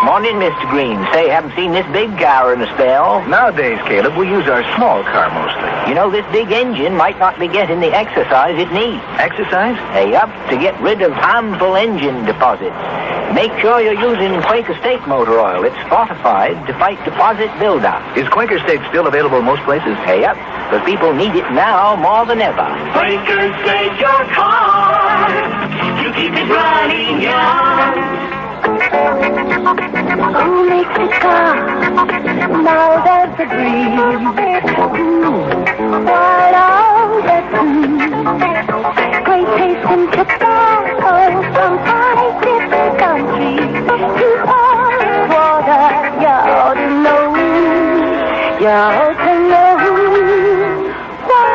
Morning, Mr. Green. Say, haven't seen this big car in a spell. Nowadays, Caleb, we use our small car mostly. You know, this big engine might not be getting the exercise it needs. Exercise? Yup, to get rid of harmful engine deposits. Make sure you're using Quaker State motor oil. It's fortified to fight deposit buildup. Is Quaker State still available in most places? Yup, but people need it now more than ever. Quaker State your car. You keep it running young. Who makes a car? Now that's a dream. What all that great taste in tobacco from 5 different countries. To all water, you ought to know. You ought to know. Why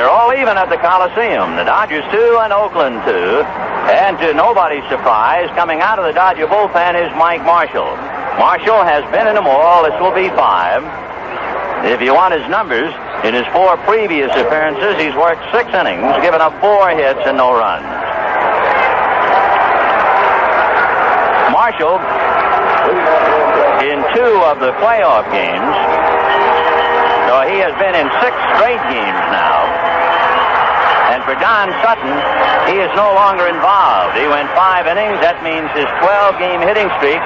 all even at the Coliseum. The Dodgers 2 and Oakland 2. And to nobody's surprise, coming out of the Dodger bullpen is Mike Marshall. Marshall has been in them all. This will be 5. If you want his numbers, in his 4 previous appearances, he's worked 6 innings, given up 4 hits and no runs. Marshall, in 2 of the playoff games, so he has been in 6 straight games now. And for Don Sutton, he is no longer involved. He went 5 innings. That means his 12-game hitting streak,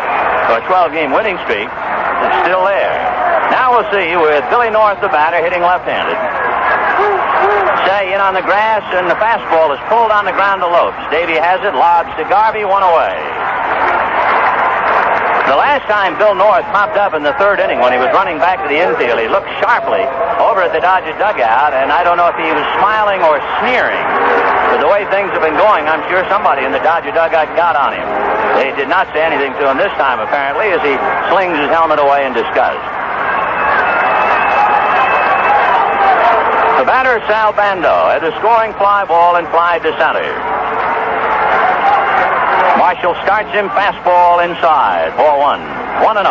or 12-game winning streak, is still there. Now we'll see with Billy North, the batter, hitting left-handed. Say in on the grass, and the fastball is pulled on the ground to Lopes. Davey has it, lobs to Garvey, 1 away. The last time Bill North popped up in the 3rd inning when he was running back to the infield, he looked sharply over at the Dodger dugout, and I don't know if he was smiling or sneering. But the way things have been going, I'm sure somebody in the Dodger dugout got on him. They did not say anything to him this time, apparently, as he slings his helmet away in disgust. The batter, Sal Bando, had a scoring fly ball and fly to center. Marshall starts him, fastball inside. Ball 1. 1-0.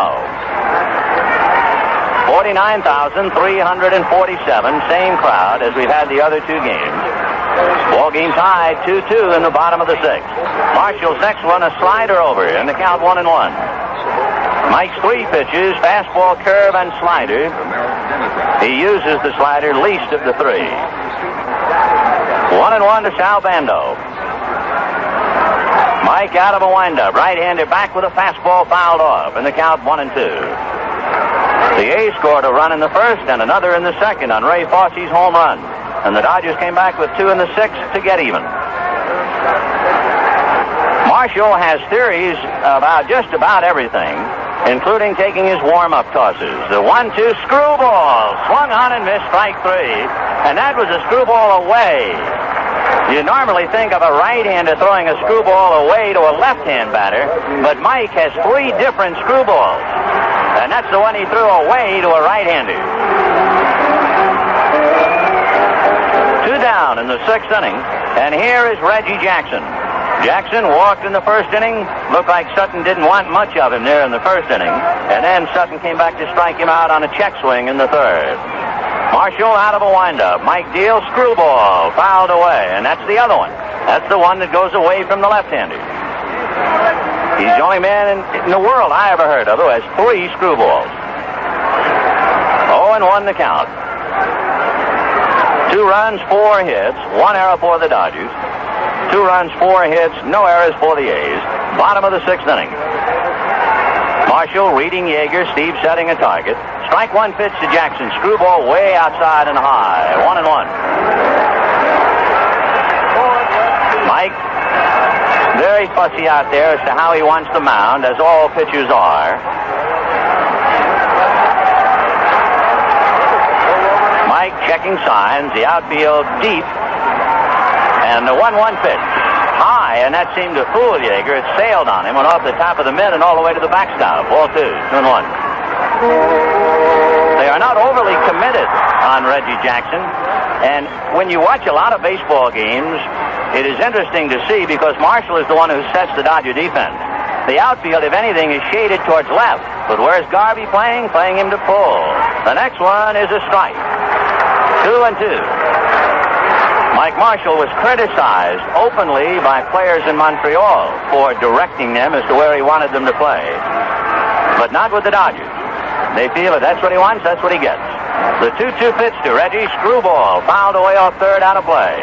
49,347, same crowd as we've had the other two games. Ball game tied 2-2 in the bottom of the sixth. Marshall's next one, a slider over, and the count 1-1. Mike's three pitches, fastball, curve, and slider. He uses the slider least of the three. 1-1 to Sal Bando. Mike out of a windup, right-hander back with a fastball fouled off, and the count 1-2. The A's scored a run in the first and another in the second on Ray Fosse's home run. And the Dodgers came back with 2 in the sixth to get even. Marshall has theories about just about everything, including taking his warm-up tosses. The 1-2 screwball, swung on and missed, strike 3. And that was a screwball away. You normally think of a right-hander throwing a screwball away to a left-hand batter, but Mike has 3 different screwballs. And that's the one he threw away to a right-hander. 2 down in the sixth inning, and here is Reggie Jackson. Jackson walked in the first inning. Looked like Sutton didn't want much of him there in the first inning, and then Sutton came back to strike him out on a check swing in the third. Marshall out of a windup. Mike deals screwball, fouled away, and that's the other one. That's the one that goes away from the left-hander. He's the only man in the world I ever heard of who has 3 screwballs. 0-1 the count. 2 runs, 4 hits, 1 error for the Dodgers. 2 runs, 4 hits, no errors for the A's. Bottom of the sixth inning. Marshall reading Yeager, Steve setting a target. Strike 1 pitch to Jackson. Screwball way outside and high. 1-1. Mike, very fussy out there as to how he wants the mound, as all pitchers are. Mike checking signs, the outfield deep, and the 1-1 pitch. High, and that seemed to fool Yeager. It sailed on him, went off the top of the mid and all the way to the backstop. Ball 2, 2-1. They are not overly committed on Reggie Jackson, and when you watch a lot of baseball games, it is interesting to see because Marshall is the one who sets the Dodger defense. The outfield, if anything, is shaded towards left. But where's Garvey playing? Playing him to pull. The next one is a strike. 2-2. Mike Marshall was criticized openly by players in Montreal for directing them as to where he wanted them to play. But not with the Dodgers. They feel that that's what he wants, that's what he gets. The 2-2 pitch to Reggie, screwball, fouled away off third, out of play.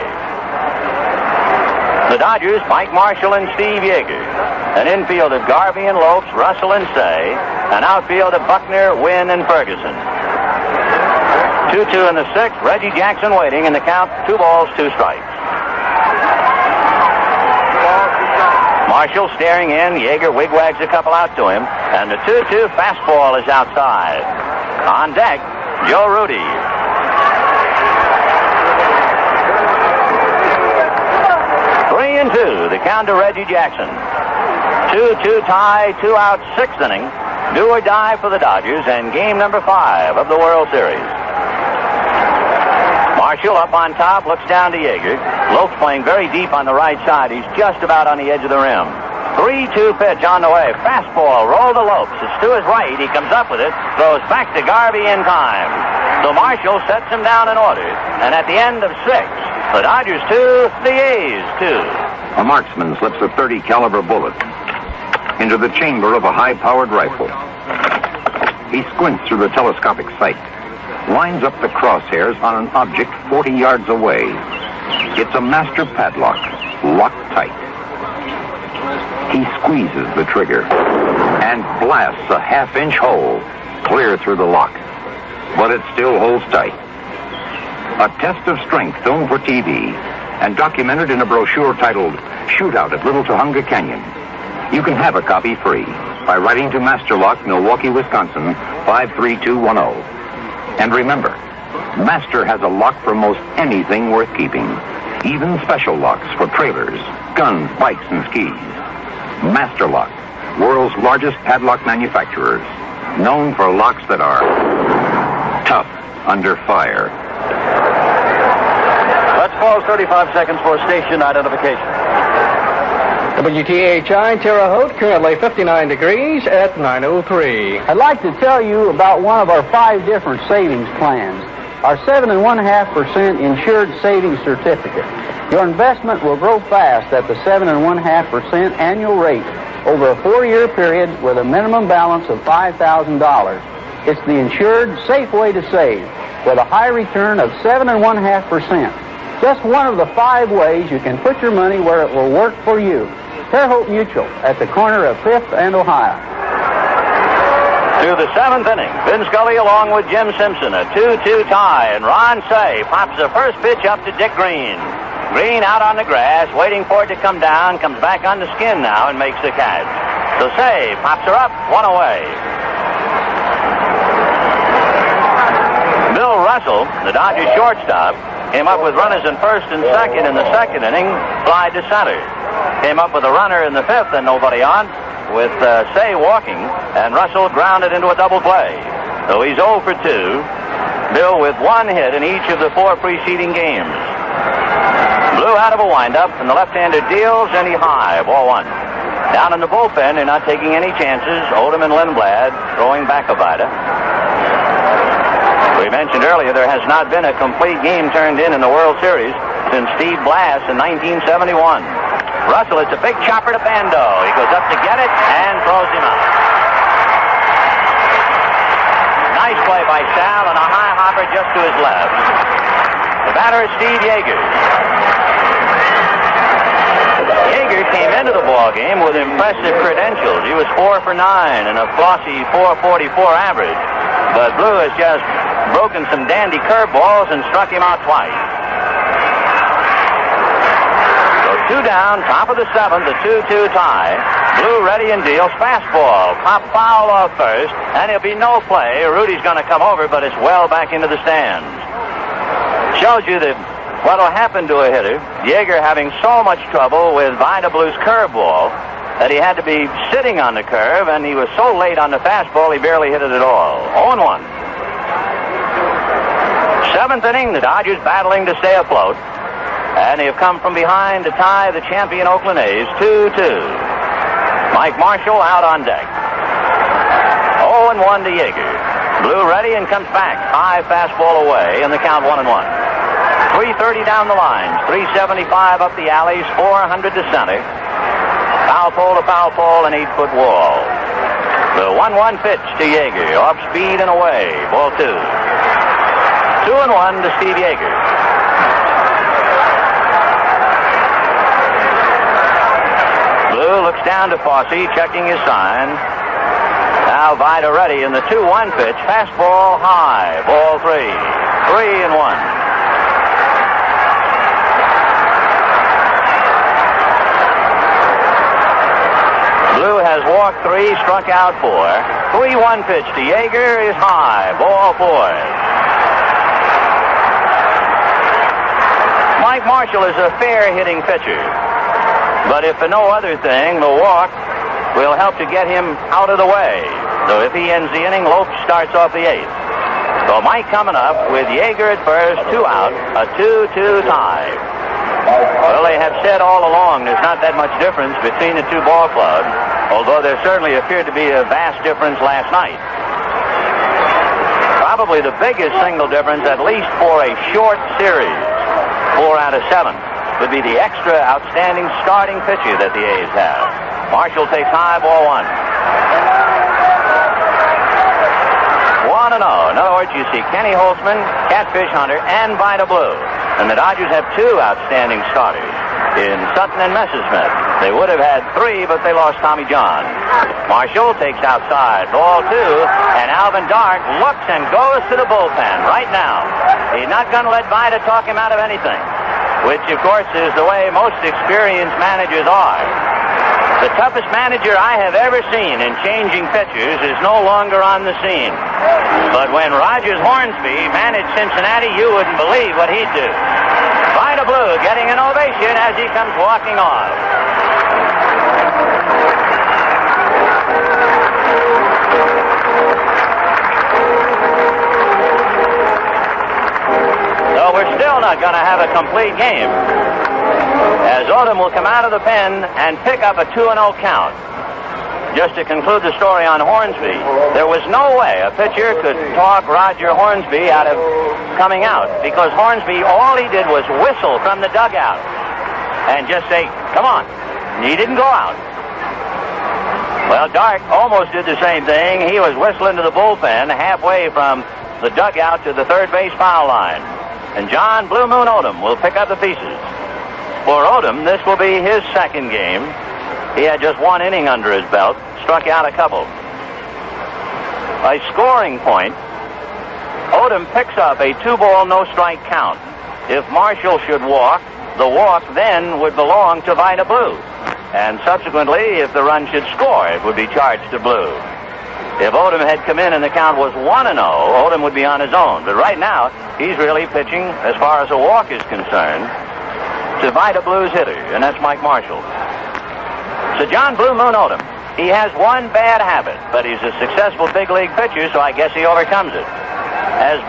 The Dodgers, Mike Marshall and Steve Yeager. An infield of Garvey and Lopes, Russell and Say. An outfield of Buckner, Wynn, and Ferguson. 2-2 in the sixth. Reggie Jackson waiting in the count. 2 balls, 2 strikes. Marshall staring in. Yeager wigwags a couple out to him. And the 2-2 fastball is outside. On deck, Joe Rudy. And 2, the count to Reggie Jackson. 2-2 tie, 2 out, 6th inning. Do or die for the Dodgers, and game number 5 of the World Series. Marshall up on top, looks down to Yeager. Lopes playing very deep on the right side. He's just about on the edge of the rim. 3-2 pitch on the way. Fastball, roll to Lopes. It's to his right. He comes up with it, throws back to Garvey in time. So Marshall sets him down in order, and at the end of 6, the Dodgers 2, the A's 2. A marksman slips a .30 caliber bullet into the chamber of a high-powered rifle. He squints through the telescopic sight, lines up the crosshairs on an object 40 yards away. It's a master padlock, locked tight. He squeezes the trigger and blasts a half-inch hole clear through the lock, but it still holds tight. A test of strength filmed for TV and documented in a brochure titled Shootout at Little Tujunga Canyon. You can have a copy free by writing to Master Lock, Milwaukee, Wisconsin, 53210. And remember, Master has a lock for most anything worth keeping, even special locks for trailers, guns, bikes, and skis. Master Lock, world's largest padlock manufacturers, known for locks that are tough under fire. Let's pause 35 seconds for station identification. WTHI Terre Haute, currently 59 degrees at 9:03. I'd like to tell you about one of our 5 different savings plans. Our 7.5% insured savings certificate. Your investment will grow fast at the 7.5% annual rate over a 4-year period with a minimum balance of $5,000. It's the insured, safe way to save with a high return of 7.5%. Just one of the 5 ways you can put your money where it will work for you. Terre Haute Mutual at the corner of 5th and Ohio. To the 7th inning, Vin Scully along with Jim Simpson, a 2-2 tie, and Ron Say pops the first pitch up to Dick Green. Green out on the grass, waiting for it to come down, comes back on the skin now and makes the catch. So Say pops her up, 1 away. Bill Russell, the Dodgers shortstop, came up with runners in first and second in the 2nd inning, fly to center. Came up with a runner in the 5th and nobody on, with Say walking, and Russell grounded into a double play. So he's 0 for 2. Bill with 1 hit in each of the 4 preceding games. Blue out of a windup, and the left-hander deals, and he high, ball 1. Down in the bullpen, they're not taking any chances. Odom and Lindblad throwing back a Vida. We mentioned earlier there has not been a complete game turned in the World Series since Steve Blass in 1971. Russell, it's a big chopper to Bando. He goes up to get it and throws him out. Nice play by Sal and a high hopper just to his left. The batter is Steve Yeager. Yeager came into the ball game with impressive credentials. He was 4 for 9 and a flossy 4.44 average. But Blue has just broken some dandy curveballs and struck him out twice. So 2 down, top of the 7th, the 2-2 tie. Blue ready and deals fastball. Pop foul off first, and it'll be no play. Rudy's going to come over, but it's well back into the stands. Shows you that what'll happen to a hitter. Yeager having so much trouble with Vida Blue's curveball that he had to be sitting on the curve, and he was so late on the fastball he barely hit it at all. 0-1. 7th inning, the Dodgers battling to stay afloat, and they have come from behind to tie the champion Oakland A's 2-2. Mike Marshall out on deck. 0-1 to Yeager. Blue ready and comes back. High fastball away, and the count 1-1. 330 down the lines, 375 up the alleys, 400 to center. Foul pole, an 8-foot wall. The 1-1 pitch to Yeager, off speed and away, ball 2. 2-1 to Steve Yeager. Blue looks down to Fosse, checking his sign. Now Vida ready in the 2-1 pitch, fastball high, ball 3. 3-1. Blue has walked 3, struck out 4. 3-1 pitch to Yeager is high, ball 4. Mike Marshall is a fair-hitting pitcher. But if for no other thing, the walk will help to get him out of the way. So if he ends the inning, Lopes starts off the 8th. So Mike coming up with Yeager at first, 2 out, a 2-2 tie. Well, they have said all along there's not that much difference between the 2 ball clubs, although there certainly appeared to be a vast difference last night. Probably the biggest single difference, at least for a short series, 4 out of 7, would be the extra outstanding starting pitcher that the A's have. Marshall takes high, ball 1. 1-0. In other words, you see Kenny Holtzman, Catfish Hunter, and Vida Blue. And the Dodgers have 2 outstanding starters in Sutton and Messersmith. They would have had 3, but they lost Tommy John. Marshall takes outside, ball 2, and Alvin Dark looks and goes to the bullpen right now. He's not going to let Vida talk him out of anything, which, of course, is the way most experienced managers are. The toughest manager I have ever seen in changing pitchers is no longer on the scene. But when Rogers Hornsby managed Cincinnati, you wouldn't believe what he'd do. Vida Blue getting an ovation as he comes walking off. So we're still not going to have a complete game. as Odom will come out of the pen and pick up a 2-0 count. Just to conclude the story on Hornsby, there was no way a pitcher could talk Roger Hornsby out of coming out, because Hornsby, all he did was whistle from the dugout and just say, come on. He didn't go out. Well, Dark almost did the same thing. He was whistling to the bullpen halfway from the dugout to the third base foul line. And John Blue Moon Odom will pick up the pieces. For Odom, this will be his second game. He had just one inning under his belt, struck out a couple. A scoring point, Odom picks up a 2-ball, no-strike count. If Marshall should walk, the walk then would belong to Vida Blue. And subsequently, if the run should score, it would be charged to Blue. If Odom had come in and the count was 1-0, Odom would be on his own. But right now, he's really pitching, as far as a walk is concerned, to Vida Blue's hitter, and that's Mike Marshall. So John Blue Moon Odom, he has one bad habit, but he's a successful big league pitcher, so I guess he overcomes it. As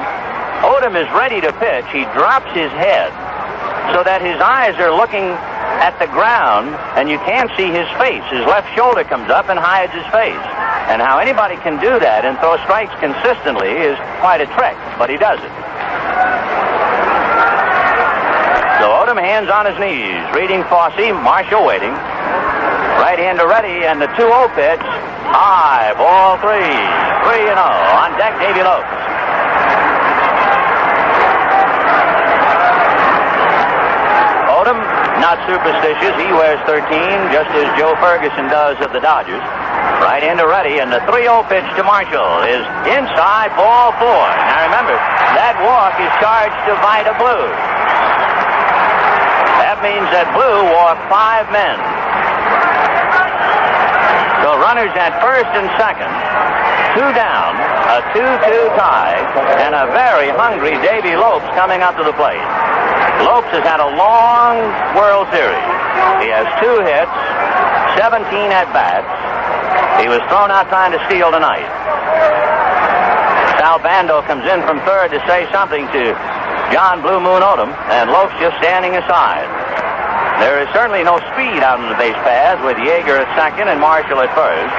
Odom is ready to pitch, he drops his head so that his eyes are looking at the ground, and you can't see his face. His left shoulder comes up and hides his face. And how anybody can do that and throw strikes consistently is quite a trick, but he does it. So Odom, hands on his knees, reading Fosse, Marshall waiting. Right-hander ready, and the 2-0 pitch. High, ball 3. 3-0. On deck, Davy Lopes. Odom, not superstitious. He wears 13, just as Joe Ferguson does of the Dodgers. Right-hander ready, and the 3-0 pitch to Marshall is inside, ball 4. Now remember, that walk is charged to Vida Blue. That means that Blue walked 5 men. So runners at first and second, 2 down, a 2-2 tie, and a very hungry Davy Lopes coming up to the plate. Lopes has had a long World Series. He has 2 hits, 17 at-bats. He was thrown out trying to steal tonight. Sal Bando comes in from third to say something to John Blue Moon Odom, and Lopes just standing aside. There is certainly no speed out on the base paths with Yeager at second and Marshall at first.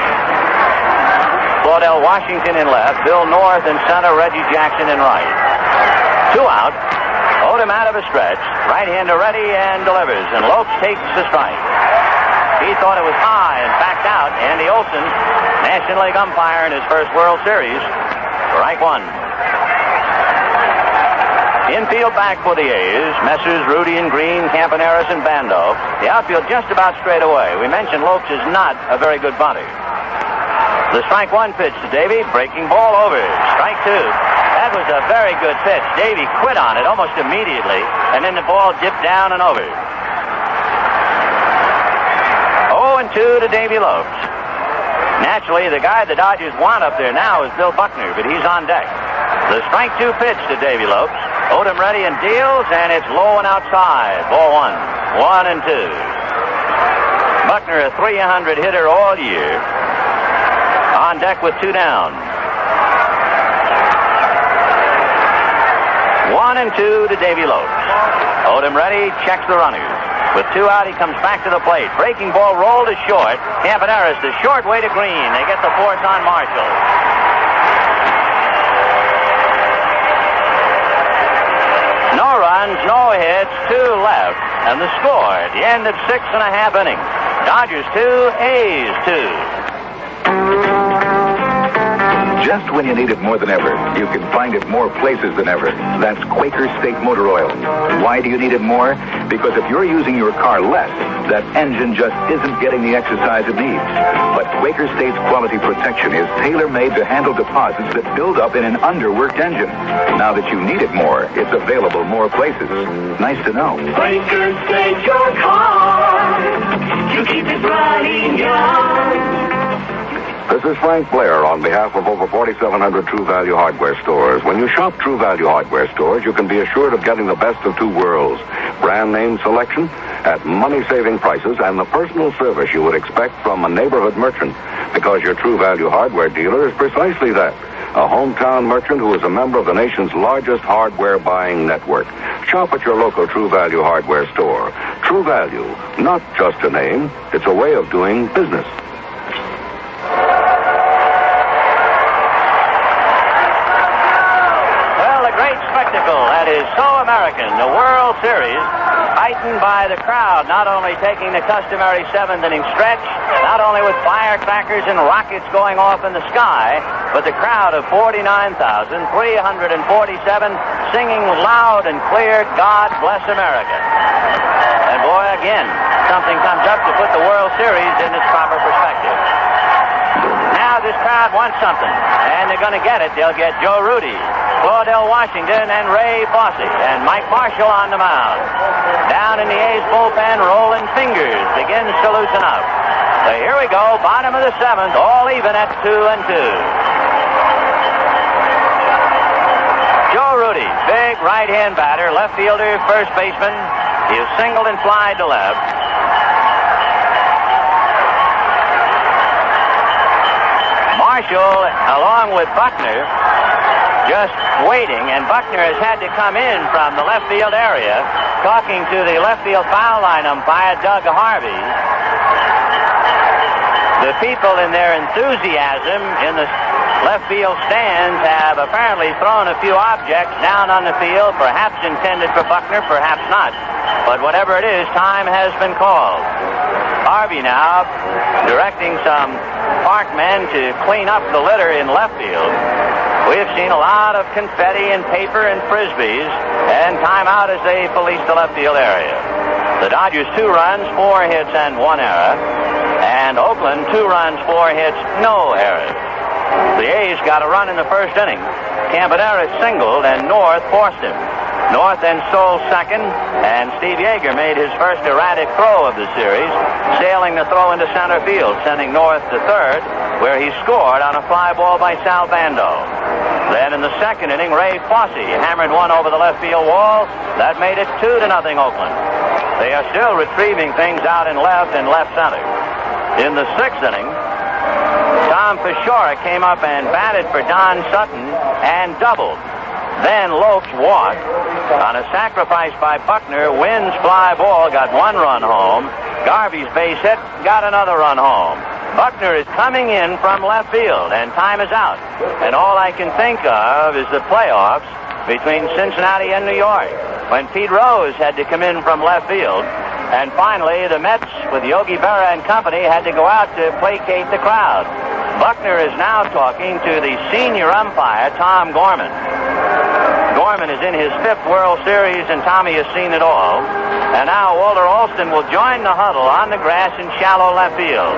Claudell Washington in left, Bill North in center, Reggie Jackson in right. 2 out. Odom out of a stretch. Right-hander ready and delivers, and Lopes takes the strike. He thought it was high and backed out. Andy Olson, National League umpire in his first World Series. Strike 1. Infield back for the A's, Messrs. Rudy and Green, Campaneris and Bando. The outfield just about straight away. We mentioned Lopes is not a very good bunter. The strike 1 pitch to Davy, breaking ball over. Strike 2. That was a very good pitch. Davy quit on it almost immediately, and then the ball dipped down and over. 0-2 to Davy Lopes. Naturally, the guy the Dodgers want up there now is Bill Buckner, but he's on deck. The strike 2 pitch to Davy Lopes. Odom ready and deals, and it's low and outside. Ball 1. 1-2. Buckner, a .300 hitter all year. On deck with 2 down. 1-2 to Davy Lopes. Odom ready, checks the runners. With 2 out, he comes back to the plate. Breaking ball rolled to short. Campaneris, the short way to Green. They get the force on Marshall. No runs, no hits, 2 left. And the score at the end of 6.5 innings. Dodgers 2, A's 2. Just when you need it more than ever, you can find it more places than ever. That's Quaker State Motor Oil. Why do you need it more? Because if you're using your car less, that engine just isn't getting the exercise it needs. But Quaker State's quality protection is tailor-made to handle deposits that build up in an underworked engine. Now that you need it more, it's available more places. Nice to know. Quaker State your car. You keep it running young. This is Frank Blair on behalf of over 4,700 True Value Hardware stores. When you shop True Value Hardware stores, you can be assured of getting the best of 2 worlds. Brand name selection at money-saving prices and the personal service you would expect from a neighborhood merchant. Because your True Value Hardware dealer is precisely that. a hometown merchant who is a member of the nation's largest hardware buying network. Shop at your local True Value hardware store. True Value, not just a name, it's a way of doing business. That is so American, the World Series, heightened by the crowd, not only taking the customary seventh-inning stretch, not only with firecrackers and rockets going off in the sky, but the crowd of 49,347 singing loud and clear, God Bless America. And boy, again, something comes up to put the World Series in its proper perspective. Now this crowd wants something, and they're going to get it. They'll get Joe Rudy, Claudell Washington, and Ray Fosse, and Mike Marshall on the mound. Down in the A's bullpen, Rolling Fingers begins to loosen up. So here we go, bottom of the seventh, all even at 2-2. Joe Rudy, big right-hand batter, left fielder, first baseman. He is singled and flied to left. Marshall, along with Buckner, just waiting, and Buckner has had to come in from the left field area, talking to the left field foul line umpire, Doug Harvey. The people in their enthusiasm in the left field stands have apparently thrown a few objects down on the field, perhaps intended for Buckner, perhaps not. But whatever it is, time has been called. Harvey now directing some park men to clean up the litter in left field. We have seen a lot of confetti and paper and frisbees, and timeout as they police the left field area. The Dodgers 2 runs, 4 hits, and 1 error. And Oakland 2 runs, 4 hits, no errors. The A's got a run in the first inning. Campanera singled, and North forced him. North then stole second, and Steve Yeager made his first erratic throw of the series, sailing the throw into center field, sending North to third, where he scored on a fly ball by Sal Bando. Then in the second inning, Ray Fosse hammered one over the left field wall. That made it 2-0 Oakland. They are still retrieving things out in left and left center. In the sixth inning, Tom Fischora came up and batted for Don Sutton and doubled. Then Lopes walked. On a sacrifice by Buckner, Wynn's fly ball got 1 run home. Garvey's base hit got another run home. Buckner is coming in from left field, and time is out. And all I can think of is the playoffs between Cincinnati and New York, when Pete Rose had to come in from left field. And finally, the Mets, with Yogi Berra and company, had to go out to placate the crowd. Buckner is now talking to the senior umpire, Tom Gorman. Gorman is in his 5th World Series, and Tommy has seen it all. And now Walter Alston will join the huddle on the grass in shallow left field.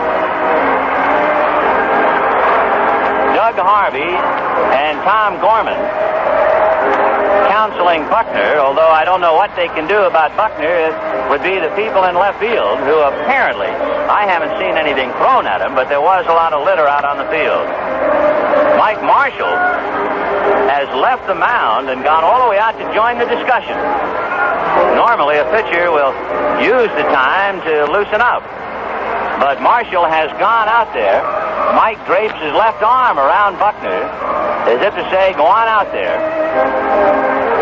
Doug Harvey and Tom Gorman counseling Buckner, although I don't know what they can do about Buckner. It would be the people in left field who apparently, I haven't seen anything thrown at him, but there was a lot of litter out on the field. Mike Marshall has left the mound and gone all the way out to join the discussion. Normally, a pitcher will use the time to loosen up. But Marshall has gone out there. Mike drapes his left arm around Buckner, as if to say, go on out there.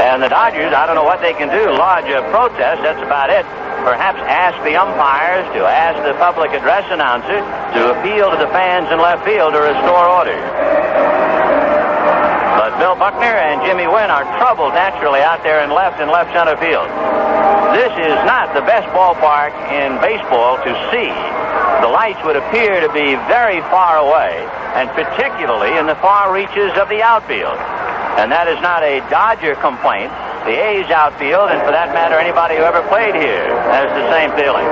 And the Dodgers, I don't know what they can do, lodge a protest, that's about it. Perhaps ask the umpires, to ask the public address announcer to appeal to the fans in left field to restore order. But Bill Buckner and Jimmy Wynn are troubled naturally out there in left and left center field. This is not the best ballpark in baseball to see. The lights would appear to be very far away, and particularly in the far reaches of the outfield. And that is not a Dodger complaint. The A's outfield, and for that matter, anybody who ever played here, has the same feeling.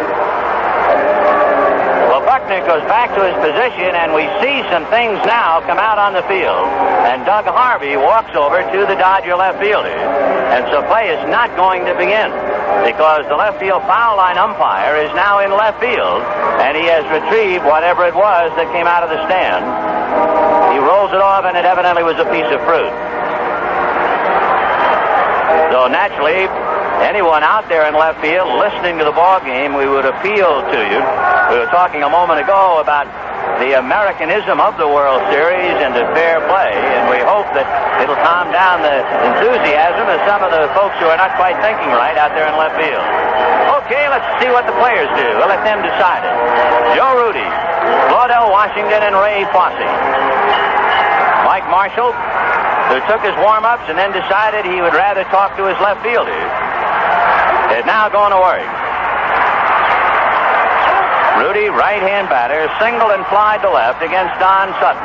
Well, Buckner goes back to his position, and we see some things now come out on the field. And Doug Harvey walks over to the Dodger left fielder. And so play is not going to begin, because the left field foul line umpire is now in left field, and he has retrieved whatever it was that came out of the stand. He rolls it off, and it evidently was a piece of fruit. So naturally, anyone out there in left field listening to the ball game, we would appeal to you. We were talking a moment ago about the Americanism of the World Series into fair play, and we hope that it'll calm down the enthusiasm of some of the folks who are not quite thinking right out there in left field. Okay, let's see what the players do. We'll let them decide it. Joe Rudy, Claudell Washington, and Ray Fosse. Mike Marshall, who took his warm-ups and then decided he would rather talk to his left fielders, is now going to work. Rudy, right-hand batter, singled and flied to left against Don Sutton.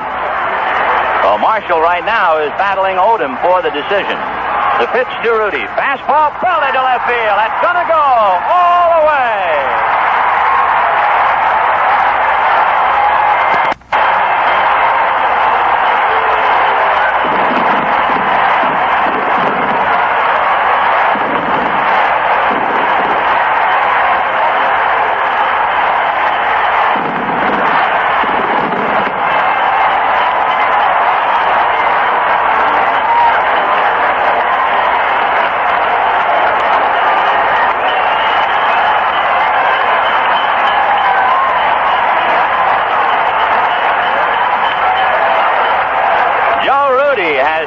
Well, Marshall right now is battling Odom for the decision. The pitch to Rudy. Fastball belted to left field. That's going to go all the way.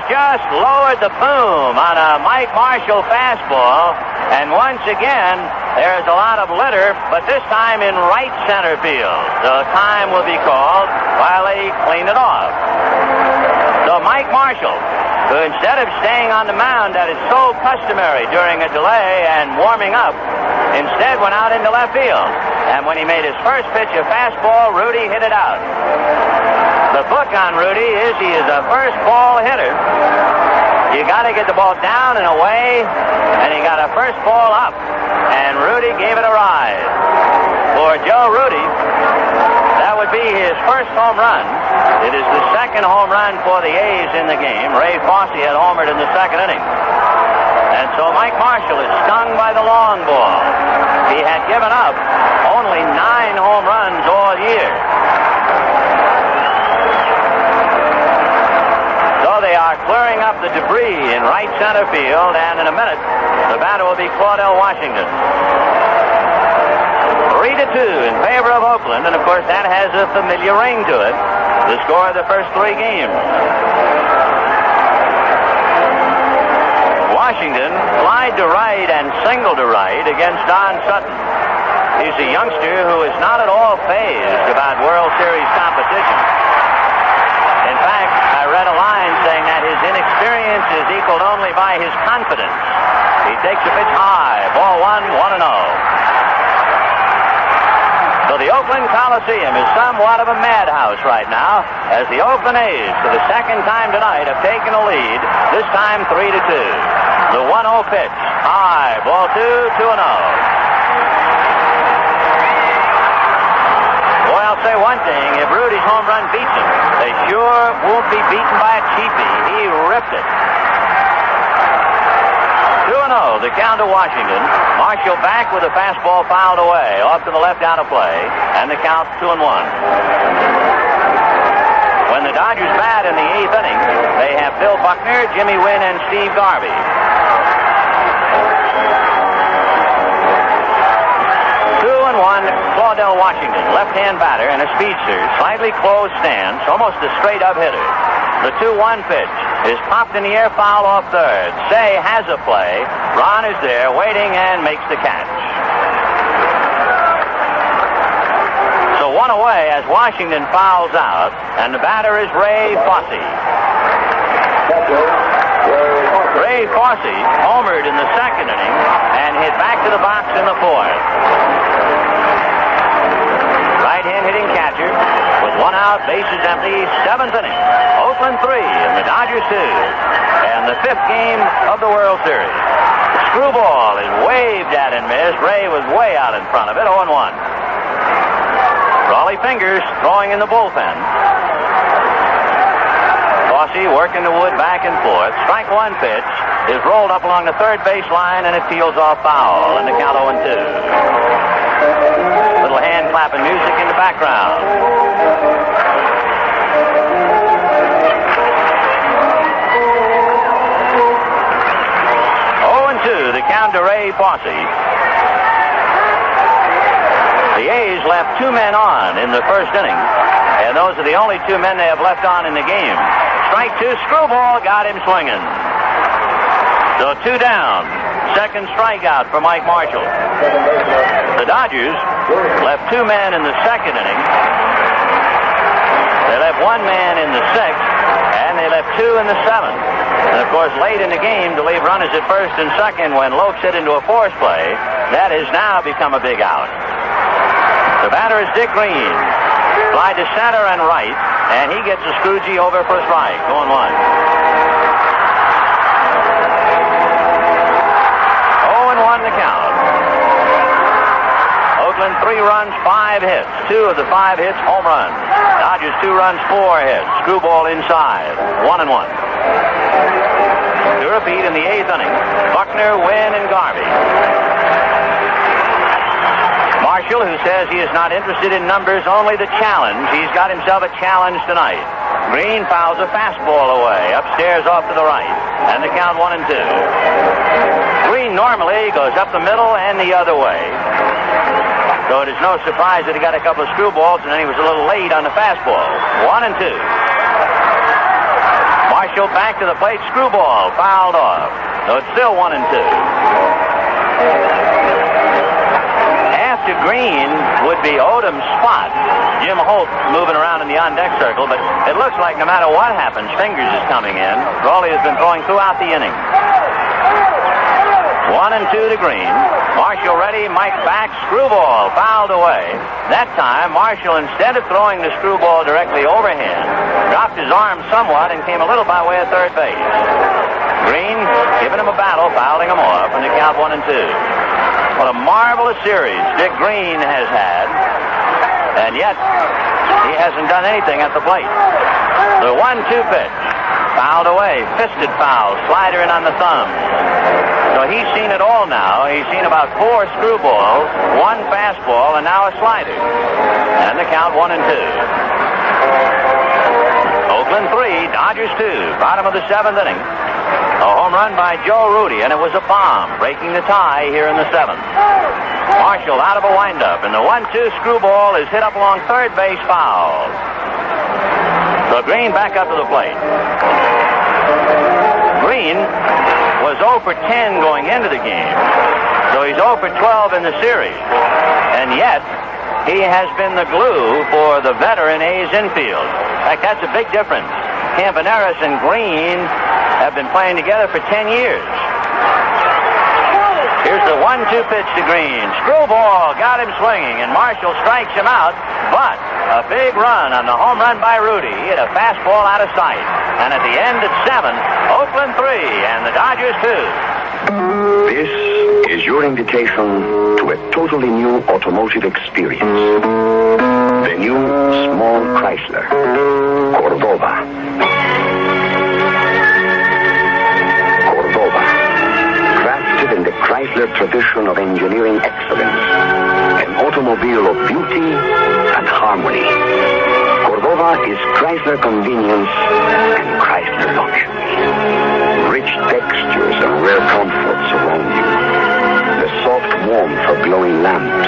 Just lowered the boom on a Mike Marshall fastball, and once again there's a lot of litter, but this time in right center field. The time will be called while they clean it off. So Mike Marshall, who instead of staying on the mound that is so customary during a delay and warming up, instead went out into left field. And when he made his first pitch, a fastball, Rudy hit it out. The book on Rudy is he is a first ball hitter. You got to get the ball down and away, and he got a first ball up, and Rudy gave it a ride. For Joe Rudy, that would be his first home run. It is the second home run for the A's in the game. Ray Fosse had homered in the second inning. And so Mike Marshall is stung by the long ball. He had given up only 9 home runs all year. They are clearing up the debris in right center field, and in a minute, the batter will be Claudell Washington. 3-2 in favor of Oakland, and of course that has a familiar ring to it, the score of the first 3 games. Washington flied to right and singled to right against Don Sutton. He's a youngster who is not at all fazed about World Series competition. In fact, I read a line saying that his inexperience is equaled only by his confidence. He takes a pitch high. Ball 1, 1-0. So the Oakland Coliseum is somewhat of a madhouse right now, as the Oakland A's, for the second time tonight, have taken a lead, this time 3-2. The 1-0 pitch. High. Ball 2, 2-0. I'll say one thing, if Rudy's home run beats him, they sure won't be beaten by a cheapie. He ripped it. 2-0, the count to Washington. Marshall back with a fastball fouled away, off to the left out of play, and the count 2-1. When the Dodgers bat in the 8th inning, they have Bill Buckner, Jimmy Wynn, and Steve Garvey. 2-1, Claudell Washington, left-hand batter and a speedster, slightly closed stance, almost a straight-up hitter. The 2-1 pitch is popped in the air, foul off third. Say has a play. Ron is there, waiting, and makes the catch. So 1 away as Washington fouls out, and the batter is Ray Fosse. Ray Fosse homered in the second inning and hit back to the box in the 4th. Right-hand hitting catcher with 1 out, bases empty, 7th inning. Oakland 3 and the Dodgers 2. And the 5th game of the World Series. The screwball is waved at and missed. Ray was way out in front of it, 0-1. Raleigh Fingers throwing in the bullpen. Fosse working the wood back and forth. Strike 1 pitch is rolled up along the third base line, and it peels off foul, and the count 0-2. Little hand clapping music in the background. 0-2, the count to Ray Fosse. The A's left 2 men on in the first inning, and those are the only 2 men they have left on in the game. Strike 2, screwball, got him swinging. So 2 down. Second strikeout for Mike Marshall. The Dodgers left 2 men in the second inning. They left 1 man in the 6th, and they left 2 in the 7th. And, of course, late in the game to leave runners at first and second when Lopes hit into a force play, that has now become a big out. The batter is Dick Green. Fly to center and right, and he gets a Scroogey over for a strike. Going 1. 0-1 the count. Oakland 3 runs, 5 hits. 2 of the 5 hits, home runs. Dodgers 2 runs, 4 hits. Screwball inside. 1-1. To repeat in the 8th inning, Buckner, Wynn, and Garvey. Marshall, who says he is not interested in numbers, only the challenge. He's got himself a challenge tonight. Green fouls a fastball away, upstairs off to the right, and the count 1-2. Green normally goes up the middle and the other way. So it is no surprise that he got a couple of screwballs, and then he was a little late on the fastball. 1-2. Marshall back to the plate, screwball, fouled off. So it's still 1-2. After Green would be Odom's spot. Jim Holt moving around in the on-deck circle, but it looks like no matter what happens, Fingers is coming in. Rowley has been throwing throughout the inning. 1-2 to Green. Marshall ready, Mike back, screwball, fouled away. That time, Marshall, instead of throwing the screwball directly overhand, dropped his arm somewhat and came a little by way of third base. Green giving him a battle, fouling him off, and the count 1-2. What a marvelous series Dick Green has had, and yet he hasn't done anything at the plate. The 1-2 pitch, fouled away, fisted foul, slider in on the thumb. So he's seen it all now. He's seen about 4 screwballs, 1 fastball, and now a slider. And the count 1-2. Oakland 3, Dodgers 2, bottom of the 7th inning. A home run by Joe Rudy, and it was a bomb, breaking the tie here in the 7th. Marshall out of a windup, and the 1-2 screwball is hit up along third base, foul. So Green back up to the plate. Green was 0 for 10 going into the game, so he's 0 for 12 in the series. And yet, he has been the glue for the veteran A's infield. In fact, that's a big difference. Campaneris and Green have been playing together for 10 years. Here's the 1-2 pitch to Green. Screwball, got him swinging, and Marshall strikes him out. But a big run on the home run by Rudy. He hit a fastball out of sight. And at the end at 7, Oakland 3 and the Dodgers 2. This is your invitation to a totally new automotive experience. The new small Chrysler Cordova. Cordova, crafted in the Chrysler tradition of engineering excellence, an automobile of beauty and harmony. Cordova is Chrysler convenience and Chrysler luxury. Rich textures and rare comforts around you. The soft warmth of glowing lamps.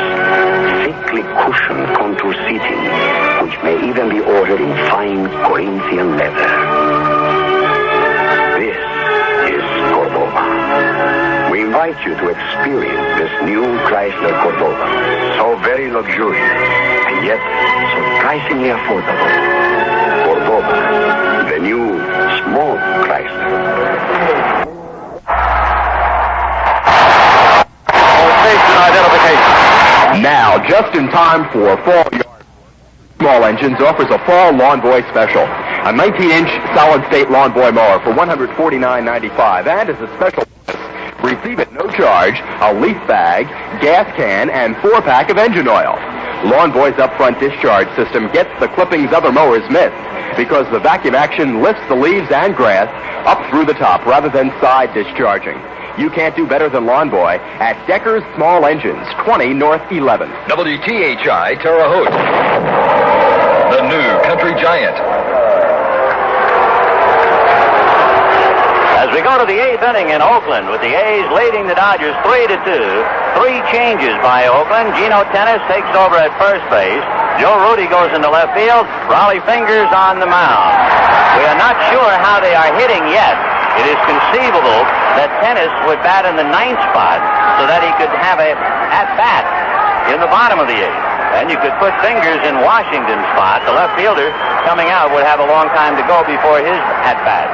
Thickly cushioned contour seating, which may even be ordered in fine Corinthian leather. This is Cordova. We invite you to experience this new Chrysler Cordova. So very luxurious, and yet so surprisingly affordable. Cordova, the new small Chrysler. Station identification. Now, just in time for Fall Yard, Small Engines offers a Fall Lawn Boy special. A 19-inch solid-state Lawn Boy mower for $149.95. And as a special bonus, receive at no charge a leaf bag, gas can, and 4-pack of engine oil. Lawn Boy's upfront discharge system gets the clippings other mowers miss because the vacuum action lifts the leaves and grass up through the top rather than side discharging. You can't do better than Lawn Boy at Decker's Small Engines, 20 North 11. WTHI Terre Haute. The new country giant. As we go to the 8th inning in Oakland with the A's leading the Dodgers 3-2. 3 changes by Oakland. Gino Tennis takes over at first base. Joe Rudy goes into left field. Raleigh Fingers on the mound. We are not sure how they are hitting yet. It is conceivable that Tennis would bat in the 9th spot so that he could have a at-bat in the bottom of the 8th. And you could put Fingers in Washington's spot. The left fielder coming out would have a long time to go before his at-bat.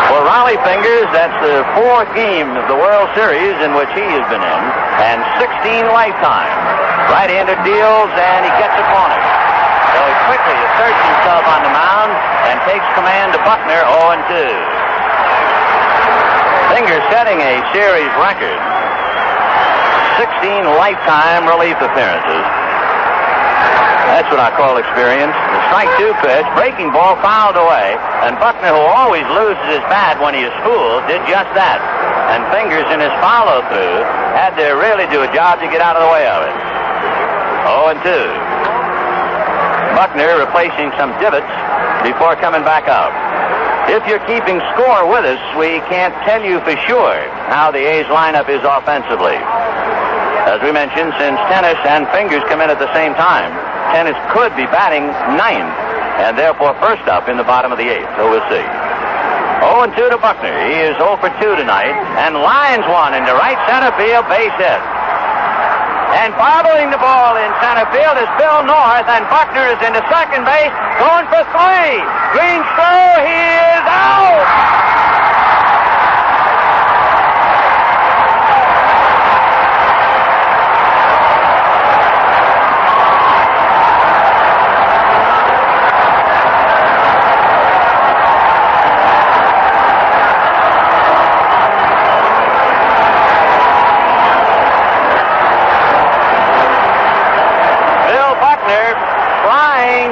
For Raleigh Fingers, that's the 4th game of the World Series in which he has been in, and 16 lifetime. Right-handed deals, and he gets it cornered. So he quickly asserts himself on the mound and takes command to Buckner 0-2. Fingers setting a series record. 16 lifetime relief appearances. That's what I call experience. The strike 2 pitch, breaking ball fouled away, and Buckner, who always loses his bat when he is fooled, did just that. And Fingers in his follow-through had to really do a job to get out of the way of it. 0-2. Buckner replacing some divots before coming back up. If you're keeping score with us, we can't tell you for sure how the A's lineup is offensively. As we mentioned, since Tennis and Fingers come in at the same time, Tennis could be batting 9th, and therefore first up in the bottom of the 8th. So we'll see. 0-2 to Buckner. He is 0 for 2 tonight, and lines one into right center field, base hit. And bobbling the ball in center field is Bill North, and Buckner is into second base, going for 3. Green throw, he is out!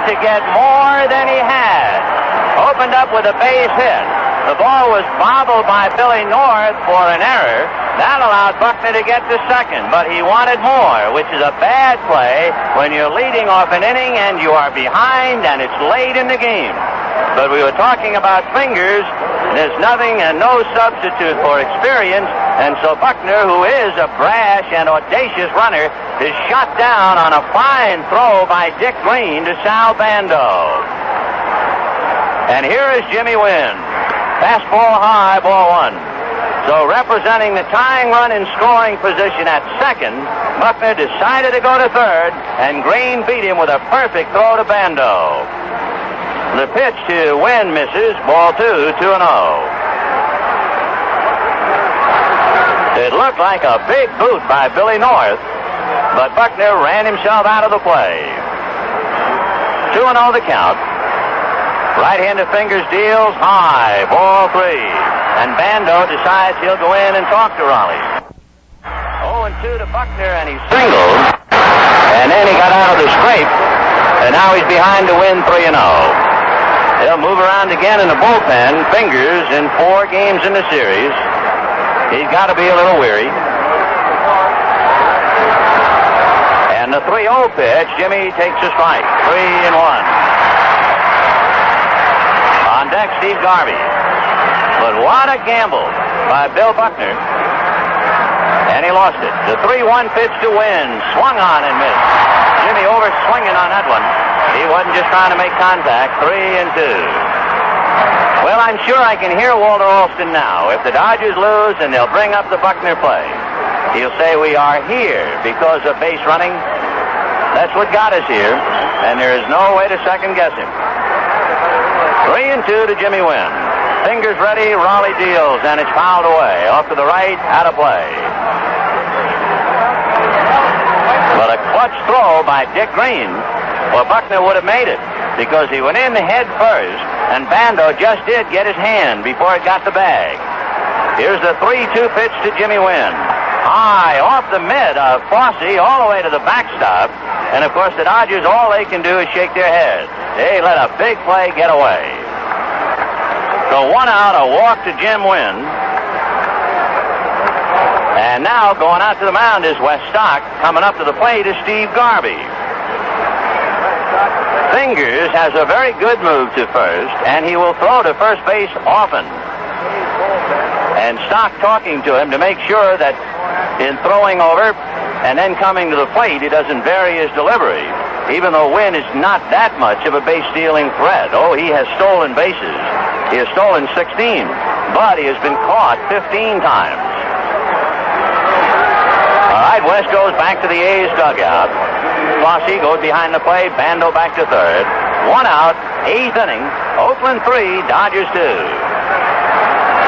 To get more than he had. Opened up with a base hit. The ball was bobbled by Billy North for an error. That allowed Buckner to get to second, but he wanted more, which is a bad play when you're leading off an inning and you are behind and it's late in the game. But we were talking about Fingers. There's nothing and no substitute for experience, and so Buckner, who is a brash and audacious runner, is shot down on a fine throw by Dick Green to Sal Bando. And here is Jimmy Wynn. Fastball high, ball 1. So representing the tying run in scoring position at second, Buckner decided to go to third, and Green beat him with a perfect throw to Bando. The pitch to Wynn misses, ball 2, 2-0. It looked like a big boot by Billy North, but Buckner ran himself out of the play. 2-0 the count. Right-handed Fingers deals high, ball 3. And Bando decides he'll go in and talk to Raleigh. 0-2 to Buckner, and he singled. And then he got out of the scrape, and now he's behind to win 3-0. He'll move around again in the bullpen. Fingers in 4 games in the series. He's got to be a little weary. And the 3-0 pitch, Jimmy takes a strike. 3-1. On deck, Steve Garvey. But what a gamble by Bill Buckner. And he lost it. The 3-1 pitch to Wynn. Swung on and missed. Jimmy over swinging on that one. He wasn't just trying to make contact. 3-2. Well, I'm sure I can hear Walter Alston now. If the Dodgers lose, and they'll bring up the Buckner play. He'll say we are here because of base running. That's what got us here, and there is no way to second guess him. 3-2 to Jimmy Wynn. Fingers ready, Raleigh deals, and it's fouled away. Off to the right, out of play. But a clutch throw by Dick Green. Well, Buckner would have made it because he went in head first, and Bando just did get his hand before it got the bag. Here's the 3-2 pitch to Jimmy Wynn. High off the mid of Fosse all the way to the backstop. And, of course, the Dodgers, all they can do is shake their heads. They let a big play get away. So 1 out, a walk to Jim Wynn. And now going out to the mound is Wes Stock. Coming up to the plate is Steve Garvey. Fingers has a very good move to first, and he will throw to first base often. and Stock talking to him to make sure that in throwing over and then coming to the plate, he doesn't vary his delivery, even though Wynn is not that much of a base-stealing threat. Oh, he has stolen bases. He has stolen 16, but he has been caught 15 times. All right, West goes back to the A's dugout. Fosse goes behind the plate. Bando back to third. 1 out, 8th inning. Oakland 3, Dodgers 2.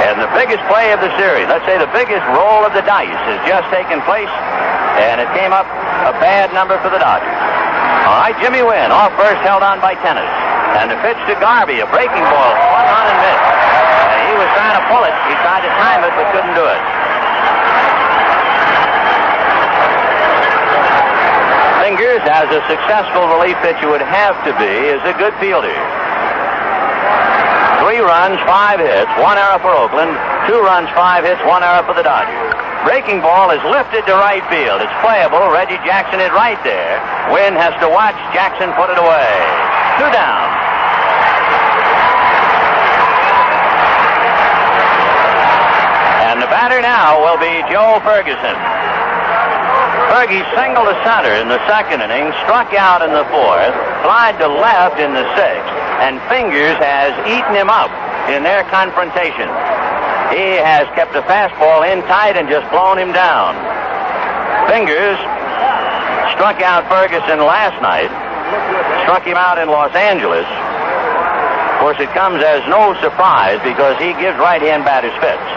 And the biggest play of the series, let's say the biggest roll of the dice, has just taken place, and it came up a bad number for the Dodgers. All right, Jimmy Wynn, off first, held on by Tennis. And the pitch to Garvey, a breaking ball, swung on and missed. And he was trying to pull it. He tried to time it, but couldn't do it. Fingers, as a successful relief pitcher would have to be, is a good fielder. 3 runs, 5 hits, 1 error for Oakland. 2 runs, 5 hits, 1 error for the Dodgers. Breaking ball is lifted to right field. It's playable. Reggie Jackson is right there. Wynn has to watch Jackson put it away. 2 down. And the batter now will be Joe Ferguson. Fergie singled to center in the 2nd inning, struck out in the 4th, flied to left in the 6th, and Fingers has eaten him up in their confrontation. He has kept the fastball in tight and just blown him down. Fingers struck out Ferguson last night, struck him out in Los Angeles. Of course, it comes as no surprise because he gives right-hand batters fits.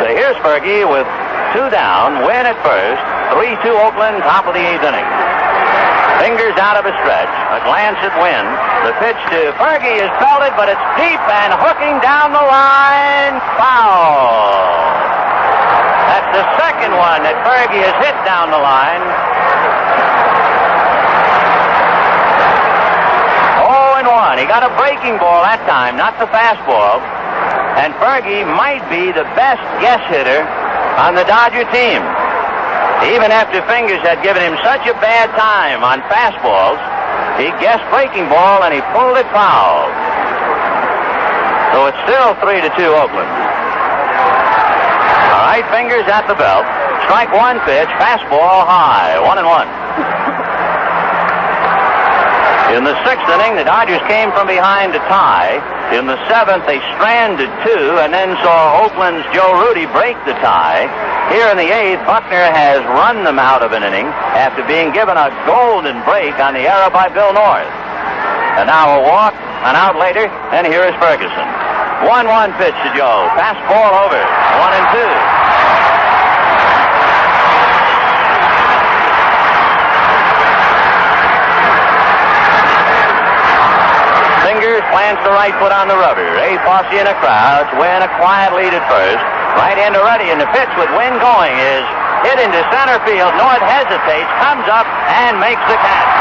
So here's Fergie with 2 down, Wynn at first, 3-2 Oakland, top of the 8th inning. Fingers out of a stretch, a glance at Wynn. The pitch to Fergie is belted, but it's deep and hooking down the line, foul. That's the 2nd one that Fergie has hit down the line. 0-1. He got a breaking ball that time, not the fastball. And Fergie might be the best guess hitter on the Dodger team. Even after Fingers had given him such a bad time on fastballs, he guessed breaking ball and he pulled it foul. So it's still 3-2 Oakland. All right, Fingers at the belt. Strike 1 pitch, fastball high, 1-1. In the 6th inning, the Dodgers came from behind to tie. In the 7th, they stranded 2 and then saw Oakland's Joe Rudi break the tie. Here in the 8th, Buckner has run them out of an inning after being given a golden break on the error by Bill North. And now a walk, an out later, and here is Ferguson. 1-1 pitch to Joe. Fastball over, 1-2. Plants the right foot on the rubber. A Fosse in a crouch. Wynn a quiet lead at first. Right-hander ready, and the pitch with Wynn going is hit into center field. North hesitates, comes up, and makes the catch.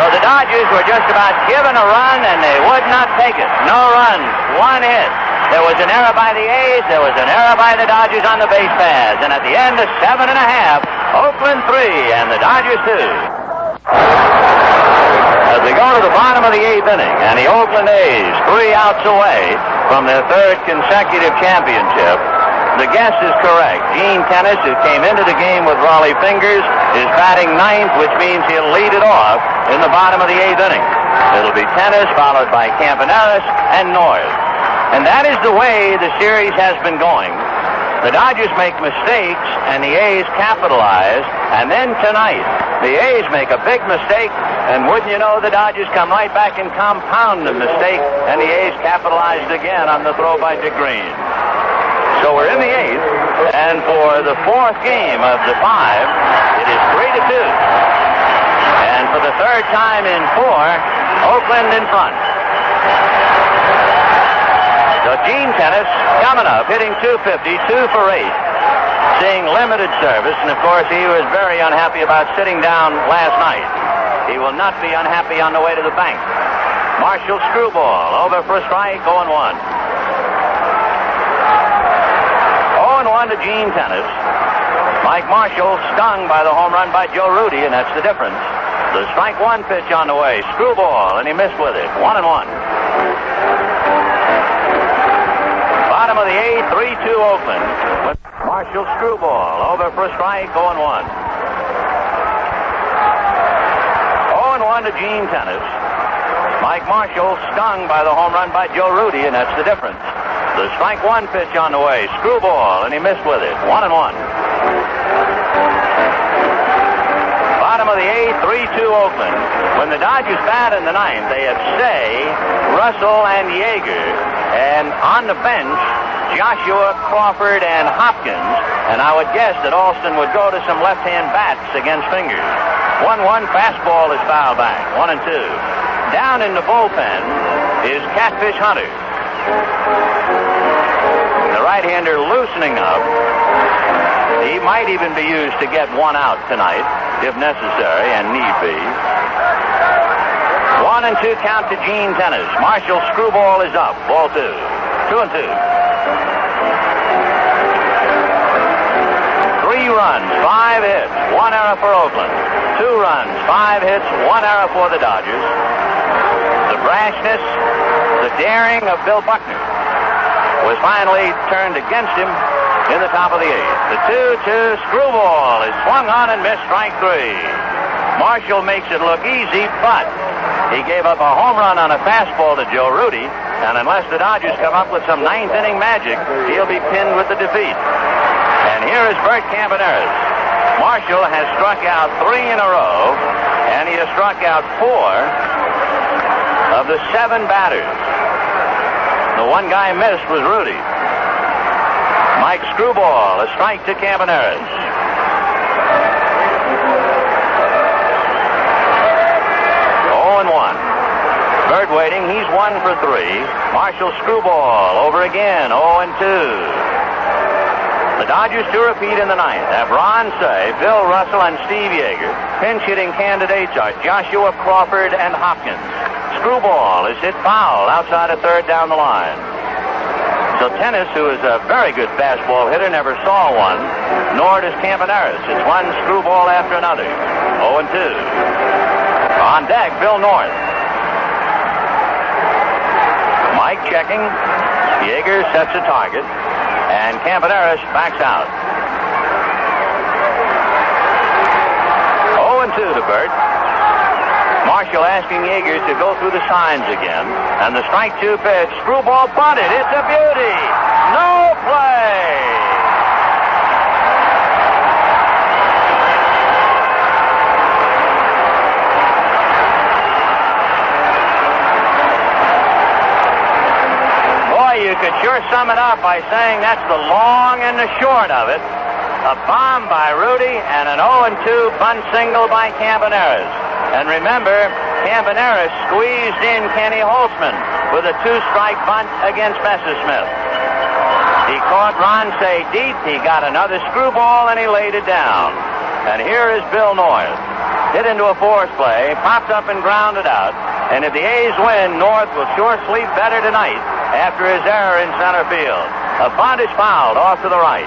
So the Dodgers were just about given a run, and they would not take it. No runs, 1 hit. There was an error by the A's. There was an error by the Dodgers on the base paths. And at the end of 7.5, Oakland 3 and the Dodgers 2. As we go to the bottom of the 8th inning, and the Oakland A's 3 outs away from their 3rd consecutive championship, the guess is correct. Gene Tennis, who came into the game with Raleigh Fingers, is batting 9th, which means he'll lead it off in the bottom of the 8th inning. It'll be Tennis, followed by Campaneris and North. And that is the way the series has been going. The Dodgers make mistakes, and the A's capitalize. And then tonight, the A's make a big mistake, and wouldn't you know, the Dodgers come right back and compound the mistake, and the A's capitalized again on the throw by Dick Green. So we're in the 8th, and for the 4th game of the 5, it is 3-2. And for the 3rd time in 4, Oakland in front. So Gene Tennis coming up, hitting .250, 2 for 8, seeing limited service, and of course he was very unhappy about sitting down last night. He will not be unhappy on the way to the bank. Marshall screwball, over for a strike, 0-1. 0-1 to Gene Tennis. Mike Marshall stung by the home run by Joe Rudi, and that's the difference. The strike one pitch on the way. Screwball, and he missed with it. 1-1. Bottom of the eighth, 3-2 Oakland. With Marshall screwball over for a strike, 0-1. 0-1 to Gene Tennis. Mike Marshall stung by the home run by Joe Rudy, and that's the difference. The strike one pitch on the way. Screwball, and he missed with it. 1-1. Bottom of the eighth, 3-2 Oakland. When the Dodgers bat in the ninth, they have Say, Russell, and Yeager. And on the bench, Joshua, Crawford, and Hopkins. And I would guess that Alston would go to some left-hand bats against Fingers. 1-1, fastball is foul back. 1-2. Down in the bullpen is Catfish Hunter. The right-hander loosening up. He might even be used to get one out tonight, if necessary and need be. 1-2 count to Gene Tennis. Marshall screwball is up. Ball 2. 2-2. 3 runs, 5 hits, 1 error for Oakland. 2 runs, 5 hits, 1 error for the Dodgers. The brashness, the daring of Bill Buckner was finally turned against him in the top of the eighth. The 2-2 screwball is swung on and missed, strike 3. Marshall makes it look easy, but he gave up a home run on a fastball to Joe Rudy, and unless the Dodgers come up with some ninth-inning magic, he'll be pinned with the defeat. And here is Bert Campaneris. Marshall has struck out 3 in a row, and he has struck out 4 of the 7 batters. The one guy missed was Rudy. Mike screwball, a strike to Campaneris. 0-1. Bird waiting, he's 1 for 3. Marshall screwball, over again, 0-2. The Dodgers to repeat in the ninth have Ron Say, Bill Russell, and Steve Yeager. Pinch hitting candidates are Joshua, Crawford, and Hopkins. Screwball is hit foul outside of third down the line. So Tennis, who is a very good fastball hitter, never saw one, nor does Campaneris. It's one screwball after another. 0-2. On deck, Bill North. Mike checking. Yeager sets a target. And Campaneris backs out. 0-2 to Bert. Marshall asking Yeager to go through the signs again. And the strike 2 pitch. Screwball bunted. It's a beauty. No play. You could sure sum it up by saying that's the long and the short of it. A bomb by Rudy and an 0-2 bunt single by Campaneris. And remember, Campaneris squeezed in Kenny Holtzman with a 2-strike bunt against Messerschmitt. He caught Ron Say deep. He got another screwball and he laid it down. And here is Bill North. Hit into a force play, popped up and grounded out. And if the A's win, North will sure sleep better tonight after his error in center field. A bunt is fouled off to the right.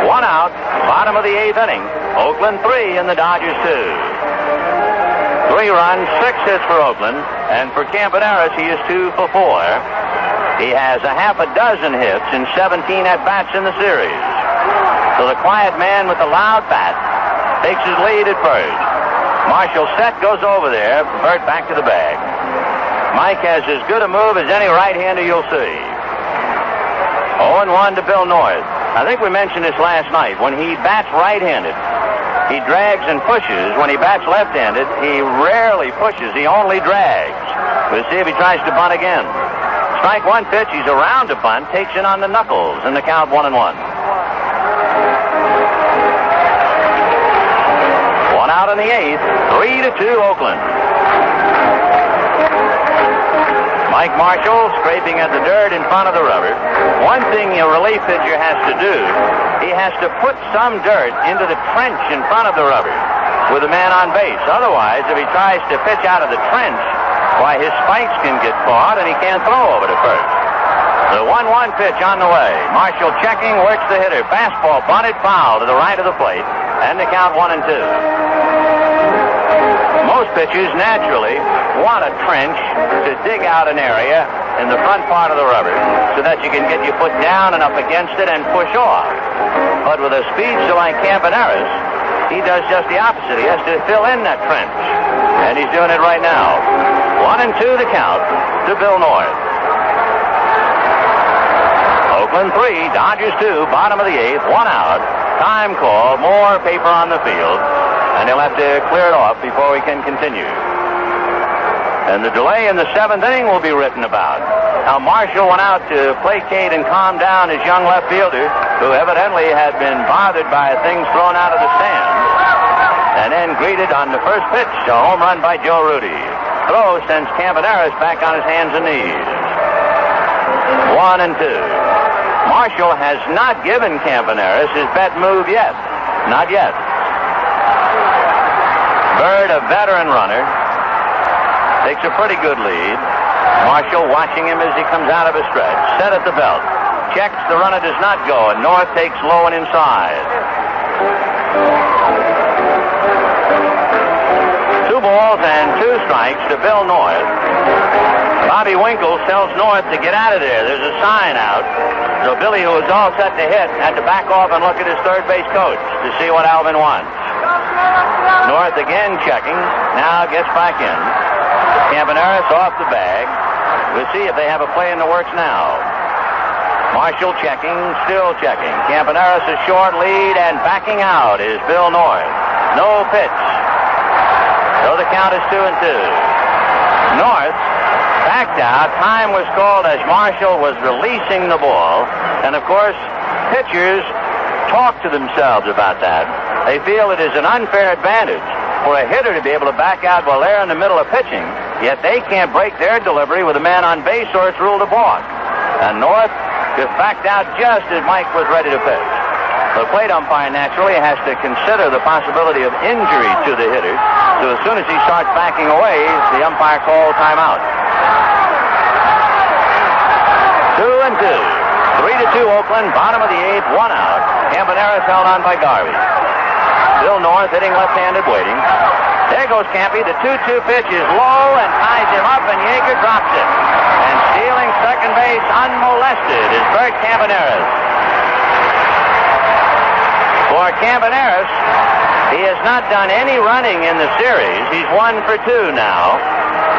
1 out, bottom of the 8th inning. Oakland 3 and the Dodgers 2. 3 runs, 6 hits for Oakland, and for Campaneris, he is 2 for 4. He has a half a dozen hits in 17 at-bats in the series. So the quiet man with the loud bat takes his lead at first. Marshall set, goes over there. Bert back to the bag. Mike has as good a move as any right-hander you'll see. 0-1 to Bill North. I think we mentioned this last night. When he bats right-handed, he drags and pushes. When he bats left-handed, he rarely pushes. He only drags. We'll see if he tries to bunt again. Strike 1 pitch. He's around to bunt. Takes it on the knuckles. And the count 1-1. 1 out in the 8th, 3-2 Oakland. Mike Marshall scraping at the dirt in front of the rubber. One thing a relief pitcher has to do, he has to put some dirt into the trench in front of the rubber with a man on base. Otherwise, if he tries to pitch out of the trench, why, his spikes can get caught and he can't throw over to first. The 1-1 pitch on the way. Marshall checking, works the hitter. Fastball bunted foul to the right of the plate. and the count 1-2. Most pitchers naturally want a trench to dig out an area in the front part of the rubber so that you can get your foot down and up against it and push off. But with a speedster like Campaneris, he does just the opposite. He has to fill in that trench. And he's doing it right now. 1-2 the count to Bill North. Oakland 3, Dodgers 2, bottom of the 8th, 1 out. Time call, more paper on the field. And he'll have to clear it off before we can continue. And the delay in the 7th inning will be written about. Now, Marshall went out to placate and calm down his young left fielder, who evidently had been bothered by things thrown out of the stands, and then greeted on the first pitch a home run by Joe Rudy. Throw sends Campaneris back on his hands and knees. 1-2. Marshall has not given Campaneris his bet move yet. Not yet. Bird, a veteran runner, takes a pretty good lead. Marshall watching him as he comes out of a stretch. Set at the belt. Checks, the runner does not go, and North takes low and inside. 2 balls and 2 strikes to Bill North. Bobby Winkle tells North to get out of there. There's a sign out. So Billy, who was all set to hit, had to back off and look at his third base coach to see what Alvin wants. North again checking. Now gets back in. Campaneris off the bag. We'll see if they have a play in the works now. Marshall checking, still checking. Campaneris a short lead, and backing out is Bill North. No pitch. So the count is 2-2. North backed out. Time was called as Marshall was releasing the ball. And, of course, pitchers talk to themselves about that. They feel it is an unfair advantage for a hitter to be able to back out while they're in the middle of pitching, yet they can't break their delivery with a man on base or it's ruled a balk. And North just backed out just as Mike was ready to pitch. The plate umpire naturally has to consider the possibility of injury to the hitter, so as soon as he starts backing away, the umpire calls timeout. 2-2. 3-2 Oakland, bottom of the 8th, 1 out. Campaneris held on by Garvey. Bill North hitting left-handed, waiting. There goes Campy. The 2-2 pitch is low and ties him up, and Yeager drops it. And stealing second base unmolested is Bert Campaneris. For Campaneris, he has not done any running in the series. He's 1 for 2 now.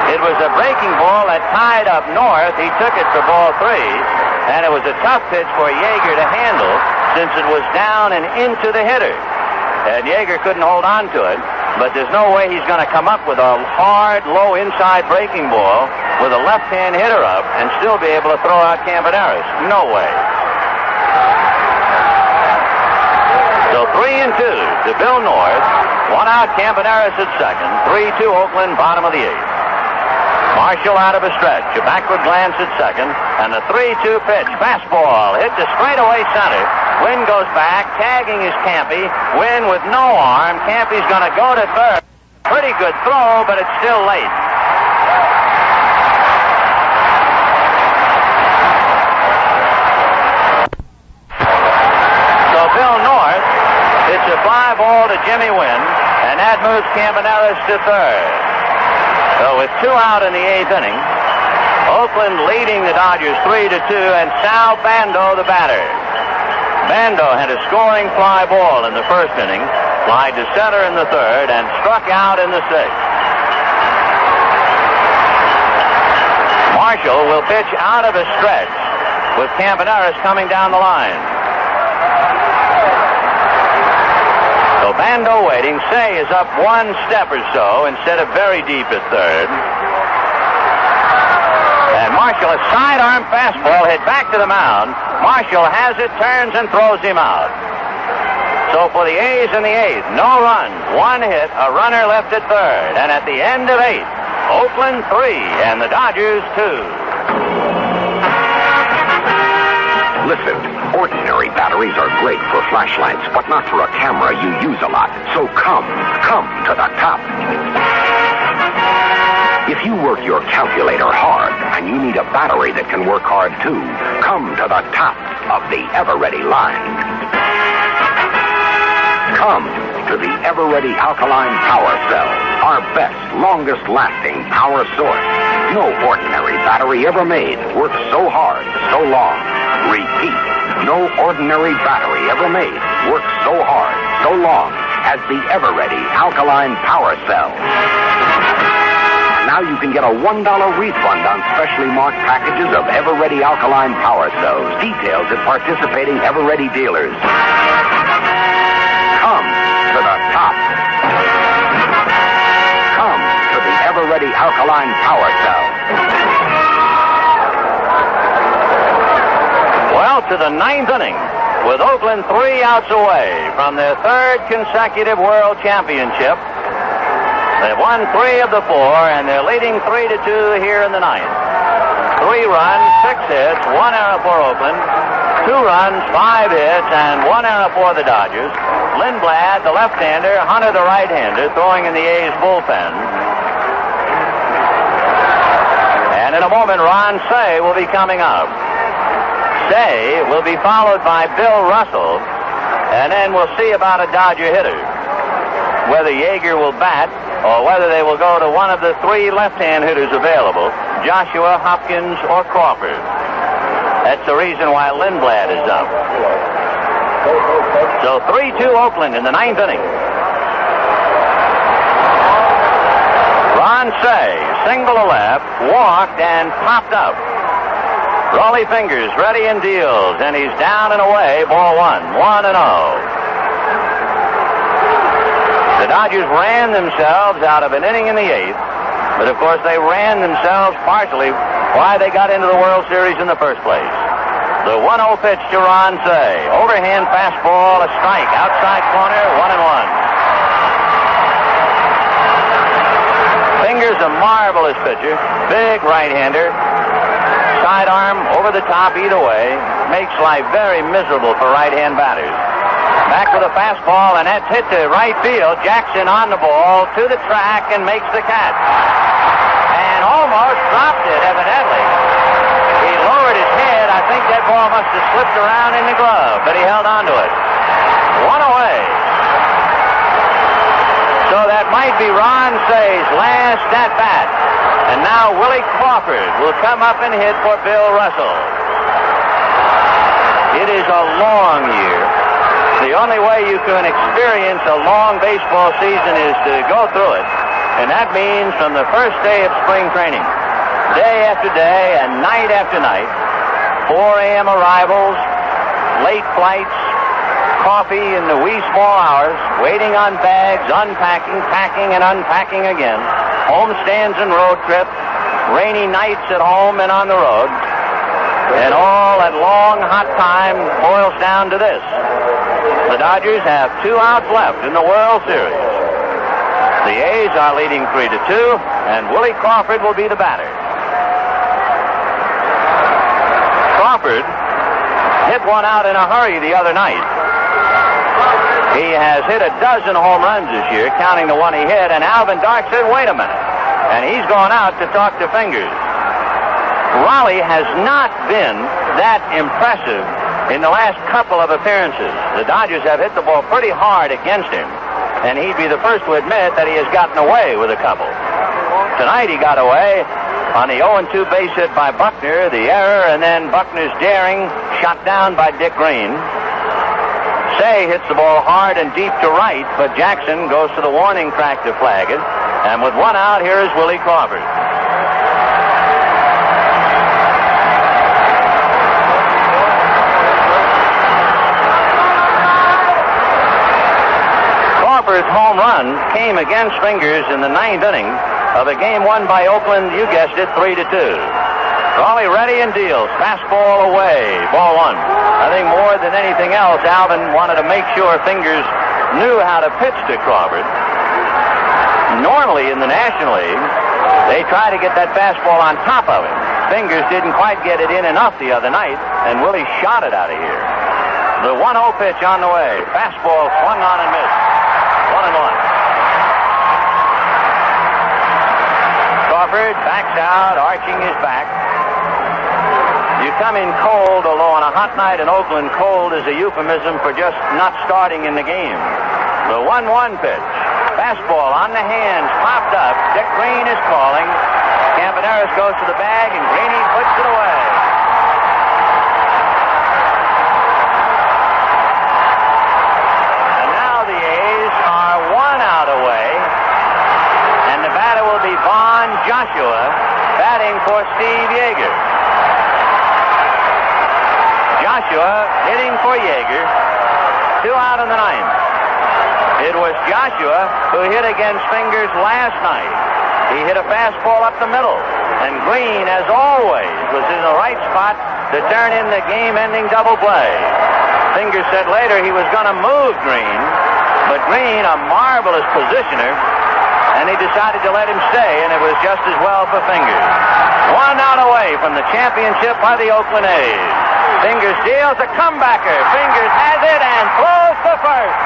It was a breaking ball that tied up North. He took it for ball 3, and it was a tough pitch for Yeager to handle since it was down and into the hitter. And Yeager couldn't hold on to it, but there's no way he's going to come up with a hard, low inside breaking ball with a left-hand hitter up and still be able to throw out Campaneris. No way. So 3-2 to Bill North. 1 out, Campaneris at second. 3-2 Oakland, bottom of the 8th. Marshall out of a stretch. A backward glance at second. And the 3-2 pitch. Fastball. Hit to straightaway center. Wynn goes back. Tagging is Campy. Wynn with no arm. Campy's going to go to third. Pretty good throw, but it's still late. So Bill North hits a fly ball to Jimmy Wynn, and that moves Campaneris to third. So with 2 out in the 8th inning, Oakland leading the Dodgers 3-2, and Sal Bando the batter. Bando had a scoring fly ball in the first inning, flied to center in the third, and struck out in the 6th. Marshall will pitch out of a stretch with Campaneris coming down the line. So Bando waiting. Say is up 1 step or so instead of very deep at third. And Marshall, a sidearm fastball hit back to the mound. Marshall has it, turns, and throws him out. So for the A's in the 8th, no runs, 1 hit, a runner left at third. And at the end of 8, Oakland 3 and the Dodgers 2. Listen, ordinary batteries are great for flashlights, but not for a camera you use a lot. So come to the top. If you work your calculator hard and you need a battery that can work hard too, come to the top of the Ever-Ready line. Come to the ever-ready alkaline power cell, our best, longest-lasting power source. No ordinary battery ever made works so hard, so long. Repeat, no ordinary battery ever made works so hard, so long as the ever-ready alkaline power cell. Now you can get a $1 refund on specially marked packages of ever-ready alkaline power cells. Details at participating ever-ready dealers. Come to the top. Come to the ever-ready alkaline power cell. Well, to the ninth inning, with Oakland 3 outs away from their third consecutive World Championship. They've won 3 of the 4, and they're leading 3-2 here in the ninth. 3 runs, 6 hits, 1 error for Oakland, 2 runs, 5 hits, and 1 error for the Dodgers. Lindblad, the left-hander, Hunter, the right-hander, throwing in the A's bullpen. And in a moment, Ron Cey will be coming up. Cey will be followed by Bill Russell, and then we'll see about a Dodger hitter. Whether Yeager will bat or whether they will go to one of the 3 left-hand hitters available, Joshua, Hopkins, or Crawford. That's the reason why Lindblad is up. So 3-2 Oakland in the ninth inning. Ron Cey, single to left, walked and popped up. Rollie Fingers ready and deals, and he's down and away, ball 1, 1-0. The Dodgers ran themselves out of an inning in the 8th, but of course they ran themselves partially why they got into the World Series in the first place. The 1-0 pitch to Ron Cey. Overhand fastball, a strike, outside corner, 1-1. Fingers a marvelous pitcher, big right-hander. Sidearm over the top either way. Makes life very miserable for right-hand batters. Back with a fastball, and that's hit to right field. Jackson on the ball, to the track, and makes the catch. And almost dropped it, evidently. He lowered his head. I think that ball must have slipped around in the glove, but he held on to it. 1 away. So that might be Ron Cey's last at-bat. And now Willie Crawford will come up and hit for Bill Russell. It is a long year. The only way you can experience a long baseball season is to go through it. And that means from the first day of spring training, day after day and night after night, 4 a.m. arrivals, late flights, coffee in the wee small hours, waiting on bags, unpacking, packing, and unpacking again, homestands and road trips, rainy nights at home and on the road, and all that long, hot time boils down to this. The Dodgers have 2 outs left in the World Series. The A's are leading 3-2, and Willie Crawford will be the batter. Crawford hit one out in a hurry the other night. He has hit a dozen home runs this year, counting the one he hit, and Alvin Dark said, wait a minute. And he's gone out to talk to Fingers. Raleigh has not been that impressive in the last couple of appearances. The Dodgers have hit the ball pretty hard against him, and he'd be the first to admit that he has gotten away with a couple. Tonight he got away on the 0-2 base hit by Buckner, the error, and then Buckner's daring, shot down by Dick Green. Cey hits the ball hard and deep to right, but Jackson goes to the warning track to flag it. And with 1 out, here is Willie Crawford. Crawford's home run came against Fingers in the 9th inning of a game won by Oakland, you guessed it, 3-2. Raleigh ready and deals. Fastball away. Ball 1. I think more than anything else, Alvin wanted to make sure Fingers knew how to pitch to Crawford. Normally in the National League, they try to get that fastball on top of him. Fingers didn't quite get it in enough the other night, and Willie shot it out of here. The 1-0 pitch on the way. Fastball swung on and missed. 1-1. Crawford backs out, arching his back. You come in cold, although on a hot night in Oakland, cold is a euphemism for just not starting in the game. The 1-1 pitch. Fastball on the hands, popped up. Dick Green is calling. Campaneris goes to the bag, and Greeny puts it away. And now the A's are 1 out away, and the batter will be Vaughn Joshua, batting for Steve Yeager. Joshua hitting for Yeager. 2 out in the 9th. It was Joshua who hit against Fingers last night. He hit a fastball up the middle, and Green, as always, was in the right spot to turn in the game-ending double play. Fingers said later he was going to move Green, but Green, a marvelous positioner, and he decided to let him stay, and it was just as well for Fingers. 1 out away from the championship by the Oakland A's. Fingers deals a comebacker. Fingers has it and throws to first.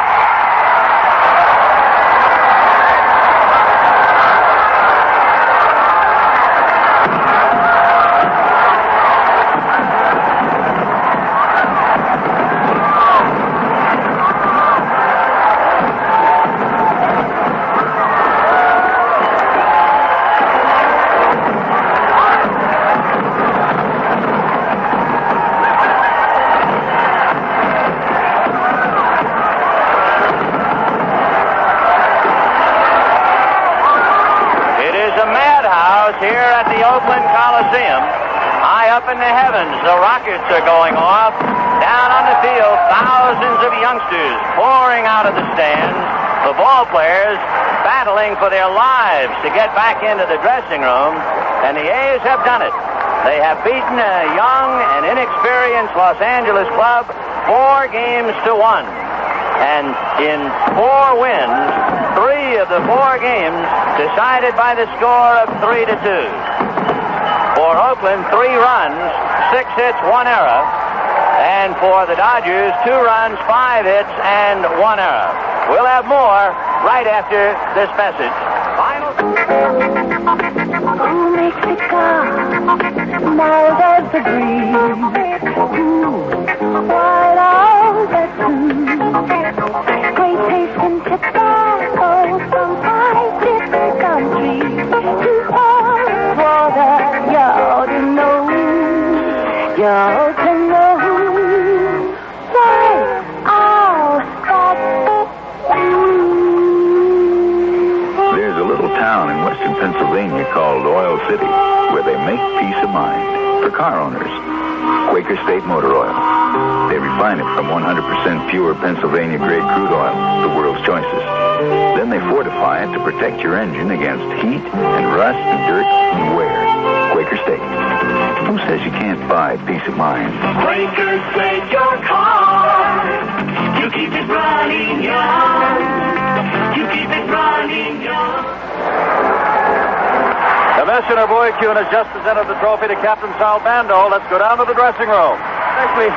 Here at the Oakland Coliseum, high up in the heavens, the rockets are going off. Down on the field, thousands of youngsters pouring out of the stands. The ball players battling for their lives to get back into the dressing room, and the A's have done it. They have beaten a young and inexperienced Los Angeles club 4 games to 1. And in 4 wins, 3 of the 4 games decided by the score of 3-2. For Oakland, 3 runs, 6 hits, 1 error. And for the Dodgers, 2 runs, 5 hits, and 1 error. We'll have more right after this message. Who makes it come? Now there's the breeze. White out that great taste in tobacco from 5 different countries. Too hard water, y'all to know. Y'all to know. White out that There's a little town in western Pennsylvania called Oil City where they make peace of mind for car owners. Quaker State Motor Oil. They refine it from 100% pure Pennsylvania-grade crude oil, the world's choicest. Then they fortify it to protect your engine against heat and rust and dirt and wear. Quaker State. Who says you can't buy peace of mind? Quaker State your car. You keep it running young. You keep it running young. Commissioner Boykuhn has just presented the trophy to Captain Sal Bando. Let's go down to the dressing room. Especially,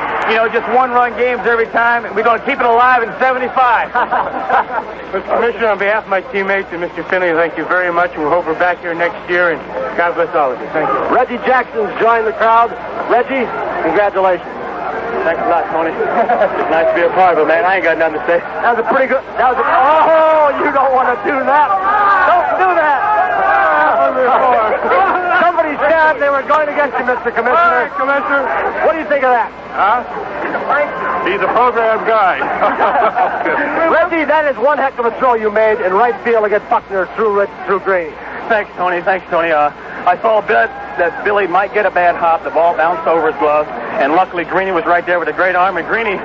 just 1-run games every time. We're going to keep it alive in 75. Mr. Commissioner, on behalf of my teammates and Mr. Finley, thank you very much. We hope we're back here next year, and God bless all of you. Thank you. Reggie Jackson's joined the crowd. Reggie, congratulations. Thanks a lot, Tony. It's nice to be a part of it, man. I ain't got nothing to say. That was a pretty good... Oh, you don't want to do that. Don't do that. Somebody said they were going against you, Mr. Commissioner. Right, Commissioner. What do you think of that? Huh? He's a program guy. Reggie, that is one heck of a throw you made in right field against Buckner through Green. Thanks, Tony. I saw a bit that Billy might get a bad hop. The ball bounced over his glove, and luckily Greeny was right there with a great arm, and Greeny,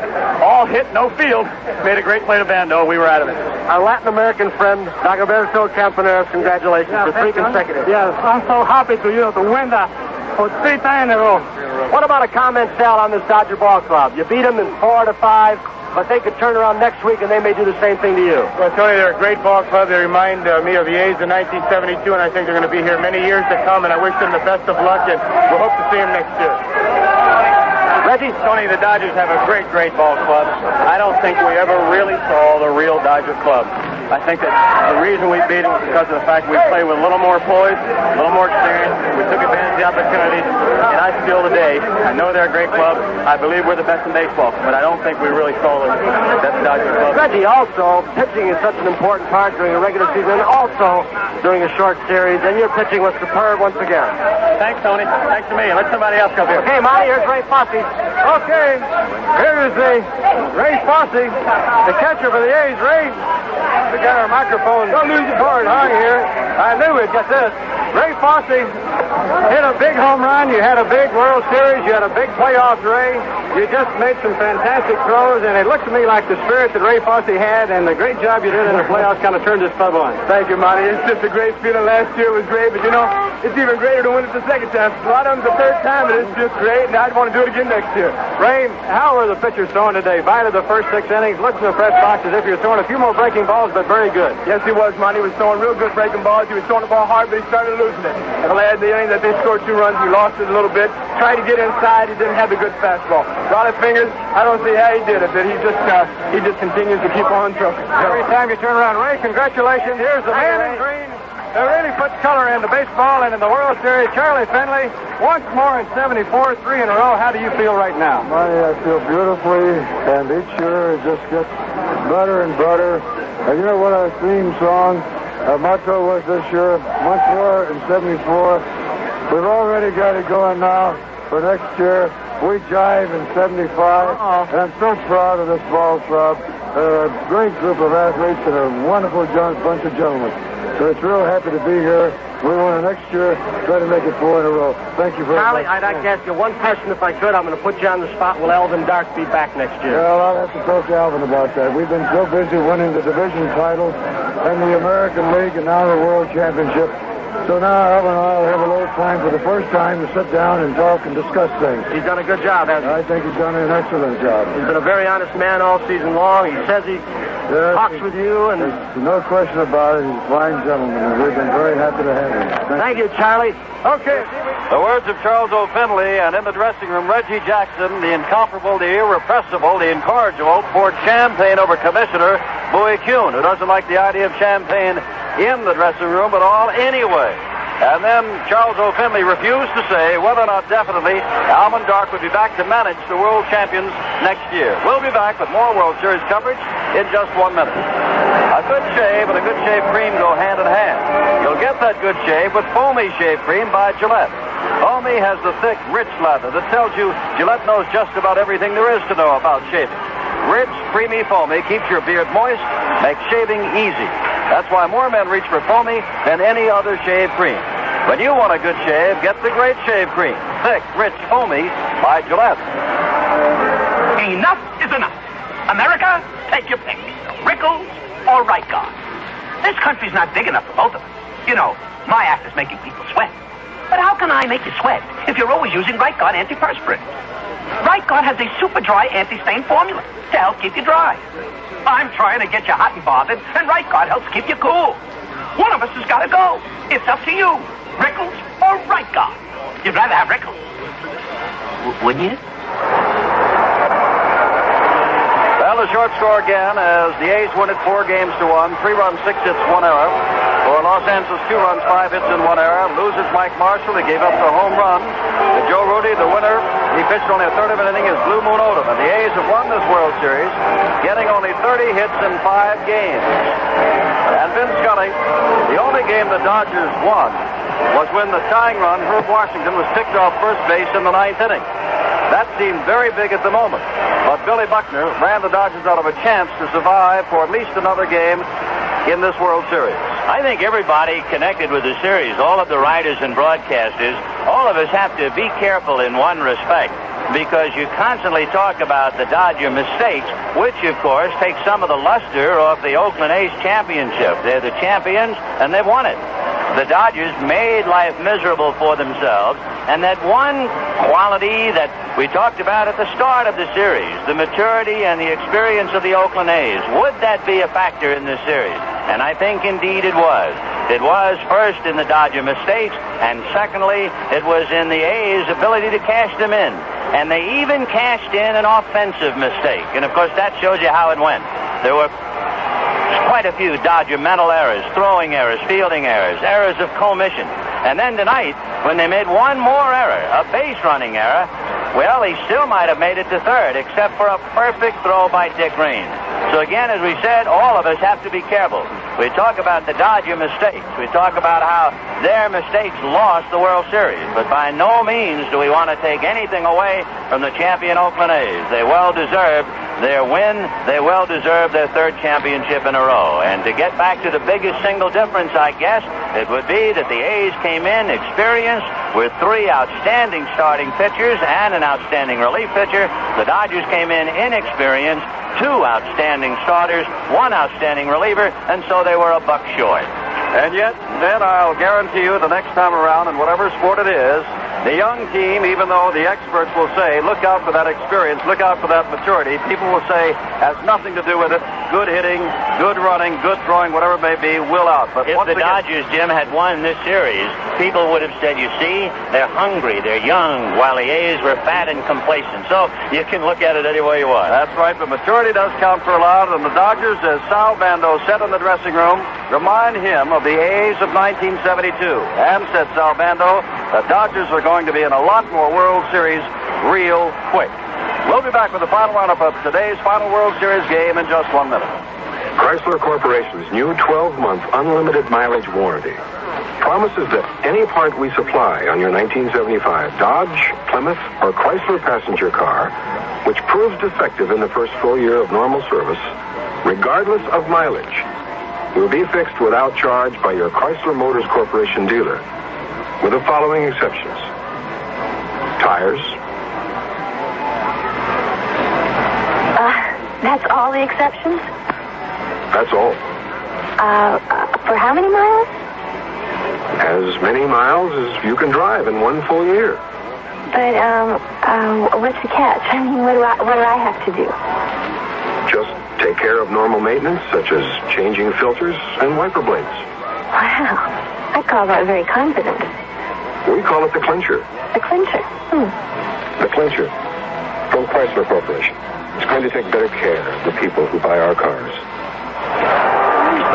all hit, no field, made a great play to Bando. We were out of it. Our Latin American friend, Dagoberto Campaneris, congratulations for 3 consecutive. Yes, I'm so happy to win that for 3 times in a row. What about a comment, Sal, on this Dodger ball club? You beat them in 4-5, but they could turn around next week and they may do the same thing to you. Well, Tony, they're a great ball club. They remind me of the A's in 1972, and I think they're going to be here many years to come, and I wish them the best of luck, and we'll hope to see them next year. Reggie? Tony, the Dodgers have a great ball club. I don't think we ever really saw the real Dodger club. I think that the reason we beat them was because of the fact we played with a little more poise, a little more experience. We took advantage of the opportunities, and I I feel today, I know they're a great club. I believe we're the best in baseball, but I don't think we really stole the best Dodger club. Reggie, also, pitching is such an important part during a regular season, and also during a short series, and your pitching was superb once again. Thanks, Tony. Thanks to me. Let somebody else come here. Okay, Monty, here's Ray Fosse. Okay, here's Ray Fosse, the catcher for the A's. Ray, we got our microphone. Don't lose your board high here. I knew we'd get this. Ray Fosse hit a big home run. You had a big World Series. You had a big playoffs, Ray. You just made some fantastic throws, and it looked to me like the spirit that Ray Fosse had and the great job you did in the playoffs kind of turned this club on. Thank you, Monty. It's just a great feeling. Last year was great, but you know, it's even greater to win it the second time. A lot of them the third time, and it's just great, and I'd want to do it again next year. Ray, how were the pitchers throwing today? Vital the first 6 innings. Looked in the press box as if you were throwing a few more breaking balls, but very good. Yes, he was, Monty. He was throwing real good breaking balls. He was throwing the ball hard, but he started losing it. At the last inning that they scored 2 runs, he lost it a little bit. Tried to get inside. He didn't have the good fastball. Raleigh Fingers, I don't see how he did it, but he just continues to keep on throwing. Every time you turn around, Ray, congratulations. Here's the man in green. They really put color into baseball and in the World Series. Charlie Finley, once more in 74, 3 in a row. How do you feel right now? Monty, I feel beautifully, and each year it just gets better and better. And you know what our theme song, our motto was this year? Once more in 74. We've already got it going now for next year. We jive in 75, and I'm so proud of this ball club. They're a great group of athletes and a wonderful bunch of gentlemen. So it's real happy to be here. We want to next year try to make it 4 in a row. Thank you very Charlie, much. I'd like to ask you one question if I could. I'm going to put you on the spot. Will Alvin Dark be back next year? Well, I'll have to talk to Alvin about that. We've been so busy winning the division titles and the American League and now the World Championship. So now Alvin and I will have a little time for the first time to sit down and talk and discuss things. He's done a good job, hasn't he? I think he's done an excellent job. He's been a very honest man all season long. He says he talks with you, and there's no question about it. He's a fine gentleman, and we've been very happy to have him. Thank you, Charlie. Okay. The words of Charles O. Finley, and in the dressing room, Reggie Jackson, the incomparable, the irrepressible, the incorrigible, poured champagne over Commissioner Bowie Kuhn, who doesn't like the idea of champagne in the dressing room at all anyway. And then Charles O. Finley refused to say whether or not definitely Alvin Dark would be back to manage the world champions next year. We'll be back with more World Series coverage in just 1 minute. A good shave and a good shave cream go hand in hand. You'll get that good shave with Foamy Shave Cream by Gillette. Foamy has the thick, rich lather that tells you Gillette knows just about everything there is to know about shaving. Rich, creamy Foamy keeps your beard moist, makes shaving easy. That's why more men reach for Foamy than any other shave cream. When you want a good shave, get the Great Shave Cream. Thick, rich, Foamy by Gillette. Enough is enough. America, take your pick. Rickles or Right Guard. This country's not big enough for both of us. You know, my act is making people sweat. But how can I make you sweat if you're always using Right Guard antiperspirant? Right Guard has a super dry anti-stain formula to help keep you dry. I'm trying to get you hot and bothered, and Right Guard helps keep you cool. One of us has got to go. It's up to you. Rickles or Right Guard? You'd rather have Rickles. Wouldn't you? Well, the short score again as the A's win it 4 games to 1. 3 runs, 6 hits, 1 error. For Los Angeles, 2 runs, 5 hits, and 1 error. Loses Mike Marshall. He gave up the home run to Joe Rudy, the winner. He pitched only a third of an inning as Blue Moon Odom. And the A's have won this World Series, getting only 30 hits in 5 games. And Vin Scully, the only game the Dodgers won was when the tying run, Herb Washington, was picked off first base in the 9th inning. That seemed very big at the moment. But Billy Buckner ran the Dodgers out of a chance to survive for at least another game in this World Series. I think everybody connected with the series, all of the writers and broadcasters, all of us have to be careful in one respect, because you constantly talk about the Dodger mistakes, which, of course, take some of the luster off the Oakland A's championship. They're the champions, and they've won it. The Dodgers made life miserable for themselves, and that one quality that we talked about at the start of the series, the maturity and the experience of the Oakland A's, would that be a factor in this series? And I think indeed it was. It was first in the Dodger mistakes, and secondly, it was in the A's ability to cash them in. And they even cashed in an offensive mistake. And of course, that shows you how it went. There were quite a few Dodger mental errors, throwing errors, fielding errors, errors of commission. And then tonight, when they made one more error, a base running error, well, he still might have made it to third, except for a perfect throw by Dick Green. So again, as we said, all of us have to be careful. We talk about the Dodger mistakes. We talk about how their mistakes lost the World Series. But by no means do we want to take anything away from the champion Oakland A's. They well deserved their win. They well deserved their third championship in a row. And to get back to the biggest single difference, I guess, it would be that the A's came in experienced with 3 outstanding starting pitchers and an outstanding relief pitcher. The Dodgers came in inexperienced, 2 outstanding starters, 1 outstanding reliever, and so they were a buck short. And yet, then I'll guarantee you the next time around, in whatever sport it is, the young team, even though the experts will say, look out for that experience, look out for that maturity, people will say, has nothing to do with it. Good hitting, good running, good throwing, whatever it may be, will out. But if the Dodgers, Jim, had won this series, people would have said, you see, they're hungry, they're young, while the A's were fat and complacent. So you can look at it any way you want. That's right, but maturity does count for a lot, and the Dodgers, as Sal Bando said in the dressing room, remind him of the A's of 1972. And said Sal Bando, the Dodgers are going to be in a lot more World Series real quick. We'll be back with the final roundup of today's final World Series game in just 1 minute. Chrysler Corporation's new 12-month unlimited mileage warranty promises that any part we supply on your 1975 Dodge, Plymouth, or Chrysler passenger car, which proves defective in the first full year of normal service, regardless of mileage, will be fixed without charge by your Chrysler Motors Corporation dealer, with the following exceptions: tires. That's all the exceptions? That's all. For how many miles? As many miles as you can drive in 1 full year. But, what's the catch? I mean, what do I have to do? Just take care of normal maintenance, such as changing filters and wiper blades. Wow. I call that very confident. We call it the clincher. The clincher? The clincher from Chrysler Corporation. It's going to take better care of the people who buy our cars.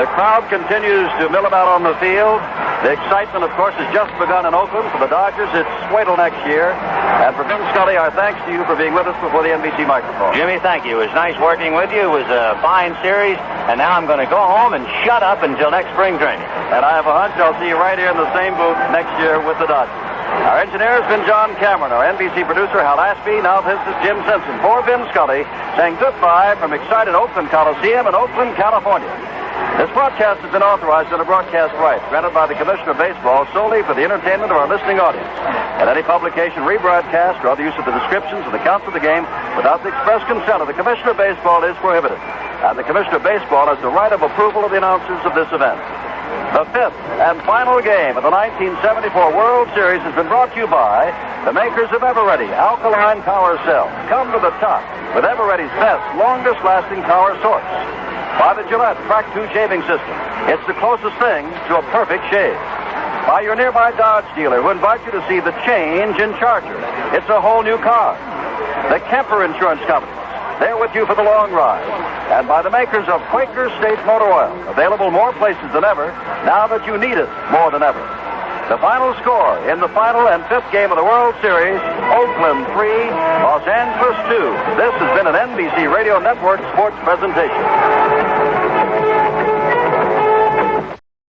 The crowd continues to mill about on the field. The excitement, of course, has just begun in Oakland. For the Dodgers, it's wait till next year. And for Vin Scully, our thanks to you for being with us before the NBC microphone. Jimmy, thank you. It was nice working with you. It was a fine series. And now I'm going to go home and shut up until next spring training. And I have a hunch I'll see you right here in the same booth next year with the Dodgers. Our engineer has been John Cameron. Our NBC producer, Hal Ashby. Now this is Jim Simpson. For Vin Scully, saying goodbye from excited Oakland Coliseum in Oakland, California. This broadcast has been authorized under broadcast rights granted by the Commissioner of Baseball solely for the entertainment of our listening audience. And any publication, rebroadcast, or other use of the descriptions and accounts of the game without the express consent of the Commissioner of Baseball is prohibited. And the Commissioner of Baseball has the right of approval of the announcers of this event. The 5th and final game of the 1974 World Series has been brought to you by the makers of Eveready Alkaline Power Cell. Come to the top with Eveready's best, longest-lasting power source. By the Gillette Track 2 shaving system. It's the closest thing to a perfect shave. By your nearby Dodge dealer who invites you to see the change in Charger. It's a whole new car. The Kemper Insurance Company. They're with you for the long ride. And by the makers of Quaker State Motor Oil. Available more places than ever, now that you need it more than ever. The final score in the final and 5th game of the World Series, Oakland 3, Los Angeles 2. This has been an NBC Radio Network sports presentation.